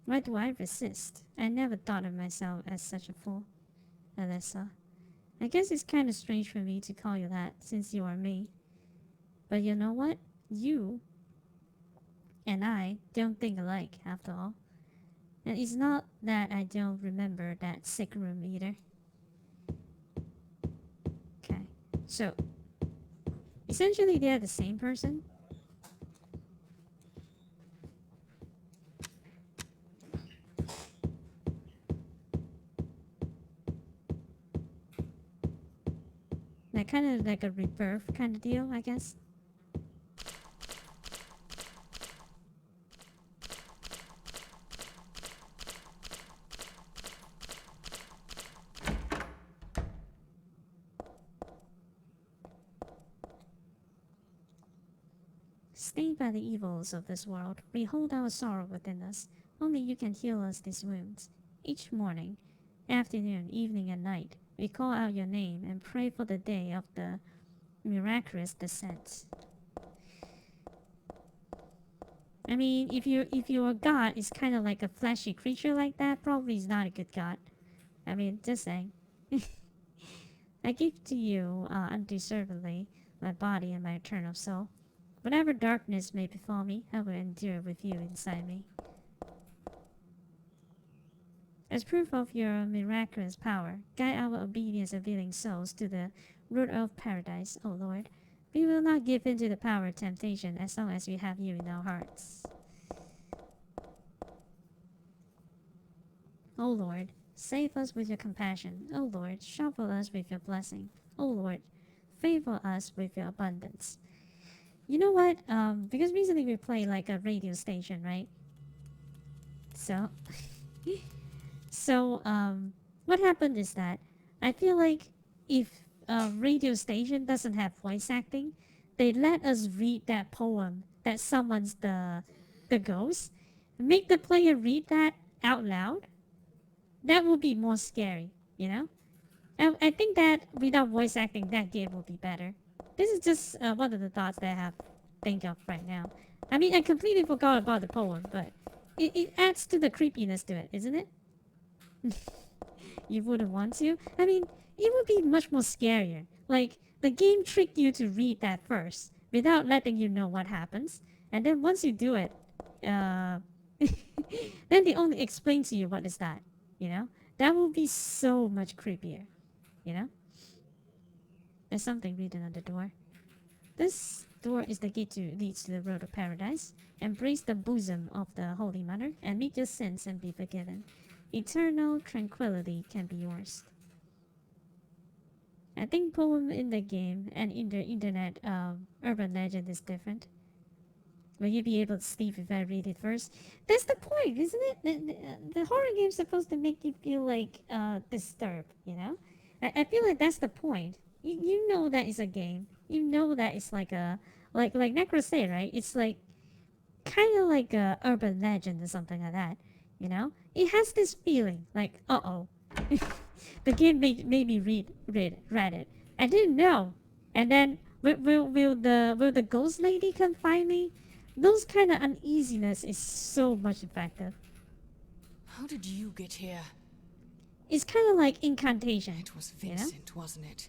Why do I resist? I never thought of myself as such a fool. Alyssa. I guess it's kind of strange for me to call you that, since you are me. But you know what? You and I don't think alike, after all. And it's not that I don't remember that sick room either. Okay, so essentially they're the same person. Like kind of like a rebirth kind of deal, I guess. Stained by the evils of this world, we hold our sorrow within us. Only you can heal us these wounds. Each morning, afternoon, evening, and night, we call out your name and pray for the day of the miraculous descent. I mean, if your god is kind of like a fleshy creature like that, probably is not a good god. I mean, just saying. I give to you undeservedly my body and my eternal soul. Whatever darkness may befall me, I will endure with you inside me. As proof of your miraculous power, guide our obedience and willing souls to the root of paradise, O Lord. We will not give in to the power of temptation as long as we have you in our hearts. O Lord, save us with your compassion. O Lord, shower us with your blessing. O Lord, favor us with your abundance. You know what? Because recently we played like a radio station, right? So, what happened is that I feel like if a radio station doesn't have voice acting, they let us read that poem that summons the ghost, make the player read that out loud. That would be more scary, you know? I think that without voice acting, that game will be better. This is just one of the thoughts that I have think of right now. I mean, I completely forgot about the poem, but it adds to the creepiness to it, isn't it? You wouldn't want to? I mean, it would be much more scarier. Like, the game tricked you to read that first, without letting you know what happens. And then once you do it, then they only explain to you what is that, you know? That would be so much creepier, you know? There's something written on the door. This door is the gate to leads to the road of paradise. Embrace the bosom of the Holy Mother and meet your sins and be forgiven. Eternal tranquility can be yours. I think poem in the game and in the internet urban legend is different. Will you be able to sleep if I read it first? That's the point, isn't it? The horror game is supposed to make you feel like disturbed, you know? I feel like that's the point. You know that it's a game. You know that it's like a like Necro said, right? It's like kind of like a urban legend or something like that. You know, it has this feeling like, uh-oh, the game made me read it. I didn't know, and then will the ghost lady come find me? Those kind of uneasiness is so much effective. How did you get here? It's kind of like incantation. It was Vincent, wasn't it?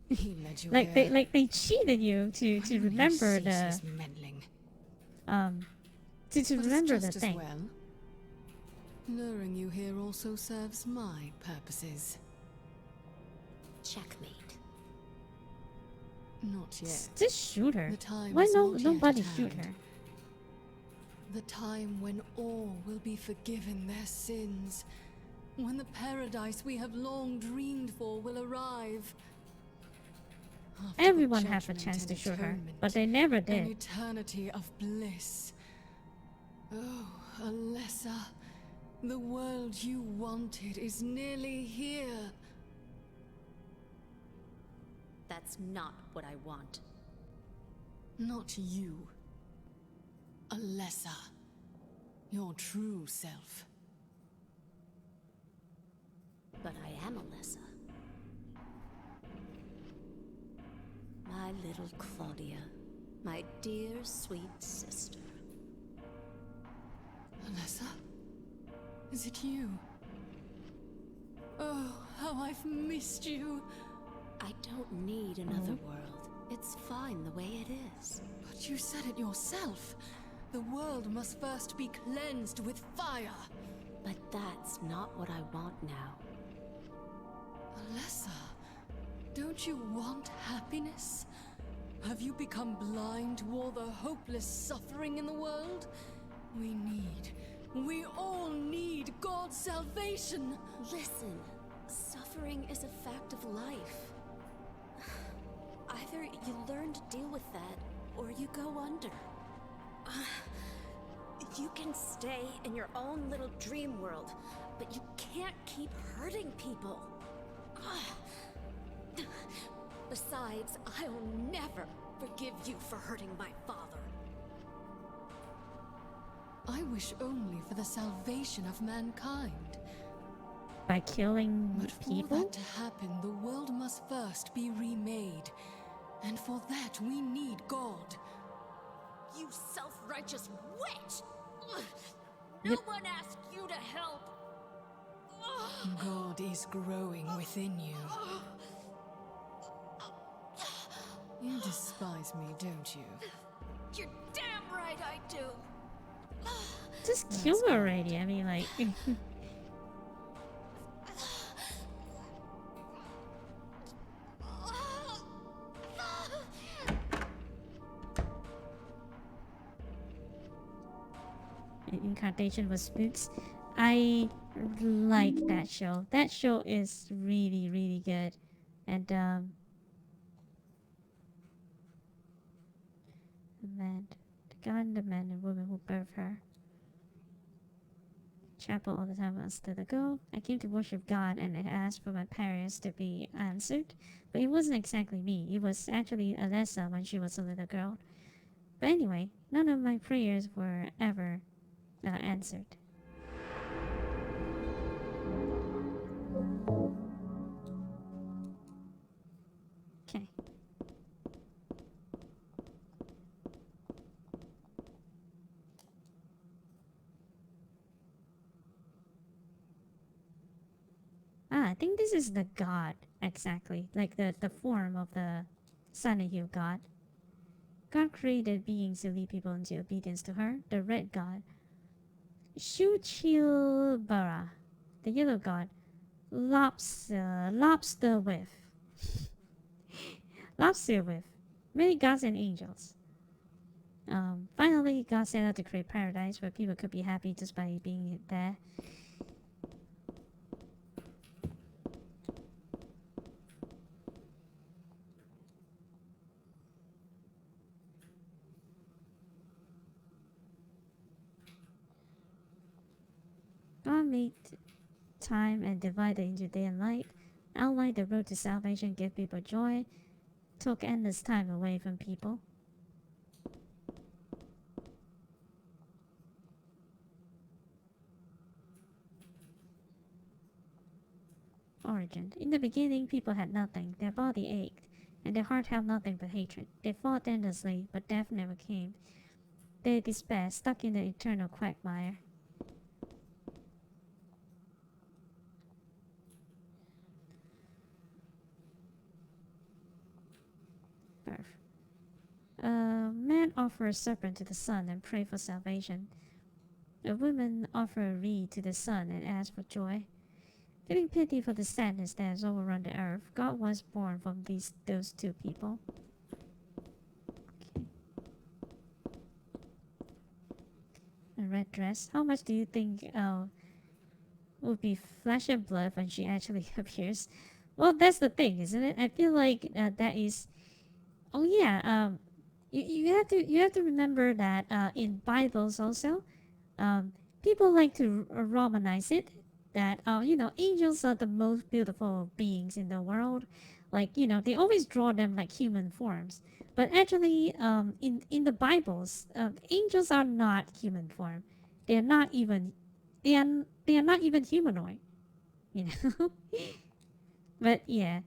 He led you like here. they cheated you to remember the ceaseless meddling. to But remember it's the just thing. as well. Luring you here also serves my purposes. Checkmate. Not yet. Just shoot her. The time Why is no not yet nobody at shoot hand. her? The time when all will be forgiven their sins. When the paradise we have long dreamed for will arrive. After the Everyone have a judgment chance to and shoot her, atonement, but they never an did. eternity of bliss. Oh, Alessa, the world you wanted is nearly here. That's not what I want. Not you. Alessa. Your true self. But I am Alessa. My little Claudia. My dear, sweet sister. Alessa? Is it you? Oh, how I've missed you. I don't need another world. It's fine the way it is. But you said it yourself. The world must first be cleansed with fire. But that's not what I want now. Alessa, don't you want happiness? Have you become blind to all the hopeless suffering in the world? We all need God's salvation. Listen, suffering is a fact of life. Either you learn to deal with that, or you go under. You can stay in your own little dream world, but you can't keep hurting people. Besides, I'll never forgive you for hurting my father. I wish only for the salvation of mankind. By killing But for people? that to happen, the world must first be remade. And for that, we need God. You self-righteous witch! No one asked you to help! God is growing within you. You despise me, don't you? You're damn right I do! Just kill her already. I mean, like. incarnation was spooks. I like that show. That show is really, really good. And the God and the man and woman who birthed her. Chapel all the time was still ago. I came to worship God and I asked for my prayers to be answered. But it wasn't exactly me. It was actually Alessa when she was a little girl. But anyway, none of my prayers were ever answered. Okay. I think this is the god, exactly. Like the form of the Sanahu god. God created beings to lead people into obedience to her. The red god, Shuchilbara. The yellow god, Lobster with. Lobster with. Many gods and angels. Finally, God set out to create paradise where people could be happy just by being there. God made time and divided into day and night, outlined the road to salvation, gave people joy, took endless time away from people. Origin. In the beginning, people had nothing. Their body ached, and their heart held nothing but hatred. They fought endlessly, but death never came. They despair, stuck in the eternal quagmire. Birth. Man offer a serpent to the sun and pray for salvation. A woman offer a reed to the sun and ask for joy. Feeling pity for the sadness that has overrun the earth, God was born from those two people. Okay. A red dress. How much do you think would be flesh and blood when she actually appears? Well, that's the thing, isn't it? I feel like that is. Oh yeah. You have to remember that in Bibles also, people like to romanize it. That angels are the most beautiful beings in the world. Like they always draw them like human forms, but actually in the Bibles, angels are not human form. They are not even humanoid, you know. But yeah,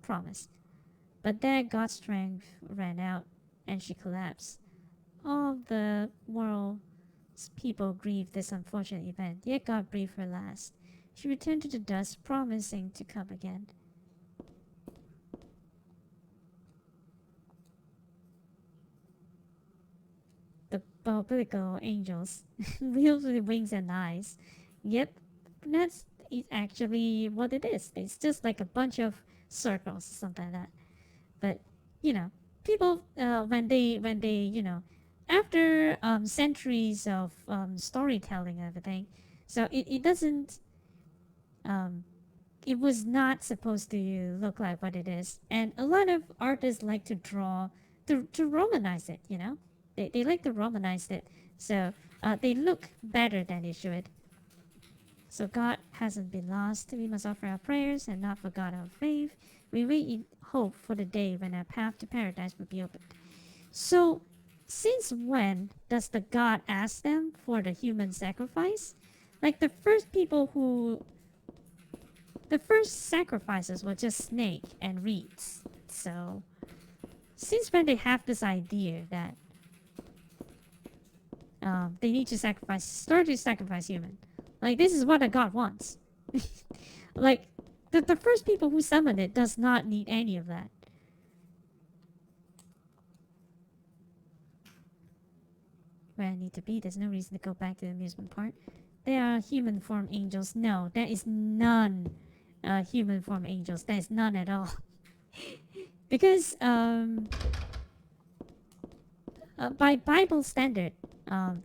promise. But there God's strength ran out and she collapsed. All the world's people grieved this unfortunate event, yet God breathed her last. She returned to the dust, promising to come again. The biblical angels, wheels with wings and eyes. Yep, that's actually what it is. It's just like a bunch of circles, something like that. But people when they after centuries of storytelling and everything, so it doesn't it was not supposed to look like what it is. And a lot of artists like to draw to romanize it, they like to romanize it, so they look better than they should. So God hasn't been lost. We must offer our prayers and not forget our faith. We wait in hope for the day when our path to paradise will be opened. So, since when does the God ask them for the human sacrifice? Like the first sacrifices were just snake and reeds. So, since when they have this idea that they need to start to sacrifice human? Like, this is what a god wants. Like, the first people who summoned it does not need any of that. Where I need to be, there's no reason to go back to the amusement park. There are human form angels. No, there is none human form angels. There is none at all. Because, by Bible standard,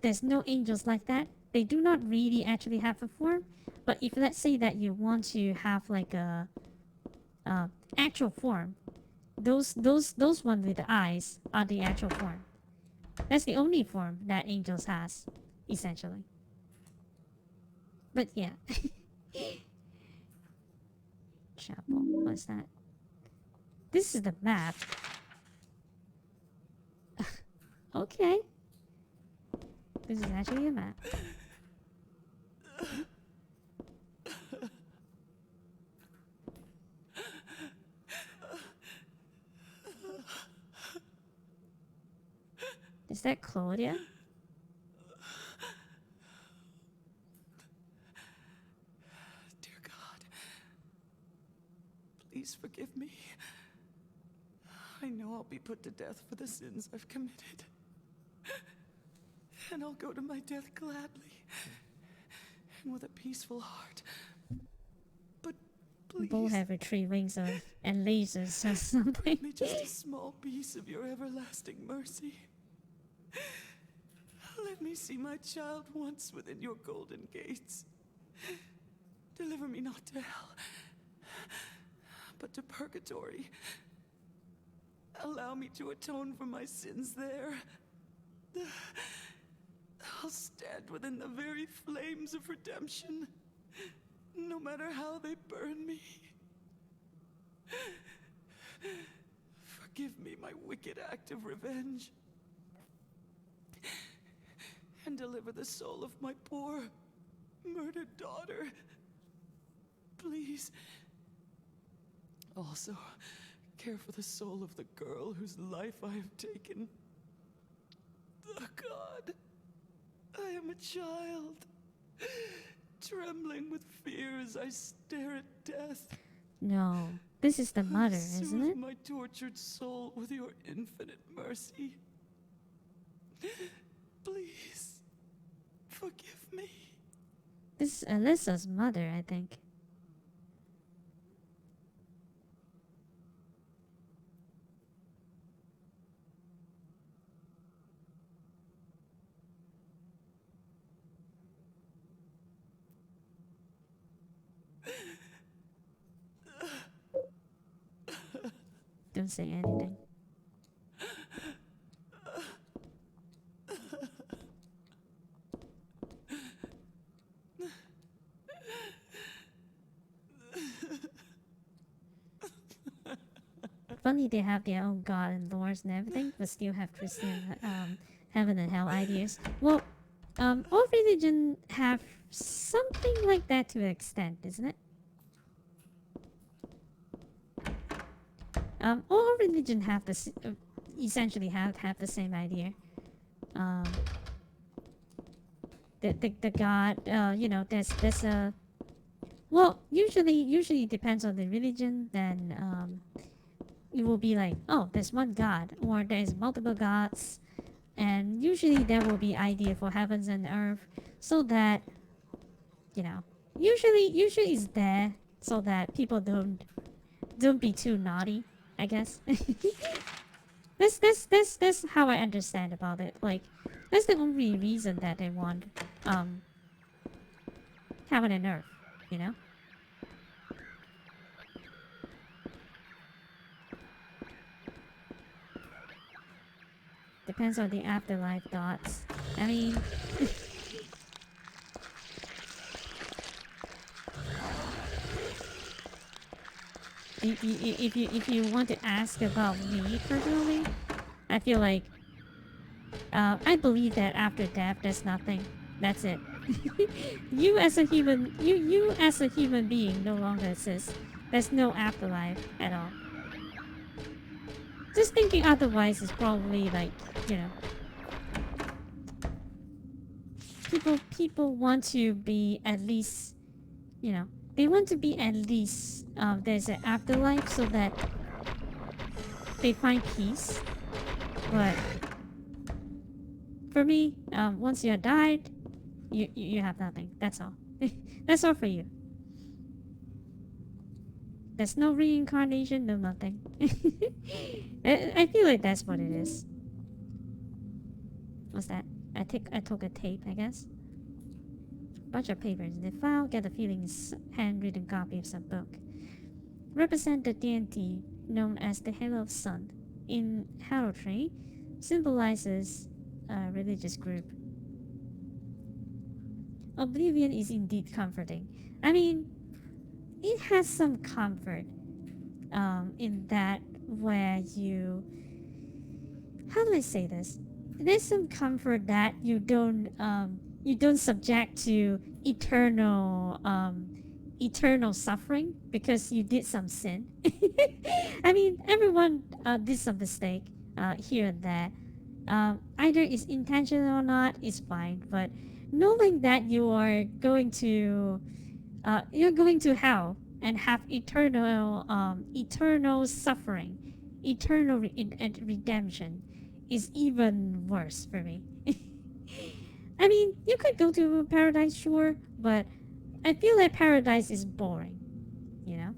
there's no angels like that. They do not really actually have a form. But if let's say that you want to have like a actual form, those one with the eyes are the actual form. That's the only form that angels has, essentially. But yeah. Chapel. What's that? This is the map. Okay. This is actually a map. Is that Claudia? Dear God, please forgive me. I know I'll be put to death for the sins I've committed. And I'll go to my death gladly and with a peaceful heart. But please, Both have 3 wings of and lasers or something. give me just a small piece of your everlasting mercy. Let me see my child once within your golden gates. Deliver me not to hell, but to purgatory. Allow me to atone for my sins there. I'll stand within the very flames of redemption, no matter how they burn me. Forgive me my wicked act of revenge, and deliver the soul of my poor, murdered daughter. Please. Also, care for the soul of the girl whose life I have taken. Oh God, I am a child, trembling with fear as I stare at death. No. This is the mother, isn't Soothe it? my tortured soul with your infinite mercy. Please, forgive me. This is Alyssa's mother, I think. Don't say anything. Funny they have their own god and lords and everything, but still have Christian heaven and hell ideas. Well, all religion have something like that to an extent, isn't it? All religion have this essentially have the same idea. The god, you know, there's a well, usually it depends on the religion. Then it will be like, oh, there's one god, or there's multiple gods, and usually there will be idea for heavens and earth, so that, you know, usually it's there so that people don't be too naughty, I guess. That's how I understand about it. Like, that's the only reason that they want heaven and earth, you know. Depends on the afterlife thoughts. I mean, if you want to ask about me personally, I feel like I believe that after death there's nothing. That's it. You as a human being no longer exist. There's no afterlife at all. Just thinking otherwise is probably like, you know, people want to be at least, you know, they want to be at least there's an afterlife so that they find peace. But for me, once you're died, you have nothing. That's all. That's all for you. There's no reincarnation, no nothing. I feel like that's what it is. What's that? I took a tape, I guess. Bunch of papers in the file. Get the feeling it's handwritten copy of some book. Represent the deity known as the Halo of Sun. In heraldry, symbolizes a religious group. Oblivion is indeed comforting. I mean, it has some comfort in that where you... How do I say this? There's some comfort that you don't subject to eternal suffering because you did some sin. I mean, everyone did some mistake here and there. Either it's intentional or not, it's fine. But knowing that you are going to hell and have eternal suffering, eternal redemption, is even worse for me. I mean, you could go to paradise, sure, but I feel like paradise is boring. You know,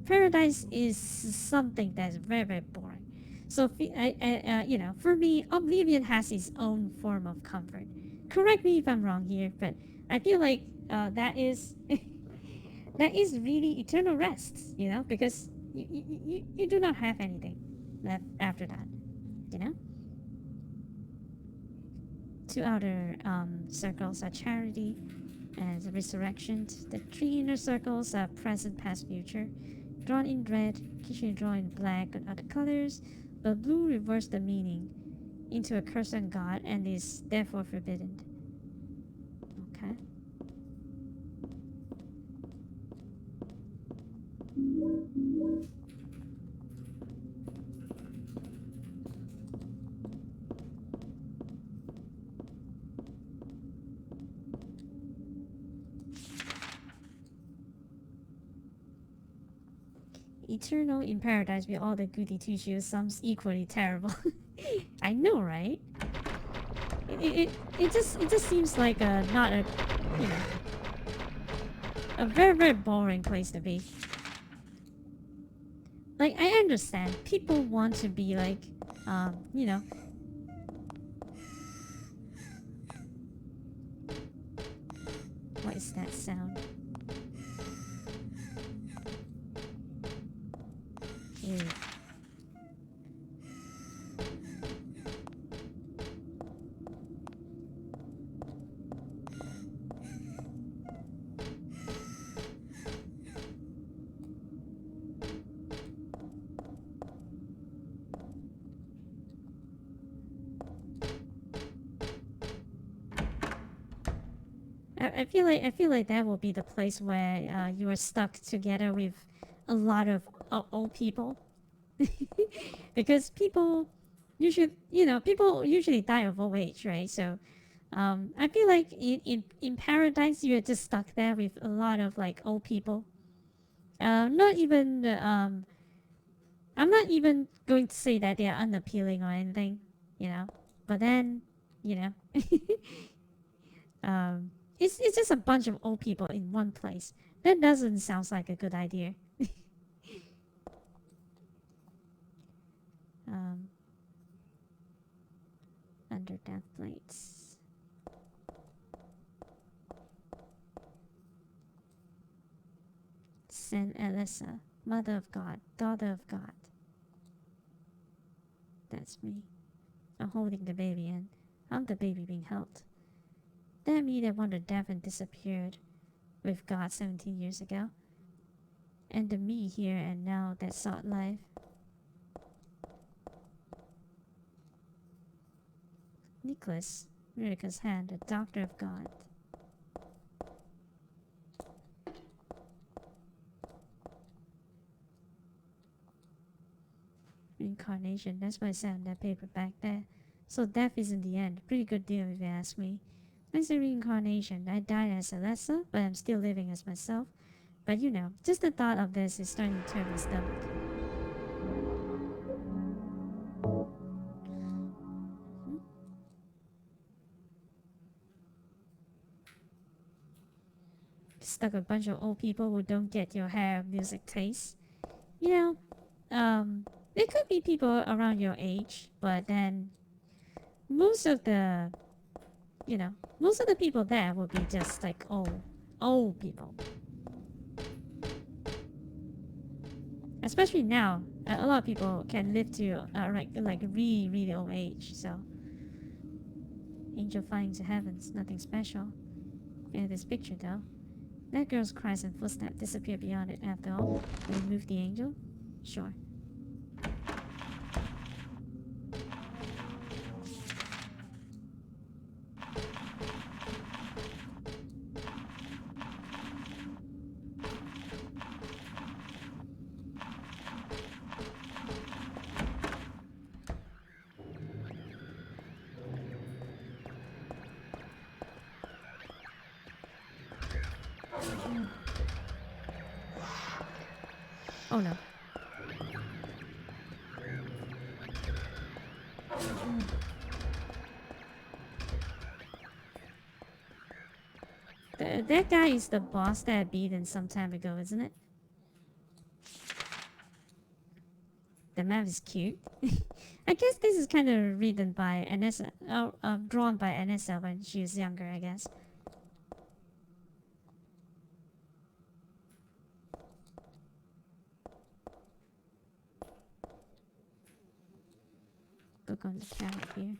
paradise is something that's very, very boring. So, for me, Oblivion has its own form of comfort. Correct me if I'm wrong here, but I feel like that is that is really eternal rest. You know, because you do not have anything left after that. You know. Two outer circles are charity and resurrection. The three inner circles are present, past, future. Drawn in red, occasionally drawn in black and other colors, but blue reverses the meaning into a curse on God and is therefore forbidden. Okay. Eternal in paradise with all the goody two-shoes sounds equally terrible. I know, right? It just seems like a very, very boring place to be. Like, I understand people want to be like, what is that sound? Ew. I feel like that will be the place where you are stuck together with a lot of old people. Because people usually die of old age, right? So I feel like in paradise you're just stuck there with a lot of like old people. Not even I'm not even going to say that they're unappealing or anything, but then it's just a bunch of old people in one place. That doesn't sound like a good idea. Under death plates. Saint Elisa, Mother of God, Daughter of God. That's me. I'm holding the baby and I'm the baby being held. That me that wandered death and disappeared with God 17 years ago. And the me here and now that sought life. Nicholas, Miraca's hand, a doctor of God. Reincarnation, that's what I said on that paper back there. So death isn't the end. Pretty good deal if you ask me. That's a reincarnation. I died as Alessa, but I'm still living as myself. But just the thought of this is starting to turn my stomach. Stuck a bunch of old people who don't get your hair music taste. There could be people around your age, but then most of the, most of the people there will be just like old people. Especially now, a lot of people can live to like really old age. So, angel flying to heavens, nothing special. In this picture, though, that girl's cries and footsteps disappear beyond it. After all, remove the angel. Sure. Oh no. That guy is the boss that I beat in some time ago, isn't it? The map is cute. I guess this is kind of written by Anessa, drawn by Anessa when she was younger, I guess. Look on the carrot here.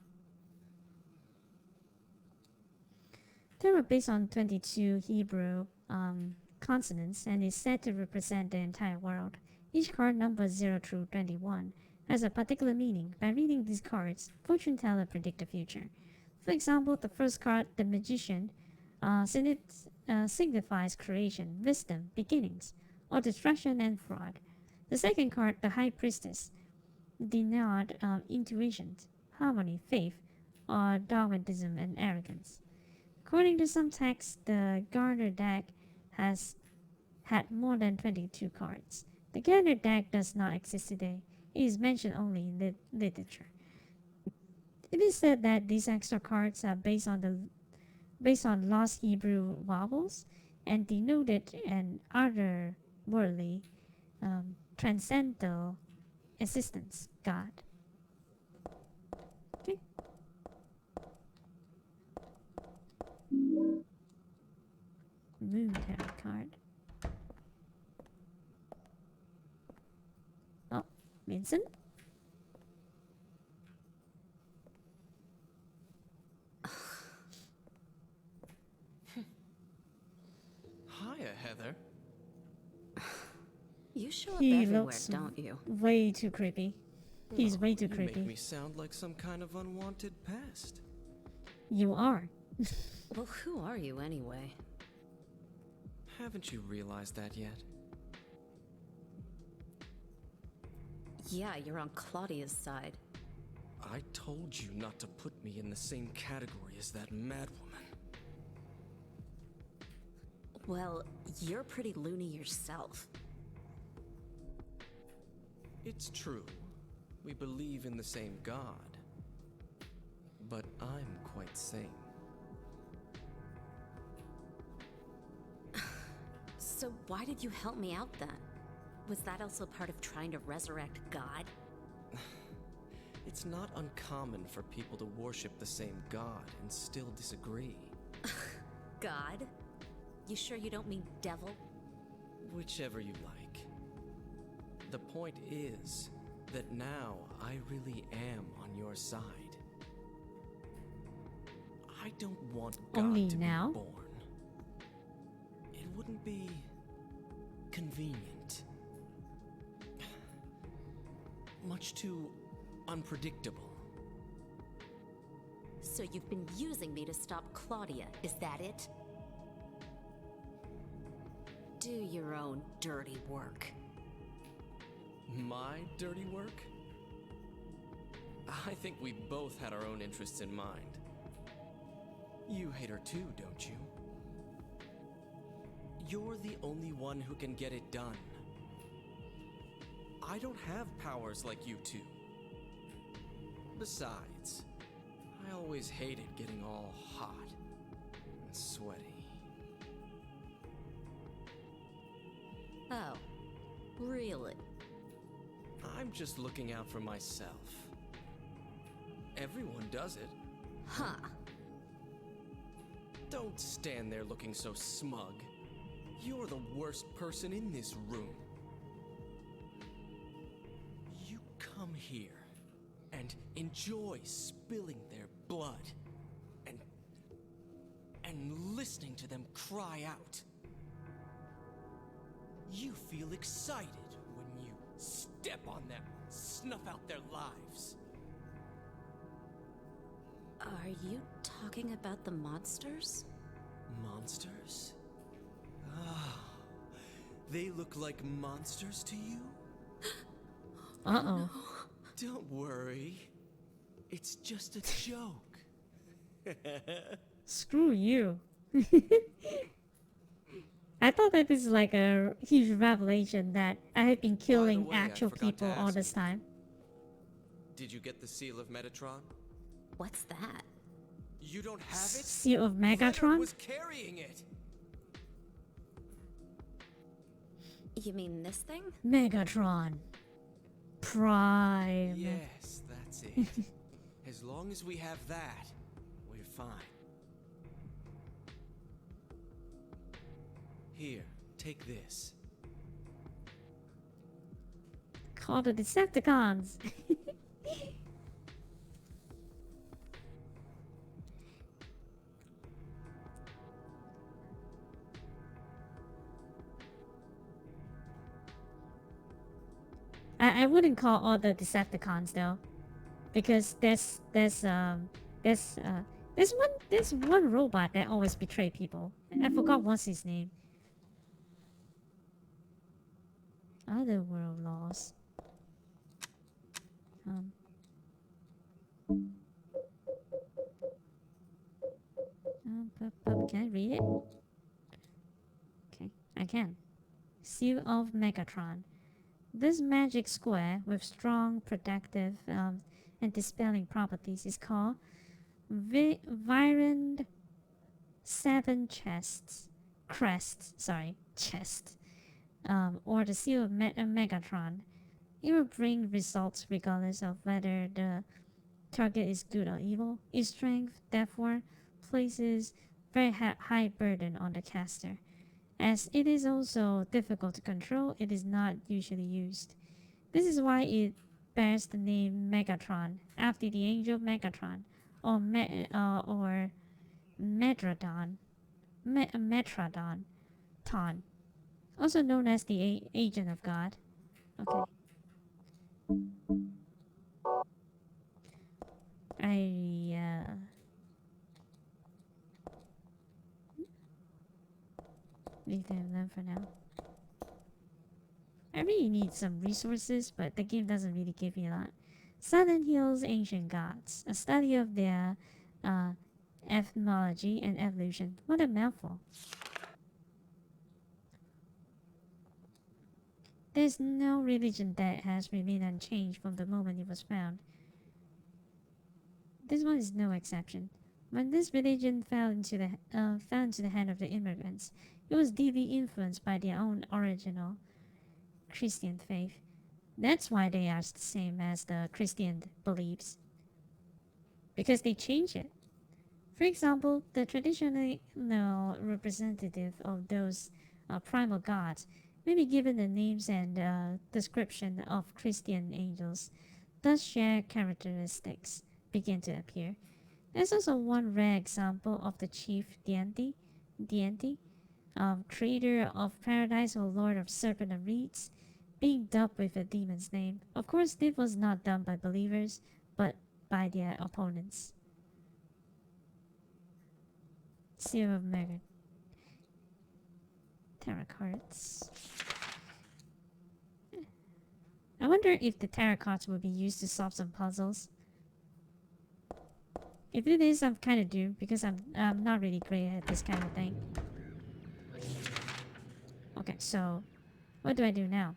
They were based on 22 Hebrew consonants and is said to represent the entire world. Each card number 0 through 21 has a particular meaning. By reading these cards, fortune teller predict the future. For example, the first card, the magician, signifies creation, wisdom, beginnings, or destruction and fraud. The second card, the high priestess, denote intuition, harmony, faith, or dogmatism and arrogance. According to some texts, the Garner deck has had more than 22 cards. The Garner deck does not exist today. It is mentioned only in literature. It is said that these extra cards are based on lost Hebrew vowels and denoted an otherworldly, transcendental existence, God. Okay. Moon tarot card. Oh, Vincent? Hiya, Heather. You show up He everywhere, looks don't you? way too creepy. He's way too You creepy. make me sound like some kind of unwanted pest. You are. Well, who are you anyway? Haven't you realized that yet? Yeah, you're on Claudia's side. I told you not to put me in the same category as that madwoman. Well, you're pretty loony yourself. It's true. We believe in the same God. But I'm quite sane. So why did you help me out then? Was that also part of trying to resurrect God? It's not uncommon for people to worship the same God and still disagree. God? You sure you don't mean devil? Whichever you like. The point is that now I really am on your side. I don't want God Only to now? be born. It wouldn't be convenient. Much too unpredictable. So you've been using me to stop Claudia, is that it? Do your own dirty work. My dirty work? I think we both had our own interests in mind. You hate her too, don't you? You're the only one who can get it done. I don't have powers like you two. Besides, I always hated getting all hot and sweaty. Oh, really? I'm just looking out for myself. Everyone does it. Huh. Don't stand there looking so smug. You're the worst person in this room. You come here and enjoy spilling their blood and listening to them cry out. You feel excited when you step on them, snuff out their lives. Are you talking about the monsters? Monsters? Ah, they look like monsters to you? Uh-oh. Don't worry. It's just a joke. Screw you. I thought that this is like a huge revelation that I have been killing way, I actual forgot to people all ask this you. time. Did you get the Seal of Metatron? What's that? You don't have it? Seal of Leonard Megatron? was carrying it. You mean this thing? Megatron. Prime. Yes, that's it. As long as we have that, we're fine. Here, take this. Call the Decepticons. I wouldn't call all the Decepticons though, because there's one robot that always betray people. I forgot what's his name. Otherworld laws. Can I read it? Okay, I can. Seal of Megatron. This magic square with strong protective and dispelling properties is called Virand Seven Crests, or the Seal of Megatron. It will bring results regardless of whether the target is good or evil. Its strength, therefore, places very high burden on the caster. As it is also difficult to control, it is not usually used. This is why it bears the name Megatron, after the angel Megatron, or Metrodon, Ton, also known as the Agent of God. Okay. Leave them for now. I really need some resources, but the game doesn't really give me a lot. Silent Hill's Ancient Gods, a study of their etymology and evolution. What a mouthful. There's no religion that has remained unchanged from the moment it was found. This one is no exception. When this religion fell into the hand of the immigrants, it was deeply influenced by their own original Christian faith. That's why they are the same as the Christian beliefs. Because they change it. For example, the traditional representative of those primal gods may be given the names and description of Christian angels. Thus shared characteristics begin to appear. There's also one rare example of the chief deity, creator of paradise or lord of serpent and reeds, being dubbed with a demon's name. Of course, this was not done by believers, but by their opponents. Seal of Megat. Tarot cards. I wonder if the tarot cards will be used to solve some puzzles. If it is, I'm kind of doomed because I'm not really great at this kind of thing. Okay, so what do I do now?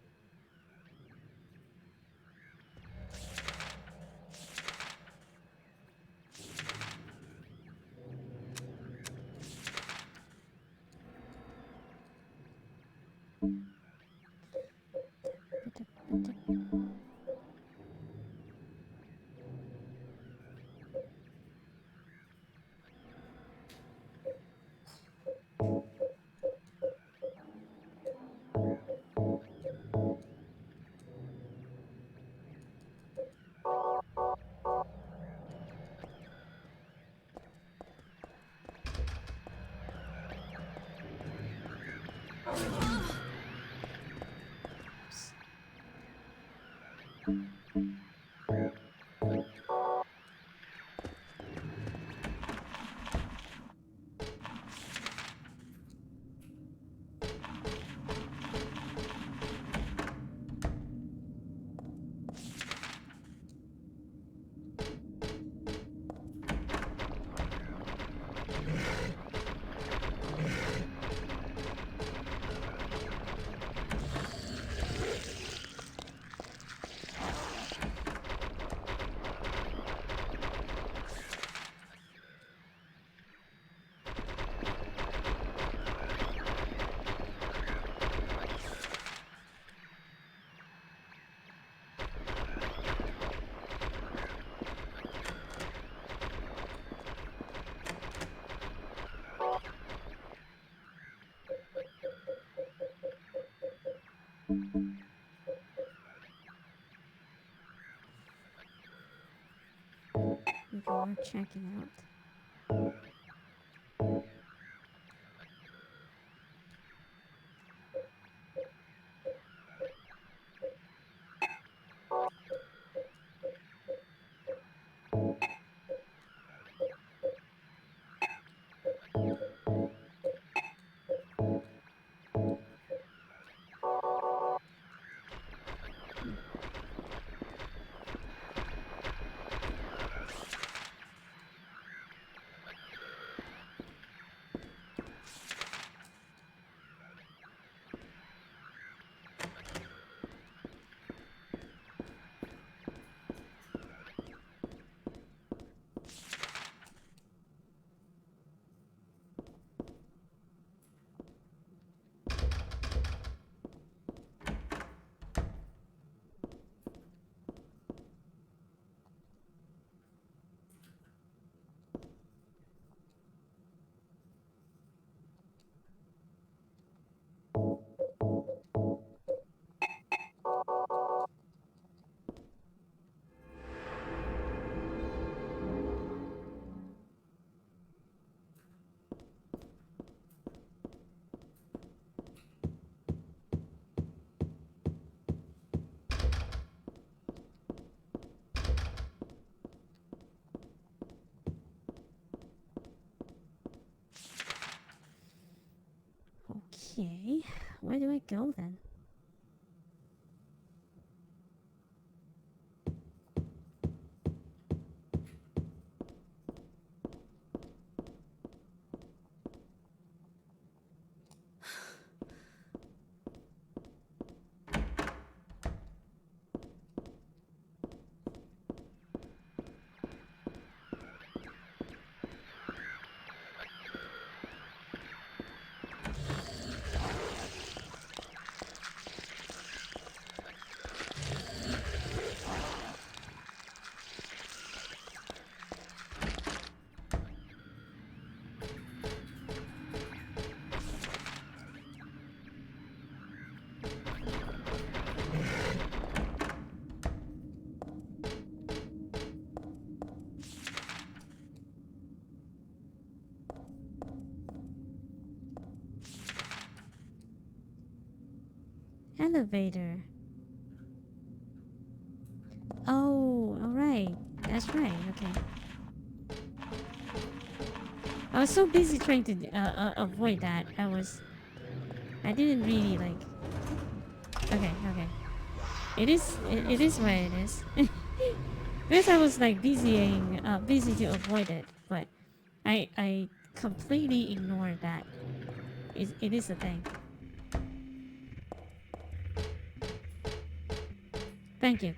think worth checking out. Okay, where do I go then? Elevator. Oh, alright. That's right, okay. I was so busy trying to avoid that. I didn't really like... Okay. It is what it is. Because I was like busy to avoid it, but I completely ignored that. It is a thing. Thank you.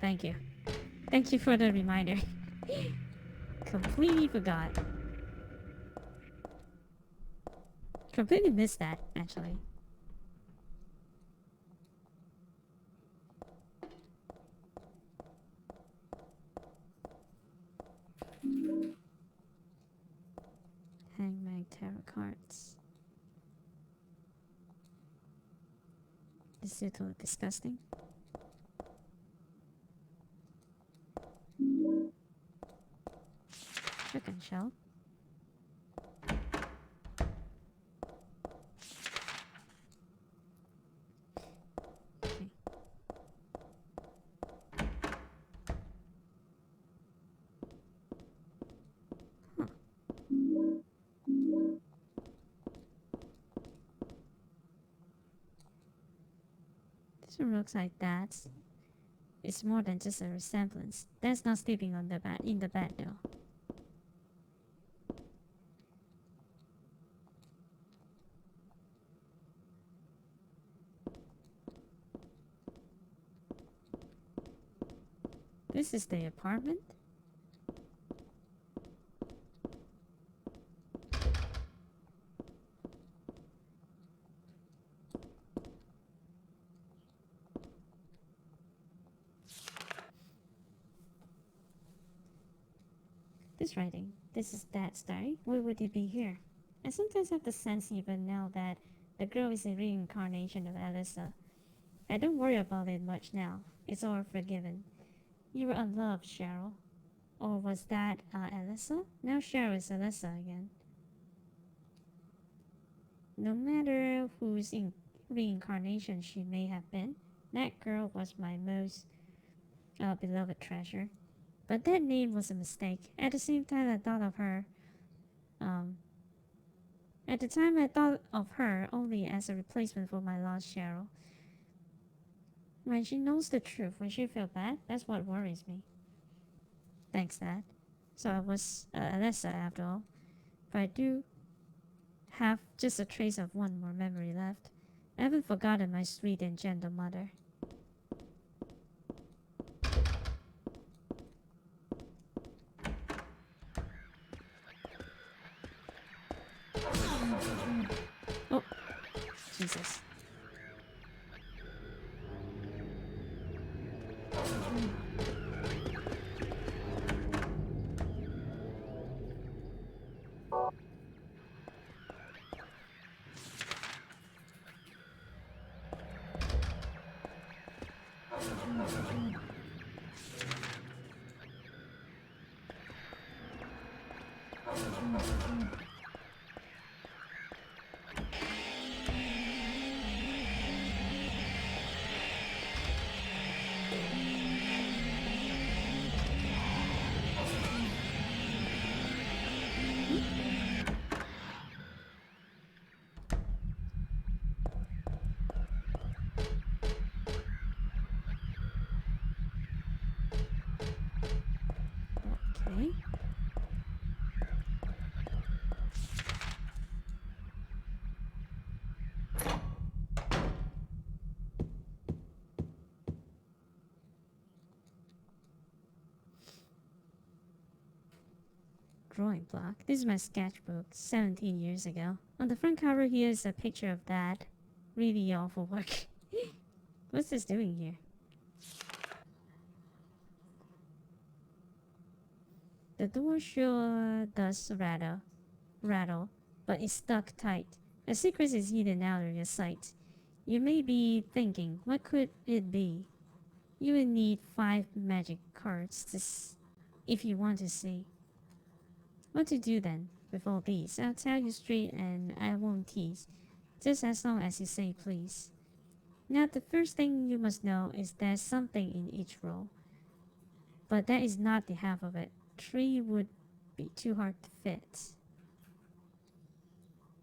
Thank you for the reminder. Completely forgot. Completely missed that, actually. Hangman tarot cards. This is totally disgusting. Chicken shell. Okay. Huh. This looks like that. It's more than just a resemblance. That's not sleeping on the bed in the bed though. This is the apartment? This writing. This is Dad's diary. Why would it be here? I sometimes have the sense even now that the girl is a reincarnation of Alyssa. I don't worry about it much now. It's all forgiven. You were unloved, Cheryl. Or was that Alyssa? Now Cheryl is Alyssa again. No matter whose reincarnation she may have been, that girl was my most beloved treasure. But that name was a mistake. At the same time, I thought of her. At the time, I thought of her only as a replacement for my lost Cheryl. When she knows the truth, when she feels bad, that's what worries me. Thanks, Dad. So I was Alyssa after all. But I do have just a trace of one more memory left. I haven't forgotten my sweet and gentle mother. Oh, Jesus. Okay. Drawing block. This is my sketchbook 17 years ago. On the front cover here is a picture of that. Really awful work. What's this doing here? The door sure does rattle, but it's stuck tight. A secret is hidden out of your sight. You may be thinking, what could it be? You will need 5 magic cards if you want to see. What to do then with all these? I'll tell you straight and I won't tease. Just as long as you say please. Now the first thing you must know is there's something in each roll. But that is not the half of it. 3 would be too hard to fit.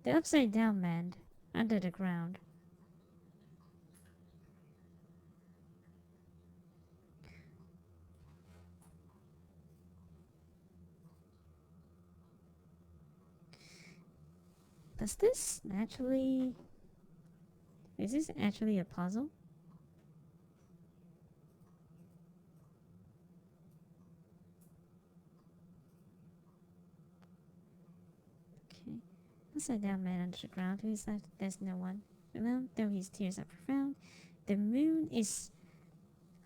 The upside down man under the ground. Is this actually a puzzle? Okay. Upside down man under the ground. Who is left? There's no one. Alone, though his tears are profound. The moon is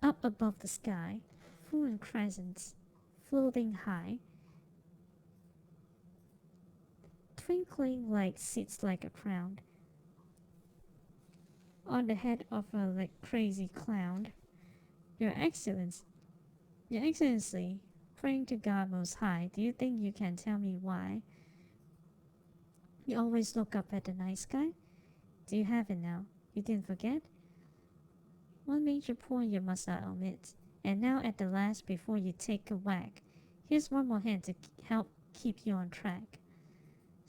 up above the sky, full and crescent, floating high. Twinkling light sits like a crown on the head of a like crazy clown. Your Excellency, praying to God Most High, do you think you can tell me why? You always look up at the night sky? Do you have it now? You didn't forget? One major point you must not omit. And now at the last, before you take a whack, here's one more hand to help keep you on track.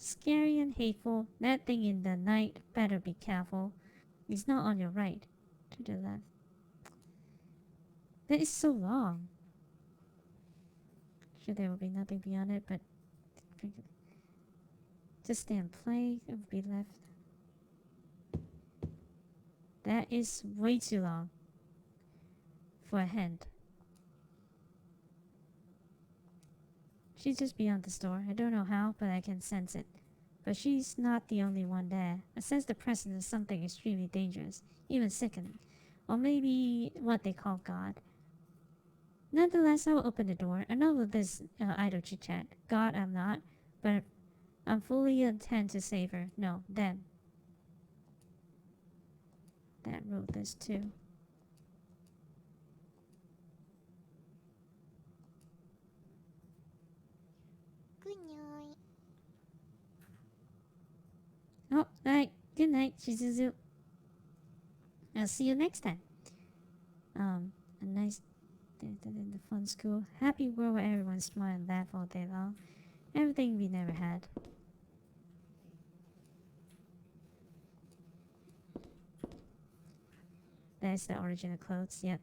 Scary and hateful, that thing in the night, better be careful. It's not on your right, to the left. That is so long. Sure, there will be nothing beyond it, but just stay and play, it will be left. That is way too long for a hand. She's just beyond the store. I don't know how, but I can sense it. But she's not the only one there. I sense the presence of something extremely dangerous, even sickening. Or maybe what they call God. Nonetheless, I will open the door. Enough of this idle chit-chat. God, I'm not, but I'm fully intent to save her. No, them. That wrote this too. Oh, alright. Good night, Shizuzu. I'll see you next time. A nice day in the fun school. Happy world where everyone smile and laugh all day long. Everything we never had. That's the original clothes, yep.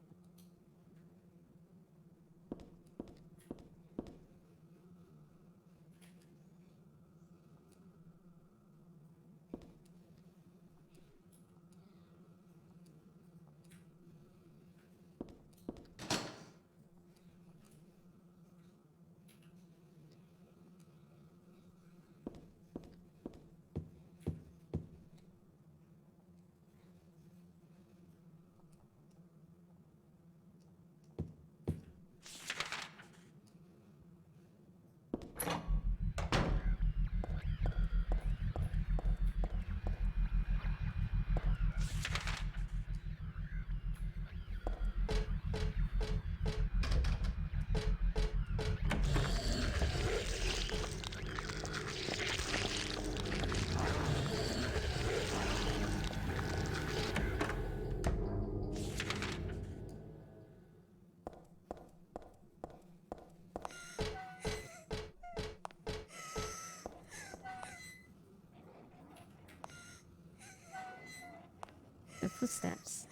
The footsteps.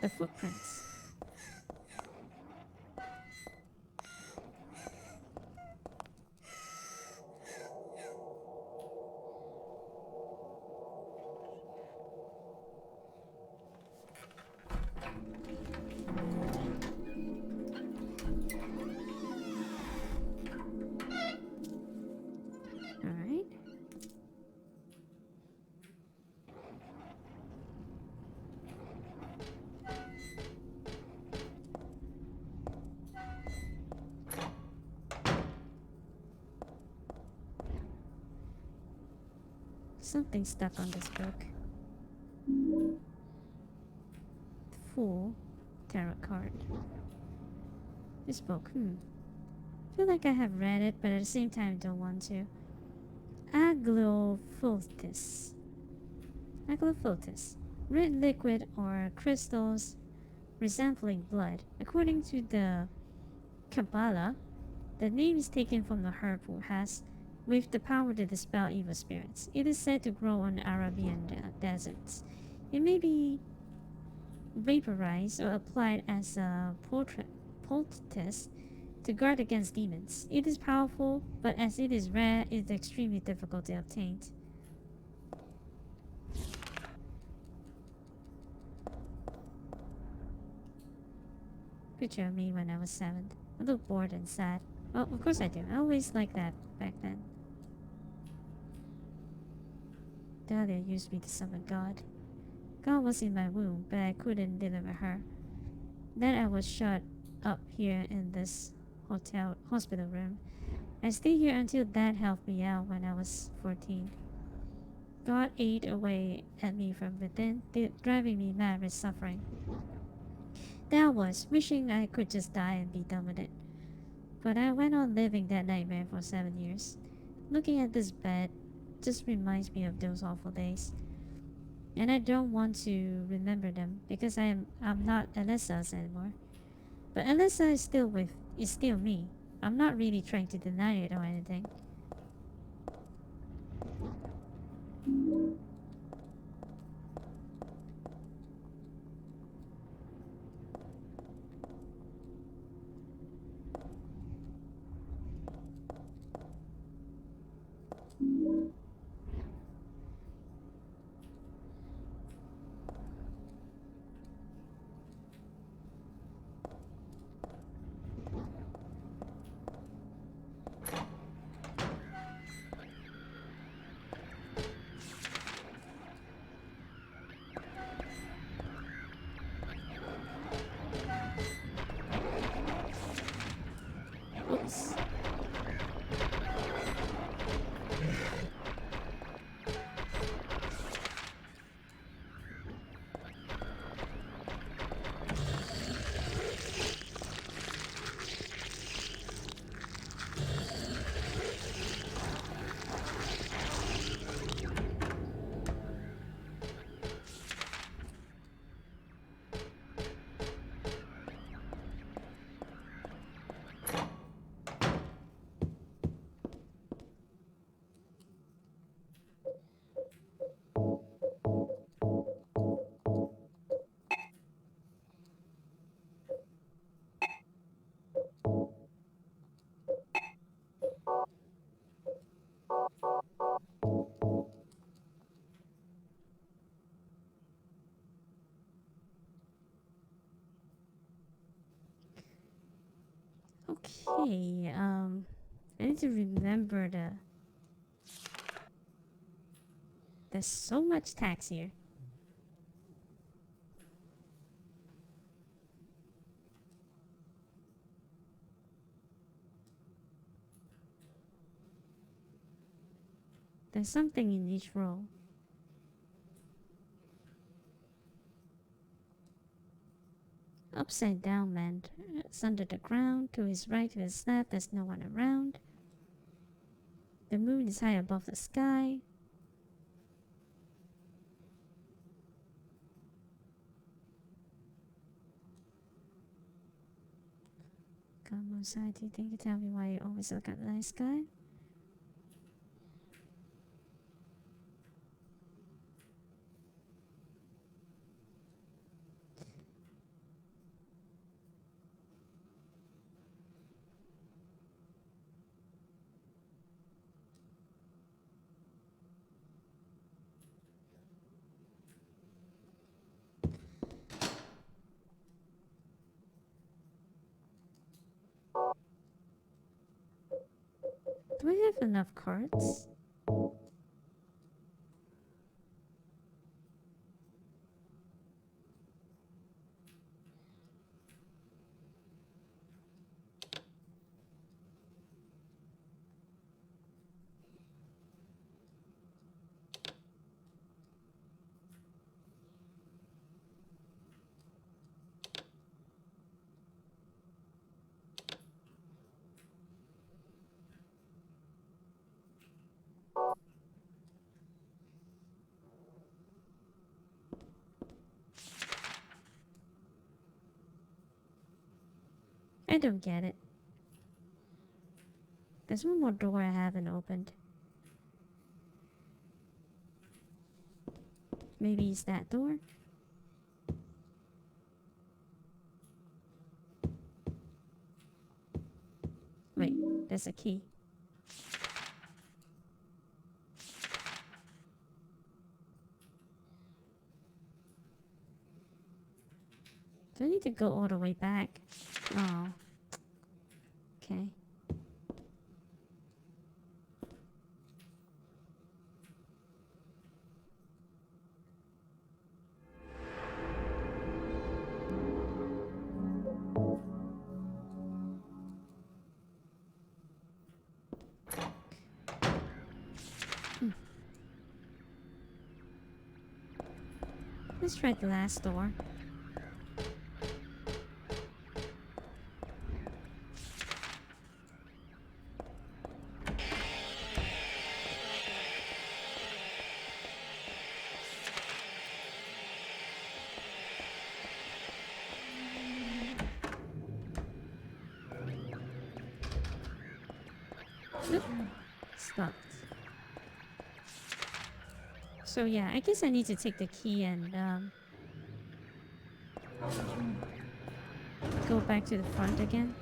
The footprints. Alright. Something stuck on this book. Full tarot card. This book, feel like I have read it, but at the same time don't want to. Aglophiltis. Aglophiltis. Red liquid or crystals resembling blood. According to the Kabbalah, the name is taken from the herb who has with the power to dispel evil spirits. It is said to grow on Arabian deserts. It may be vaporized or applied as a poultice to guard against demons. It is powerful, but as it is rare, it is extremely difficult to obtain. Picture of me when I was 7. I look bored and sad. Well, of course I do. I always liked that back then. Dahlia used me to summon God. God was in my womb, but I couldn't deliver her. Then I was shut up here in this hospital room. I stayed here until Dad helped me out when I was 14. God ate away at me from within, driving me mad with suffering. There I was, wishing I could just die and be done with it. But I went on living that nightmare for 7 years. Looking at this bed just reminds me of those awful days. And I don't want to remember them because I'm not Alyssa's anymore. But Alyssa is still me. I'm not really trying to deny it or anything. Oops. Okay, I need to remember there's so much tax here. There's something in each row. Upside down man. It's under the ground. To his right, to his left, there's no one around. The moon is high above the sky. Come outside, do you think you tell me why you always look at the night sky? Do I have enough cards? I don't get it. There's one more door I haven't opened. Maybe it's that door? Wait, there's a key. Do I need to go all the way back? Oh. Okay. Let's try the last door. Oop. Stopped. So yeah, I guess I need to take the key and go back to the front again.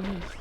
Yeesh.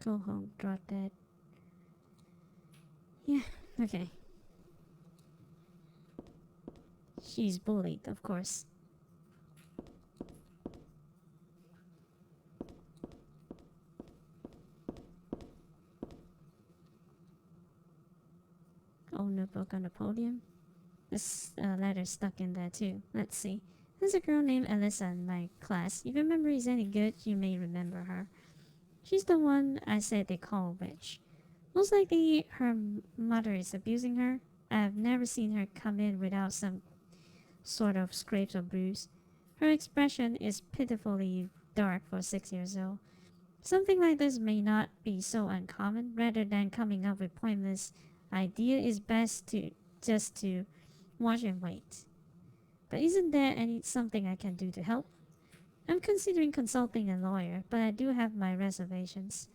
Go home, drop dead. Yeah, okay. She's bullied, of course. notebook on the podium. This letter stuck in there too. Let's see. There's a girl named Alyssa in my class. If your memory is any good, you may remember her. She's the one I said they call witch. Most likely her mother is abusing her. I've never seen her come in without some sort of scrapes or bruise. Her expression is pitifully dark for 6 years old. Something like this may not be so uncommon. Rather than coming up with pointless idea, it's best to just to watch and wait. But isn't there something I can do to help? I'm considering consulting a lawyer, but I do have my reservations.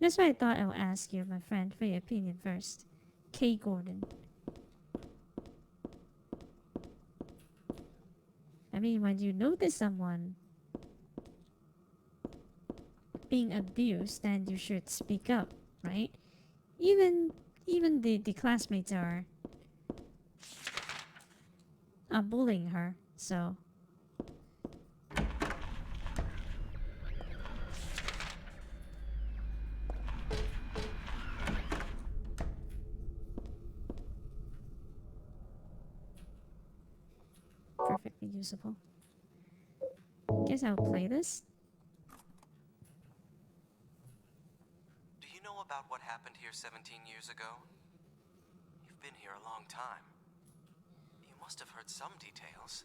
That's why I thought I would ask you, my friend, for your opinion first. K. Gordon. I mean, when you notice someone being abused, then you should speak up, right? Even the classmates are bullying her, so perfectly usable. Guess I'll play this. Do you know about what happened here 17 years ago? You've been here a long time. You must have heard some details.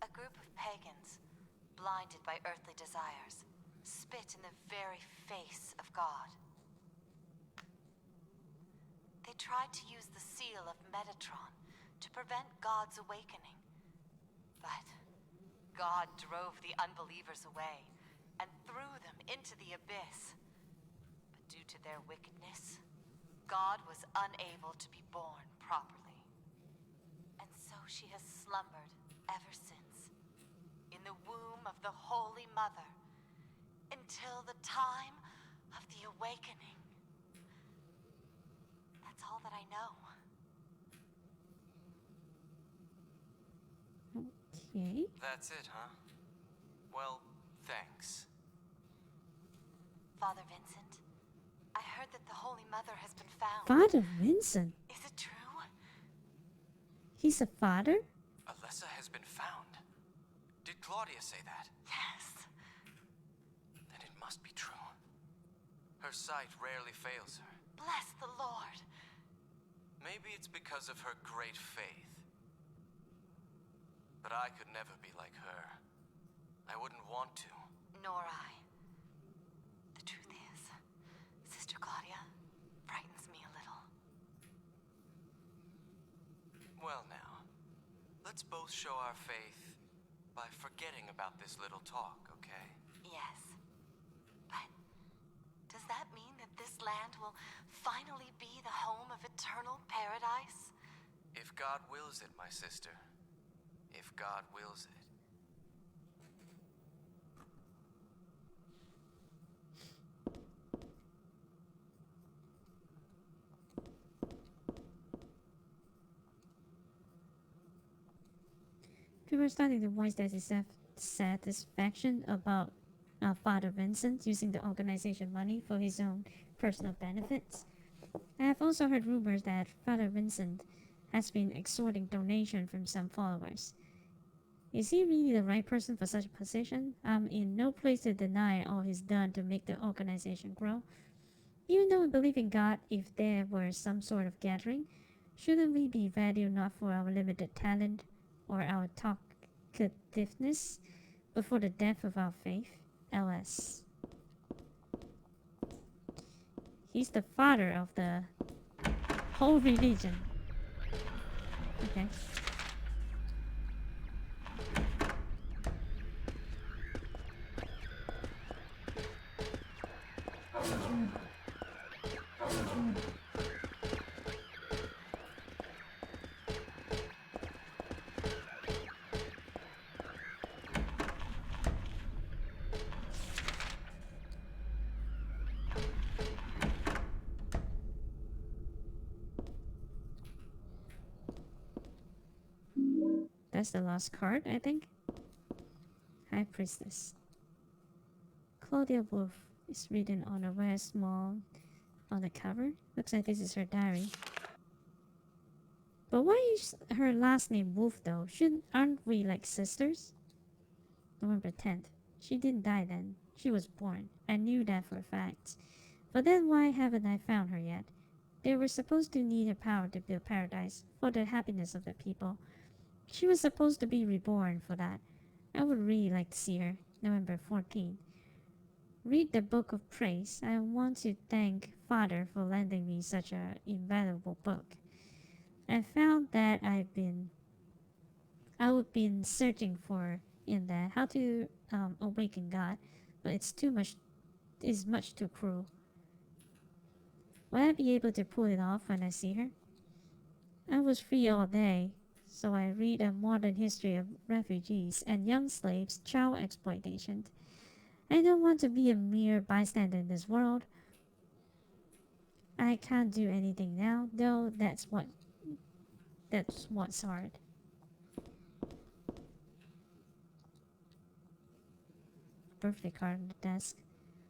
A group of pagans, blinded by earthly desires, spit in the very face of God. They tried to use the seal of Metatron to prevent God's awakening. But God drove the unbelievers away and threw them into the abyss. But due to their wickedness, God was unable to be born properly. And so she has slumbered ever since, in the womb of the Holy Mother, until the time of the awakening. That's all that I know. Okay. That's it, huh? Well, thanks. Father Vincent, I heard that the Holy Mother has been found. Father Vincent? Is it true? He's a father? Alessa has been found. Did Claudia say that? Yes. Then it must be true. Her sight rarely fails her. Bless the Lord. Maybe it's because of her great faith. But I could never be like her. I wouldn't want to. Nor I. The truth is, Sister Claudia frightens me a little. Well now, let's both show our faith by forgetting about this little talk, okay? Yes. But does that mean that this land will finally be the home of eternal paradise? If God wills it, my sister. If God wills it. People are starting to voice their satisfaction about Father Vincent using the organization money for his own personal benefits. I have also heard rumors that Father Vincent has been extorting donation from some followers. Is he really the right person for such a position? I'm in no place to deny all he's done to make the organization grow. Even though I believe in God, if there were some sort of gathering, shouldn't we be valued not for our limited talent or our talkativeness, but for the depth of our faith? LS. He's the father of the whole religion. Okay. That's the last card, I think. High Priestess. Claudia Wolf is written on a very small on the cover. Looks like this is her diary. But why is her last name Wolf though? Aren't we like sisters? November 10th. She didn't die then. She was born. I knew that for a fact. But then why haven't I found her yet? They were supposed to need her power to build paradise for the happiness of the people. She was supposed to be reborn for that. I would really like to see her. November 14th. Read the Book of Praise. I want to thank Father for lending me such an invaluable book. I found that I've been searching for in that how to awaken God, but it's much too cruel. Will I be able to pull it off when I see her? I was free all day, so I read a modern history of refugees and young slaves' child exploitation. I don't want to be a mere bystander in this world. I can't do anything now, though that's what's hard. Birthday card on the desk.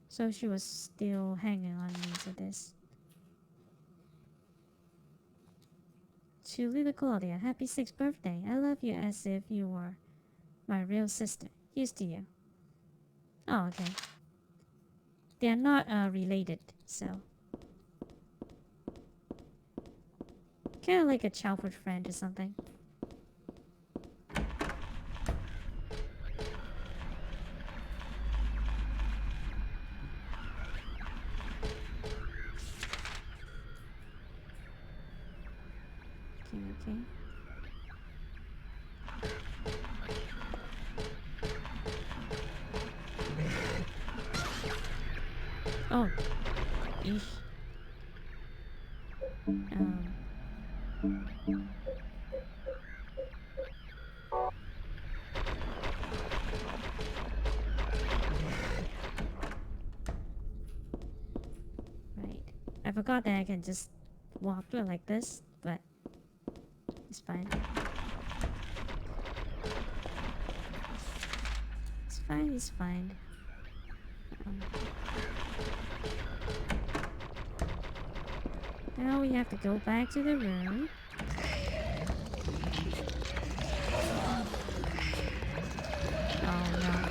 So she was still hanging on me to this. To little Claudia, happy 6th birthday. I love you as if you were my real sister. Here's to you. Oh, okay. They're not related, so. Kind of like a childhood friend or something. Okay. Oh. Eesh. Right. I forgot that I can just walk through like this, but it's fine. It's fine. Now we have to go back to the room. Oh no.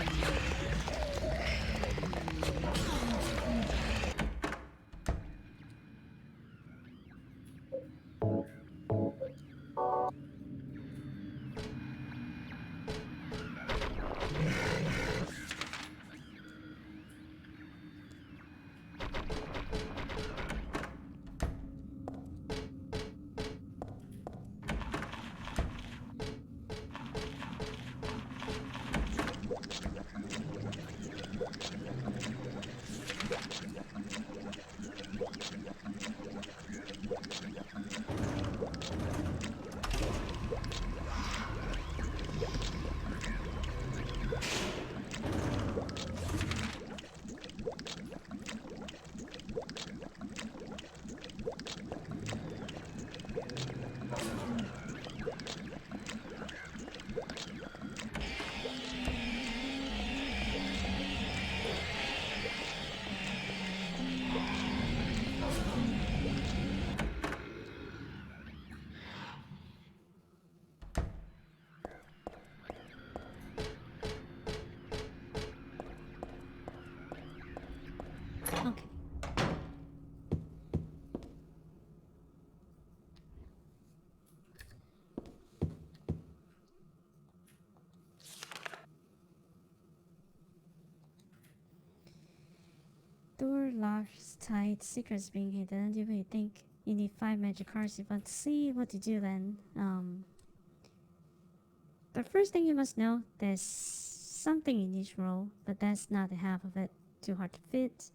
Okay. Door locks tight, secrets being hidden. Do you think you need 5 magic cards if you want to see what to do then? But first thing you must know, there's something in each row, but that's not the half of it. Too hard to fit.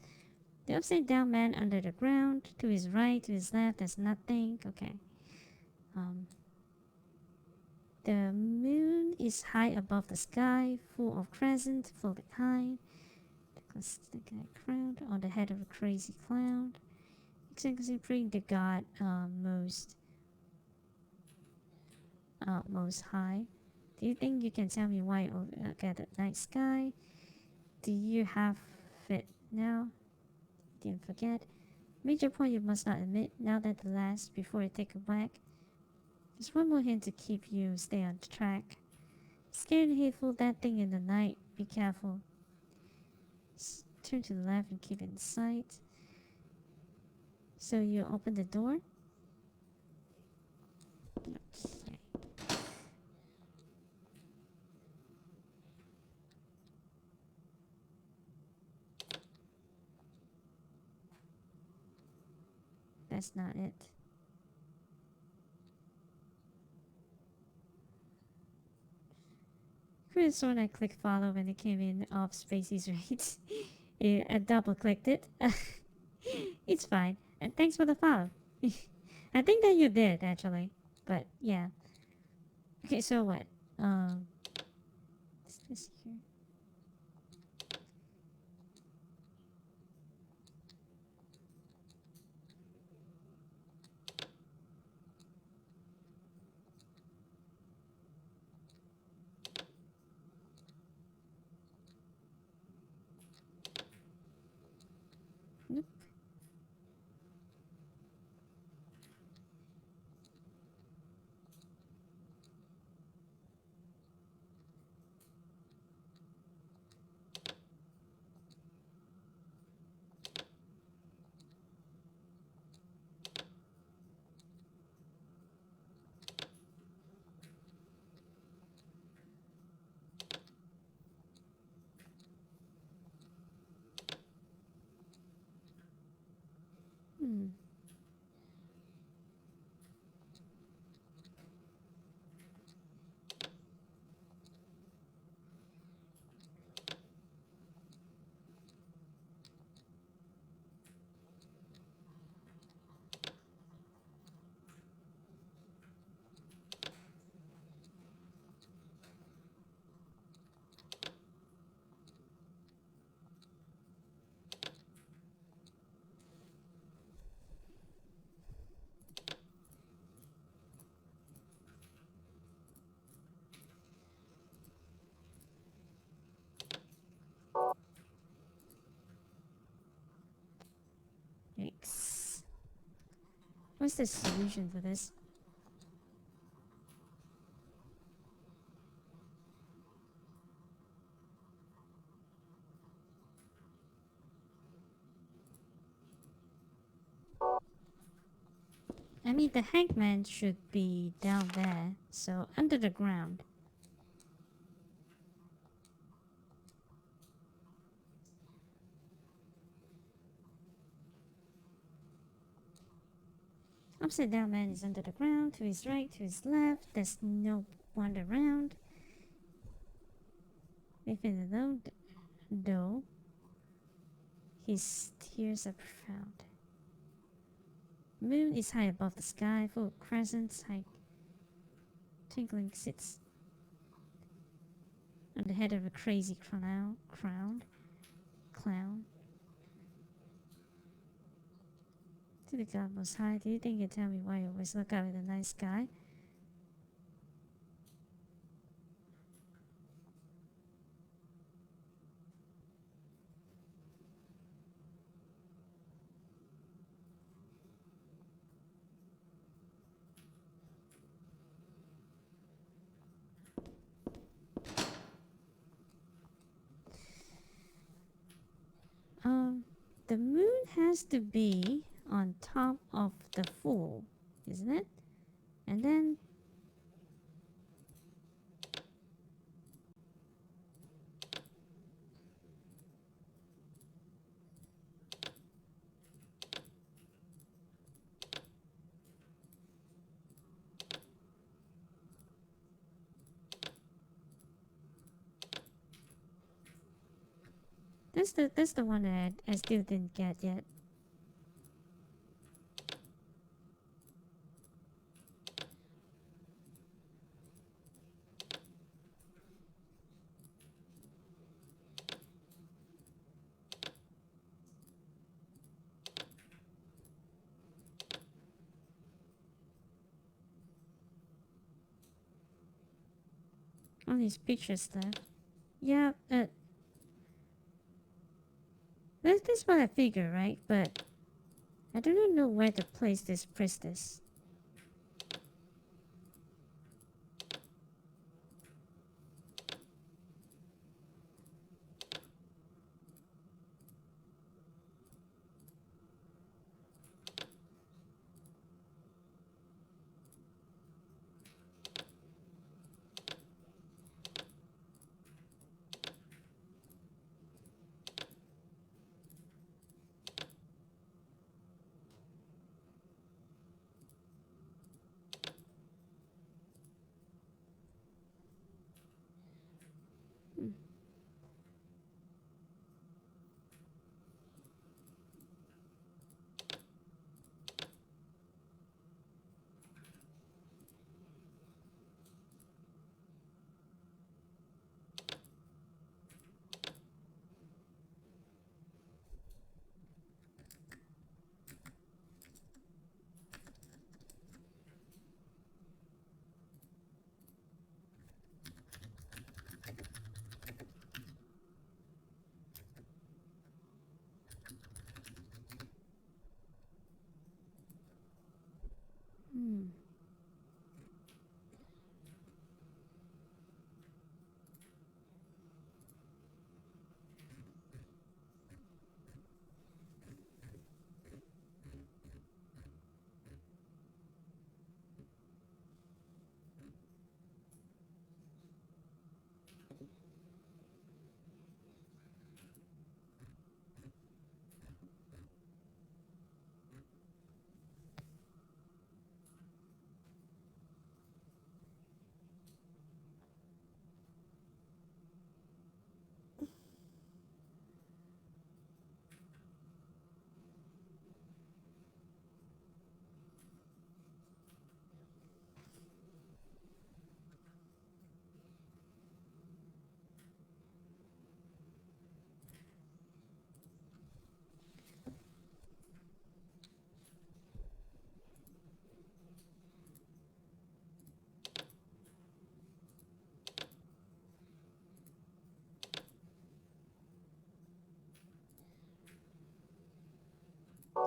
The upside down man under the ground. To his right, to his left, there's nothing. Okay. The moon is high above the sky, full of crescent, floating high. The crown on the head of a crazy clown. Exemplifying the god most high. Do you think you can tell me why at the night sky? Do you have it now? Didn't forget. Major point you must not admit, now that the last, before you take a whack. Just one more hint to keep you stay on track. Scared and hateful, that thing in the night. Be careful. Turn to the left and keep it in sight. So you open the door? Okay. That's not it. Could have sworn I clicked follow when it came in off Spacey's right. I double clicked it. It's fine. And thanks for the follow. I think that you did actually. But yeah. Okay, so what? Is this here? Nope. Hmm. Yikes. What's the solution for this? I mean, the hangman should be down there, so under the ground. Upside down man is under the ground, to his right, to his left. There's no one around. Within the load, though, his tears are profound. Moon is high above the sky, full of crescents, high twinkling sits on the head of a crazy clown. To the God Most High, do you think you tell me why you always look out at the night sky? The moon has to be on top of the Fool, isn't it? And then that's the one that I still didn't get yet. All these pictures left. Yeah, that's what I figure, right? But I do not know where to place this priestess.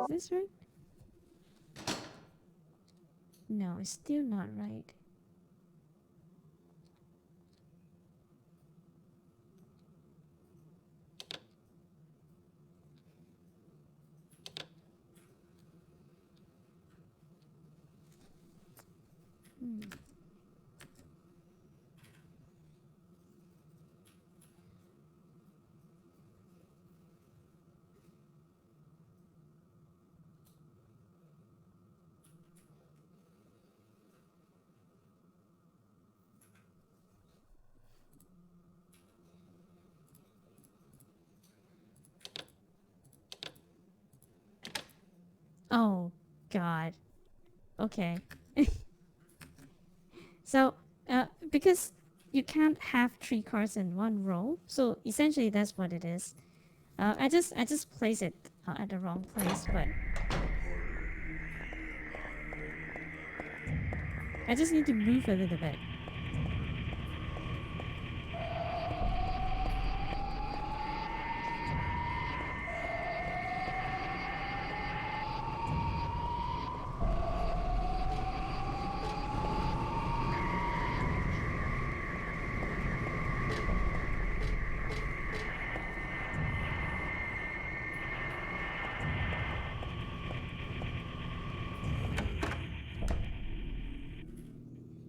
this right? No, it's still not right. Hmm. Oh, God. Okay. So, because you can't have 3 cards in one row, so essentially that's what it is. I just place it at the wrong place, but I just need to move a little bit.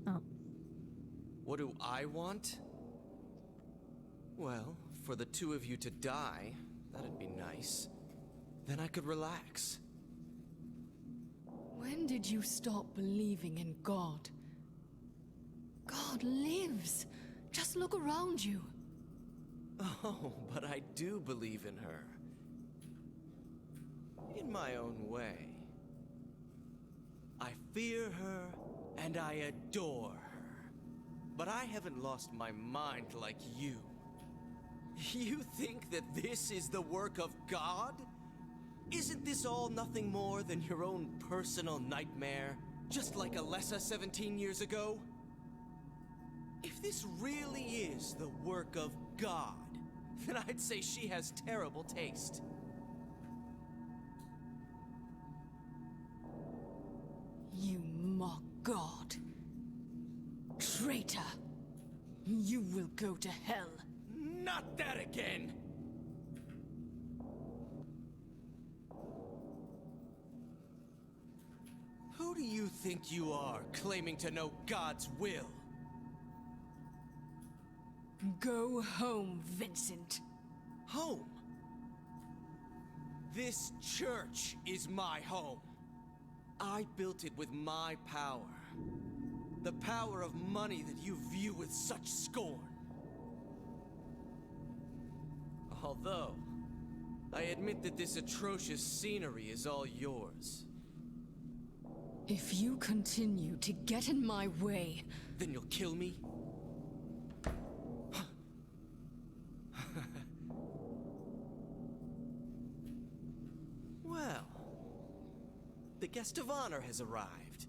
Oh. What do I want? Well, for the two of you to die, that'd be nice. Then I could relax. When did you stop believing in God? God lives. Just look around you. Oh, but I do believe in her. In my own way. I fear her and I adore her. But I haven't lost my mind like you. You think that this is the work of God? Isn't this all nothing more than your own personal nightmare? Just like Alessa 17 years ago? If this really is the work of God, then I'd say she has terrible taste. You mock God. Traitor. You will go to hell. Not that again! Who do you think you are, claiming to know God's will? Go home, Vincent. Home? This church is my home. I built it with my power. The power of money that you view with such scorn. Although, I admit that this atrocious scenery is all yours. If you continue to get in my way... Then you'll kill me? Well, the guest of honor has arrived.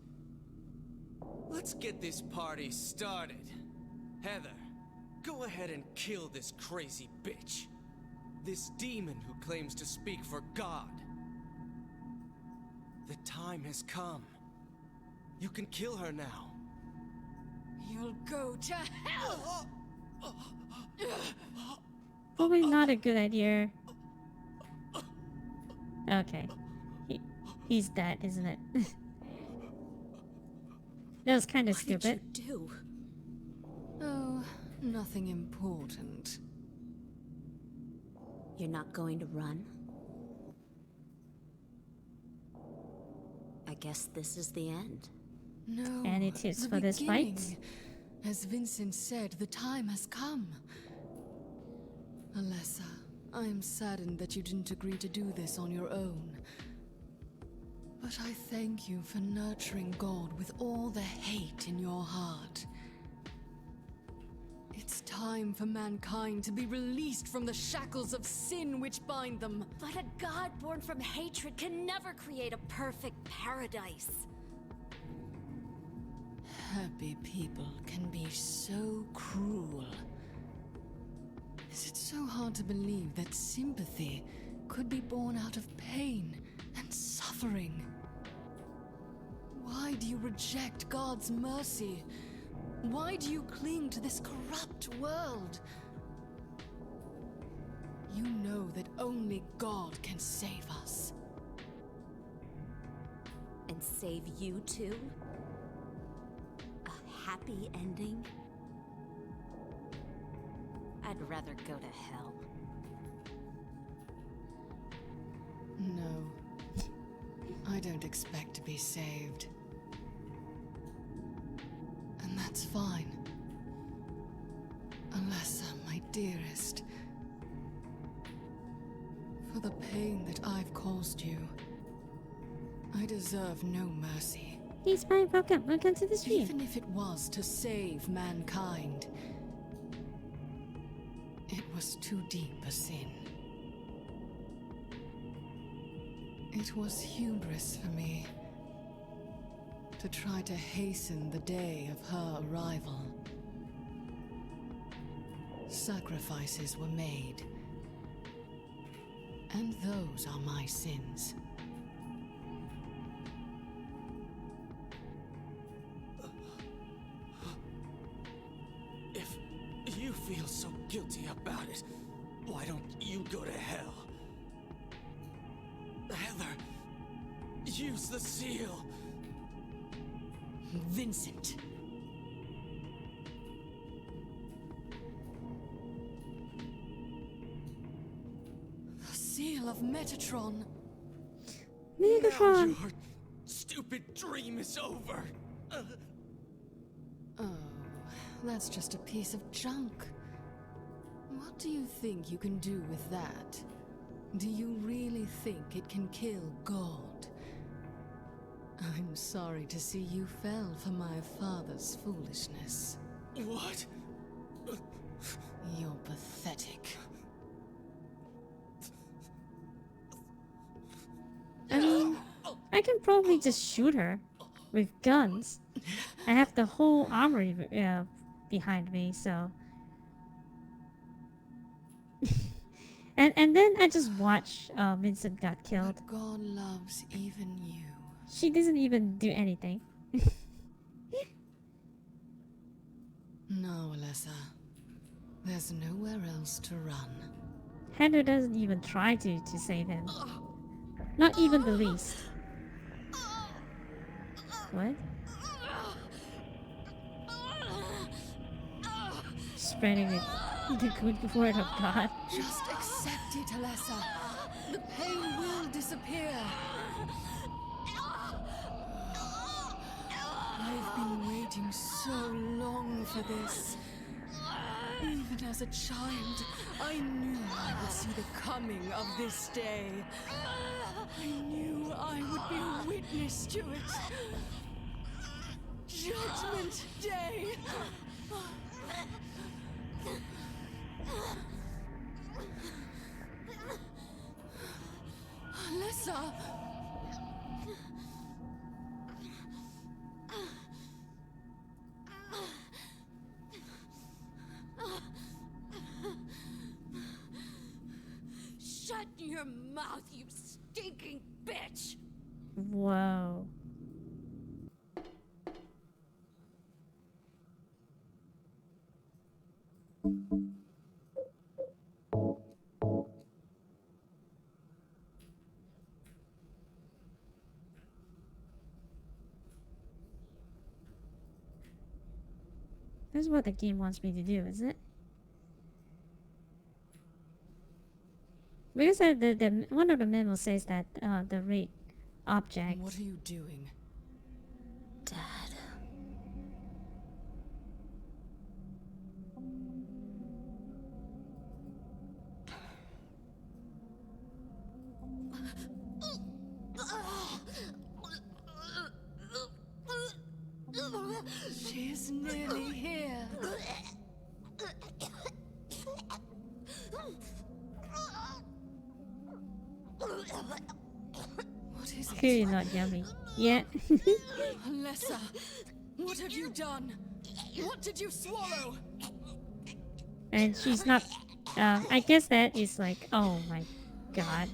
Let's get this party started. Heather, go ahead and kill this crazy bitch. This demon who claims to speak for God. The time has come. You can kill her now. You'll go to hell! Probably not a good idea. Okay. He's dead, isn't it? That was kind of stupid. What did you do? Oh, nothing important. You're not going to run? I guess this is the end. No. Any tips the for this fight? beginning. As Vincent said, the time has come. Alessa, I am saddened that you didn't agree to do this on your own. But I thank you for nurturing God with all the hate in your heart. It's time for mankind to be released from the shackles of sin which bind them. But a god born from hatred can never create a perfect paradise. Happy people can be so cruel. Is it so hard to believe that sympathy could be born out of pain and suffering. Why do you reject God's mercy? Why do you cling to this corrupt world? You know that only God can save us. And save you too? A happy ending? I'd rather go to hell. No. I don't expect to be saved. And that's fine. Alessa, my dearest. For the pain that I've caused you, I deserve no mercy. He's fine. Welcome. Welcome to the stream. Even if it was to save mankind, it was too deep a sin. It was hubris for me to try to hasten the day of her arrival. Sacrifices were made, and those are my sins. If you feel so guilty about it, why don't you go to hell? Heather, use the seal. Vincent. The seal of Metatron. Megatron. Now your stupid dream is over. Oh, that's just a piece of junk. What do you think you can do with that? Do you really think it can kill God? I'm sorry to see you fell for my father's foolishness. What? You're pathetic. I mean, I can probably just shoot her with guns. I have the whole armory behind me, so. and then I just watch Vincent got killed. But God loves even you. She doesn't even do anything. No, Alessa. There's nowhere else to run. Heather doesn't even try to save him. Not even the least. What? Spreading the good word of God. Just accept it, Alessa. The pain will disappear. I've been waiting so long for this. Even as a child, I knew I would see the coming of this day. I knew I would be a witness to it. Judgment Day! Alessa! Shut your mouth, you stinking bitch! Whoa. That's what the game wants me to do, isn't it? Because the one of the memos says that the raid object. What are you doing? Dad. She's nearly here. What is it? Clearly not yummy. Yeah. Alessa, what have you done? What did you swallow? And she's not. I guess that is like, oh my god.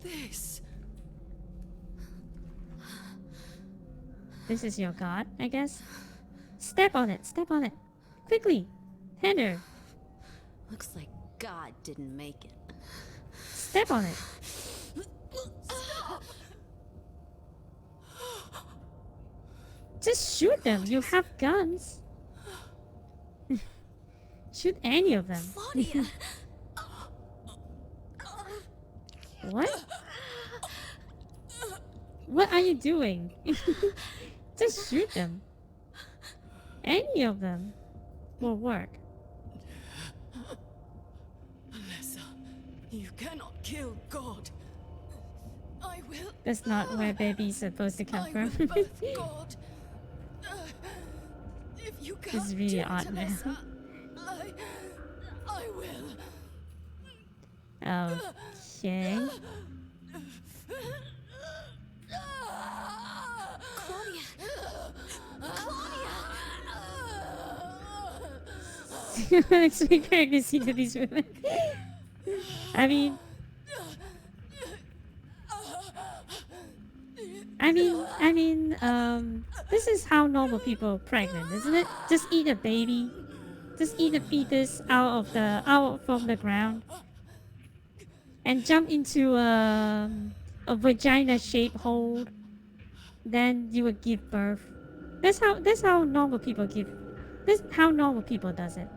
this? This is your god, I guess. Step on it. Step on it. Quickly. Tender. Looks like God didn't make it. Step on it. Just shoot them. You have guns. Shoot any of them. Claudia! What? What are you doing? Just shoot them. Any of them will work. Alessa, you cannot kill God. I will. That's not where baby's supposed to come I from. will birth God. If you can't This is really do it, odd, man. Alessa, I will. Okay. Claudia! Unexpected pregnancy to these women. I mean, this is how normal people are pregnant, isn't it? Just eat a baby. Just eat a fetus out from the ground. And jump into a vagina-shaped hole. Then you would give birth. That's how normal people give. This how normal people does it.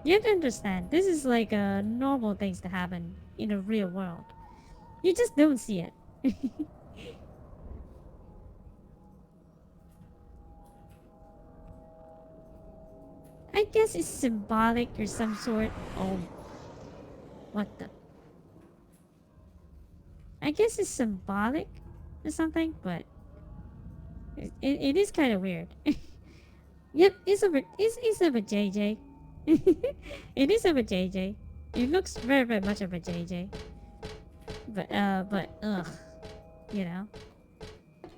You have to understand. This is like normal things to happen in the real world. You just don't see it. I guess it's symbolic or some sort. Oh, what the? I guess it's symbolic or something, but it is kind of weird. Yep, it's of a JJ. It is of a JJ. It looks very, very much of a JJ. But ugh, you know,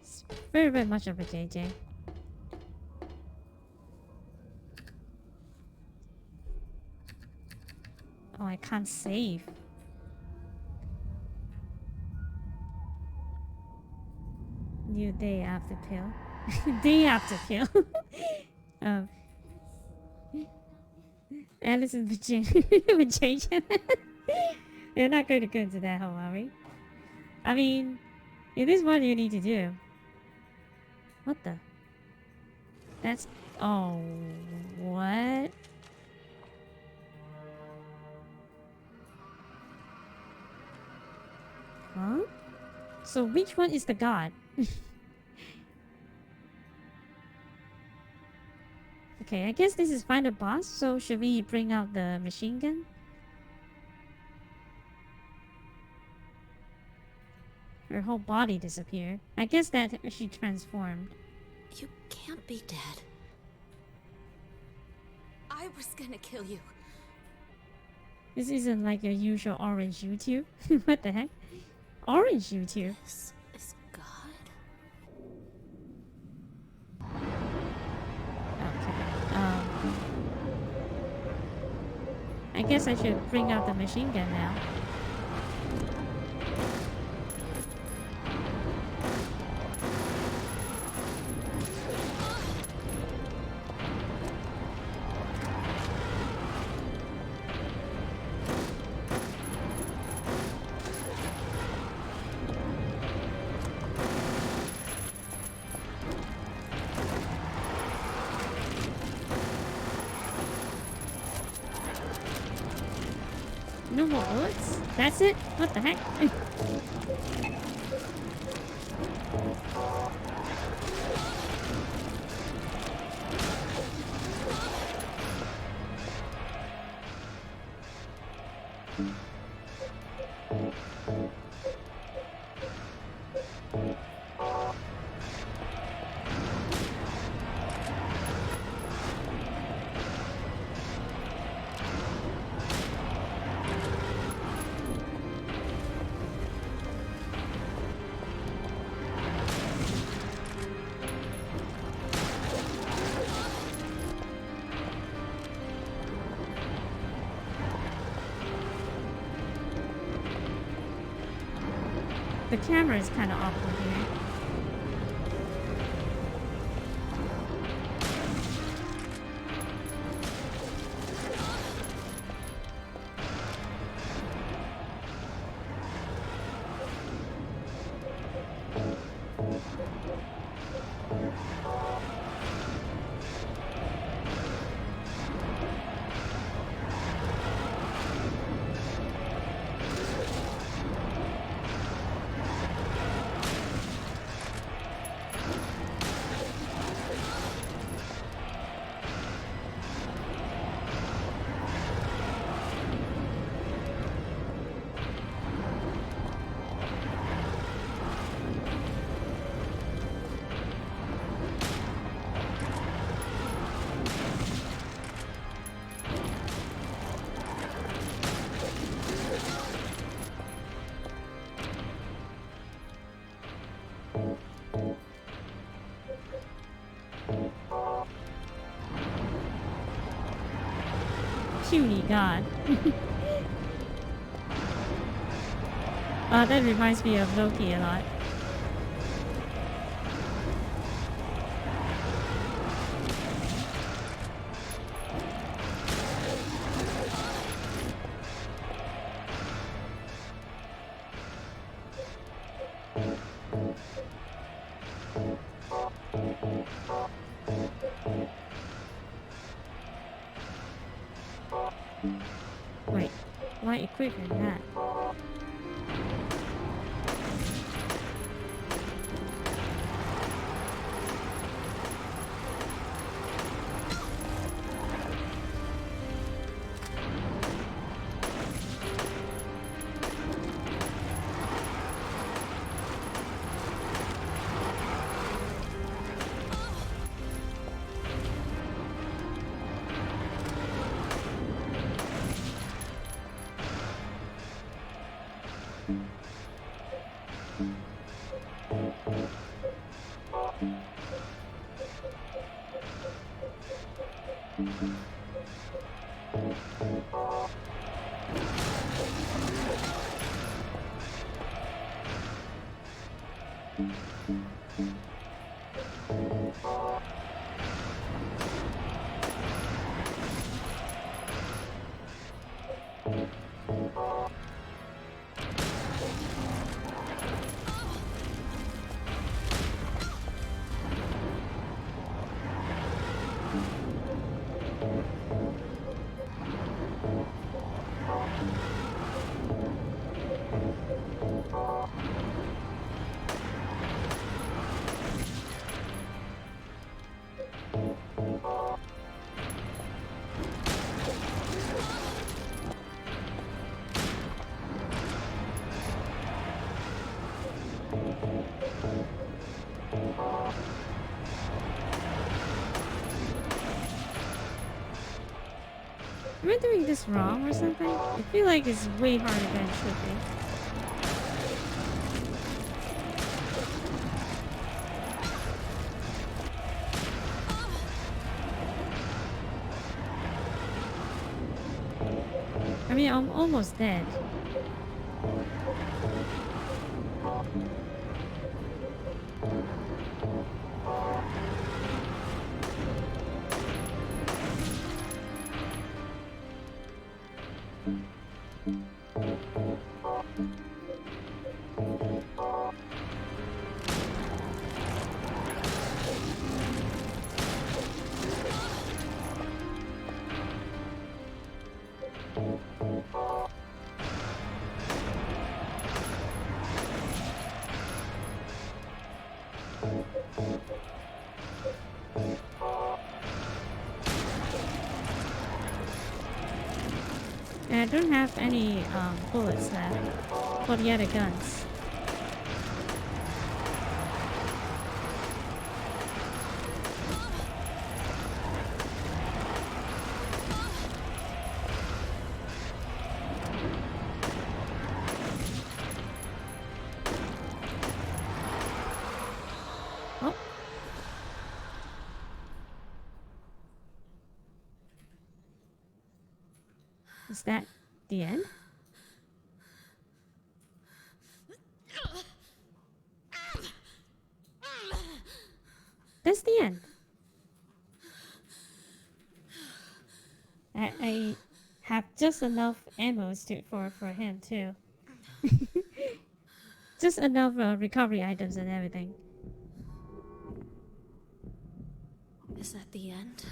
it's very, very much of a JJ. Oh, I can't save. New day after pill. Day after pill. Alice and Virginia. We're not going to go into that hole, are we? I mean, it is what you need to do. What the? That's... Oh, what? Huh? So which one is the god? Okay, I guess this is final boss, so should we bring out the machine gun? Her whole body disappeared. I guess that she transformed. You can't be dead. I was gonna kill you. This isn't like your usual orange YouTube. What the heck? Orange YouTube? This is God? I guess I should bring out the machine gun now. No more bullets? That's it? What the heck? The camera is kind of awkward here. Puny god. That reminds me of Loki a lot. Wait, why equipment that? Am I doing this wrong or something? I feel like it's way harder than it should be. I mean, I'm almost dead. And I don't have any bullets left for the other guns. Oh. Is that the end? That's the end. I have just enough ammo for him too. Just enough recovery items and everything. Is that the end?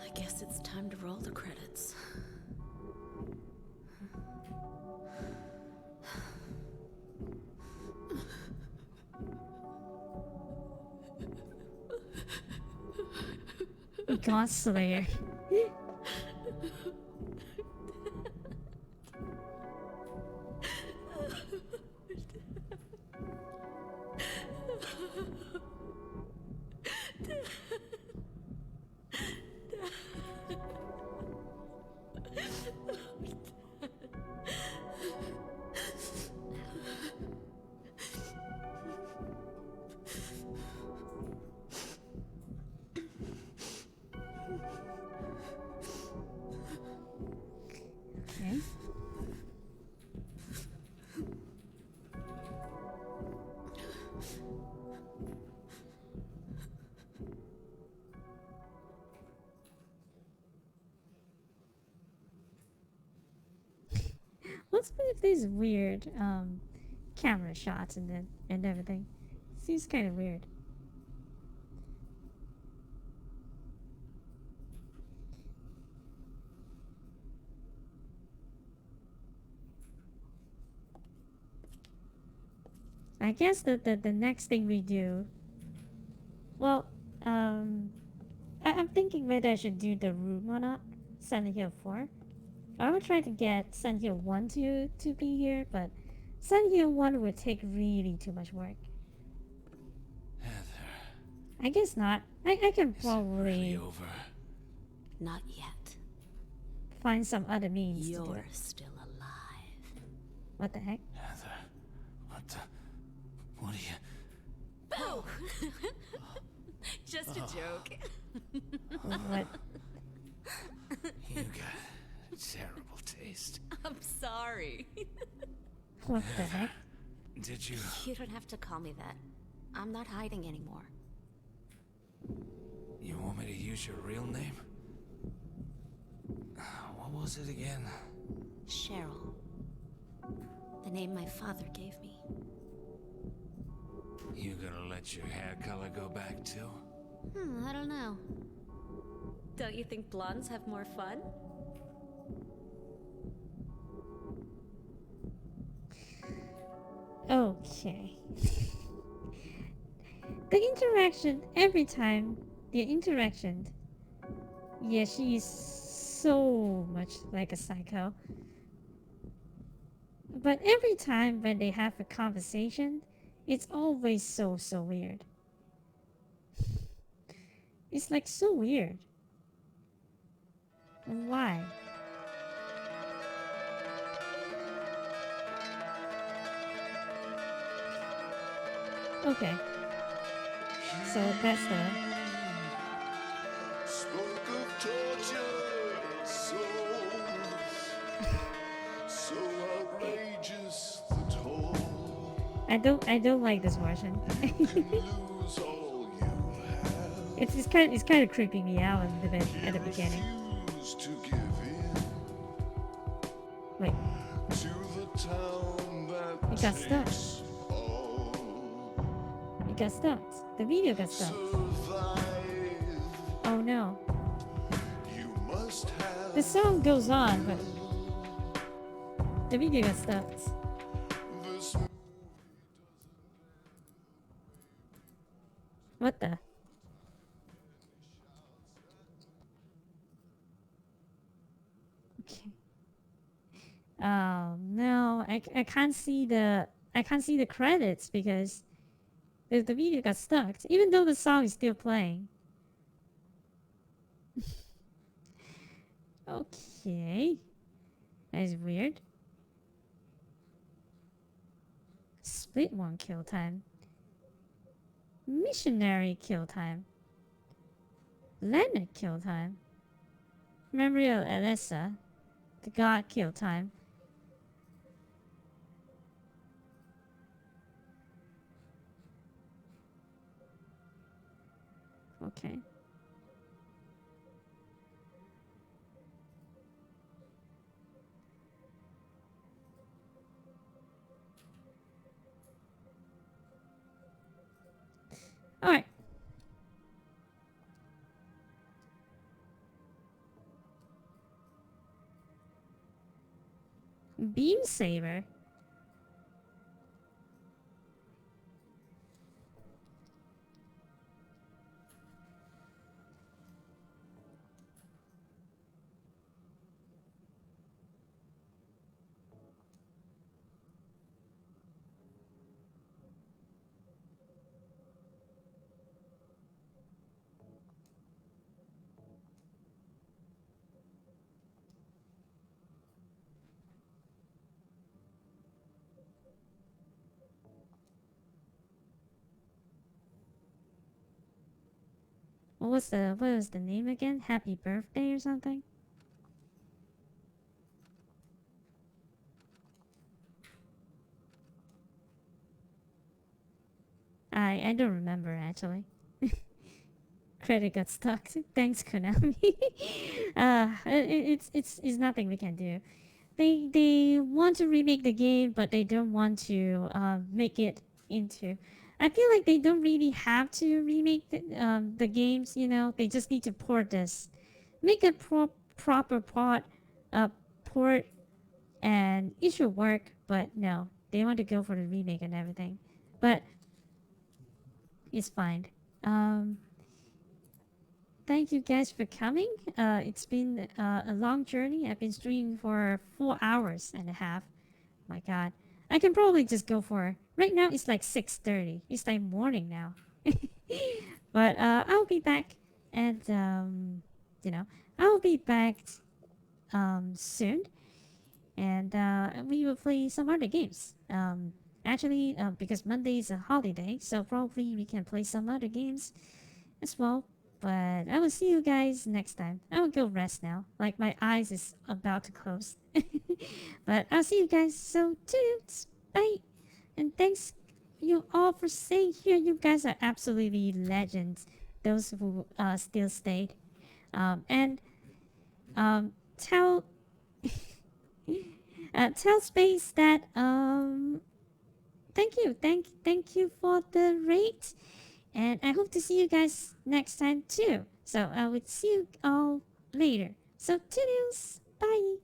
I guess it's time to roll the credits. God Slayer. Okay. What's with these weird camera shots and everything? Seems kind of weird. I guess the next thing we do. Well, I'm thinking whether I should do the room or not. Silent Hill 4. I would try to get Silent Hill 1 to be here, but Silent Hill 1 would take really too much work. Heather, I guess not. I can is it probably really over? Not yet. find some other means to do You're it. still alive. What the heck? Heather, what are you... Oh! Just a joke. What? You got terrible taste. I'm sorry. What the heck? Did you... You don't have to call me that. I'm not hiding anymore. You want me to use your real name? What was it again? Cheryl. The name my father gave me. You gonna let your hair color go back too? I don't know. Don't you think blondes have more fun? Okay. The interaction, every time, the interaction. Yeah, she's so much like a psycho. But every time when they have a conversation, it's always so weird. It's like so weird. Why? Okay. So that's the... Smoke of torture, souls, so outrageous the toll. I don't like this version. Lose all you have. It's kind of creeping me out a little bit at the beginning. Refuse to give in Wait, to the town that it got stuck. takes all. It got stuck. The video got stuck. Survive. Oh no. You must have The song goes on, but the video got stuck. this. What the? Okay. Oh no, I can't see the credits because the video got stuck, even though the song is still playing. Okay. That is weird. Split one kill time. Missionary kill time. Leonard kill time. Memory of Alyssa. The god kill time. Okay. Alright. Beam saber. What was the name again? Happy birthday or something? I don't remember actually. Credit got stuck. Thanks, Konami. It's nothing we can do. They want to remake the game, but they don't want to make it into. I feel like they don't really have to remake the games. You know, they just need to port this, make a proper port, and it should work. But no, they want to go for the remake and everything. But it's fine. Thank you guys for coming. It's been a long journey. I've been streaming for 4 hours and a half. My god. I can probably just go for... Right now it's like 6:30. It's like morning now. But I'll be back. And, you know, I'll be back soon. And we will play some other games. Actually, because Monday is a holiday, so probably we can play some other games as well. But I will see you guys next time. I will go rest now. Like my eyes is about to close. But I'll see you guys. So toodles. Bye. And thanks you all for staying here. You guys are absolutely legends. Those who still stayed. And tell tell Space that thank you for the rate. And I hope to see you guys next time too. So I will see you all later. So toodles. Bye.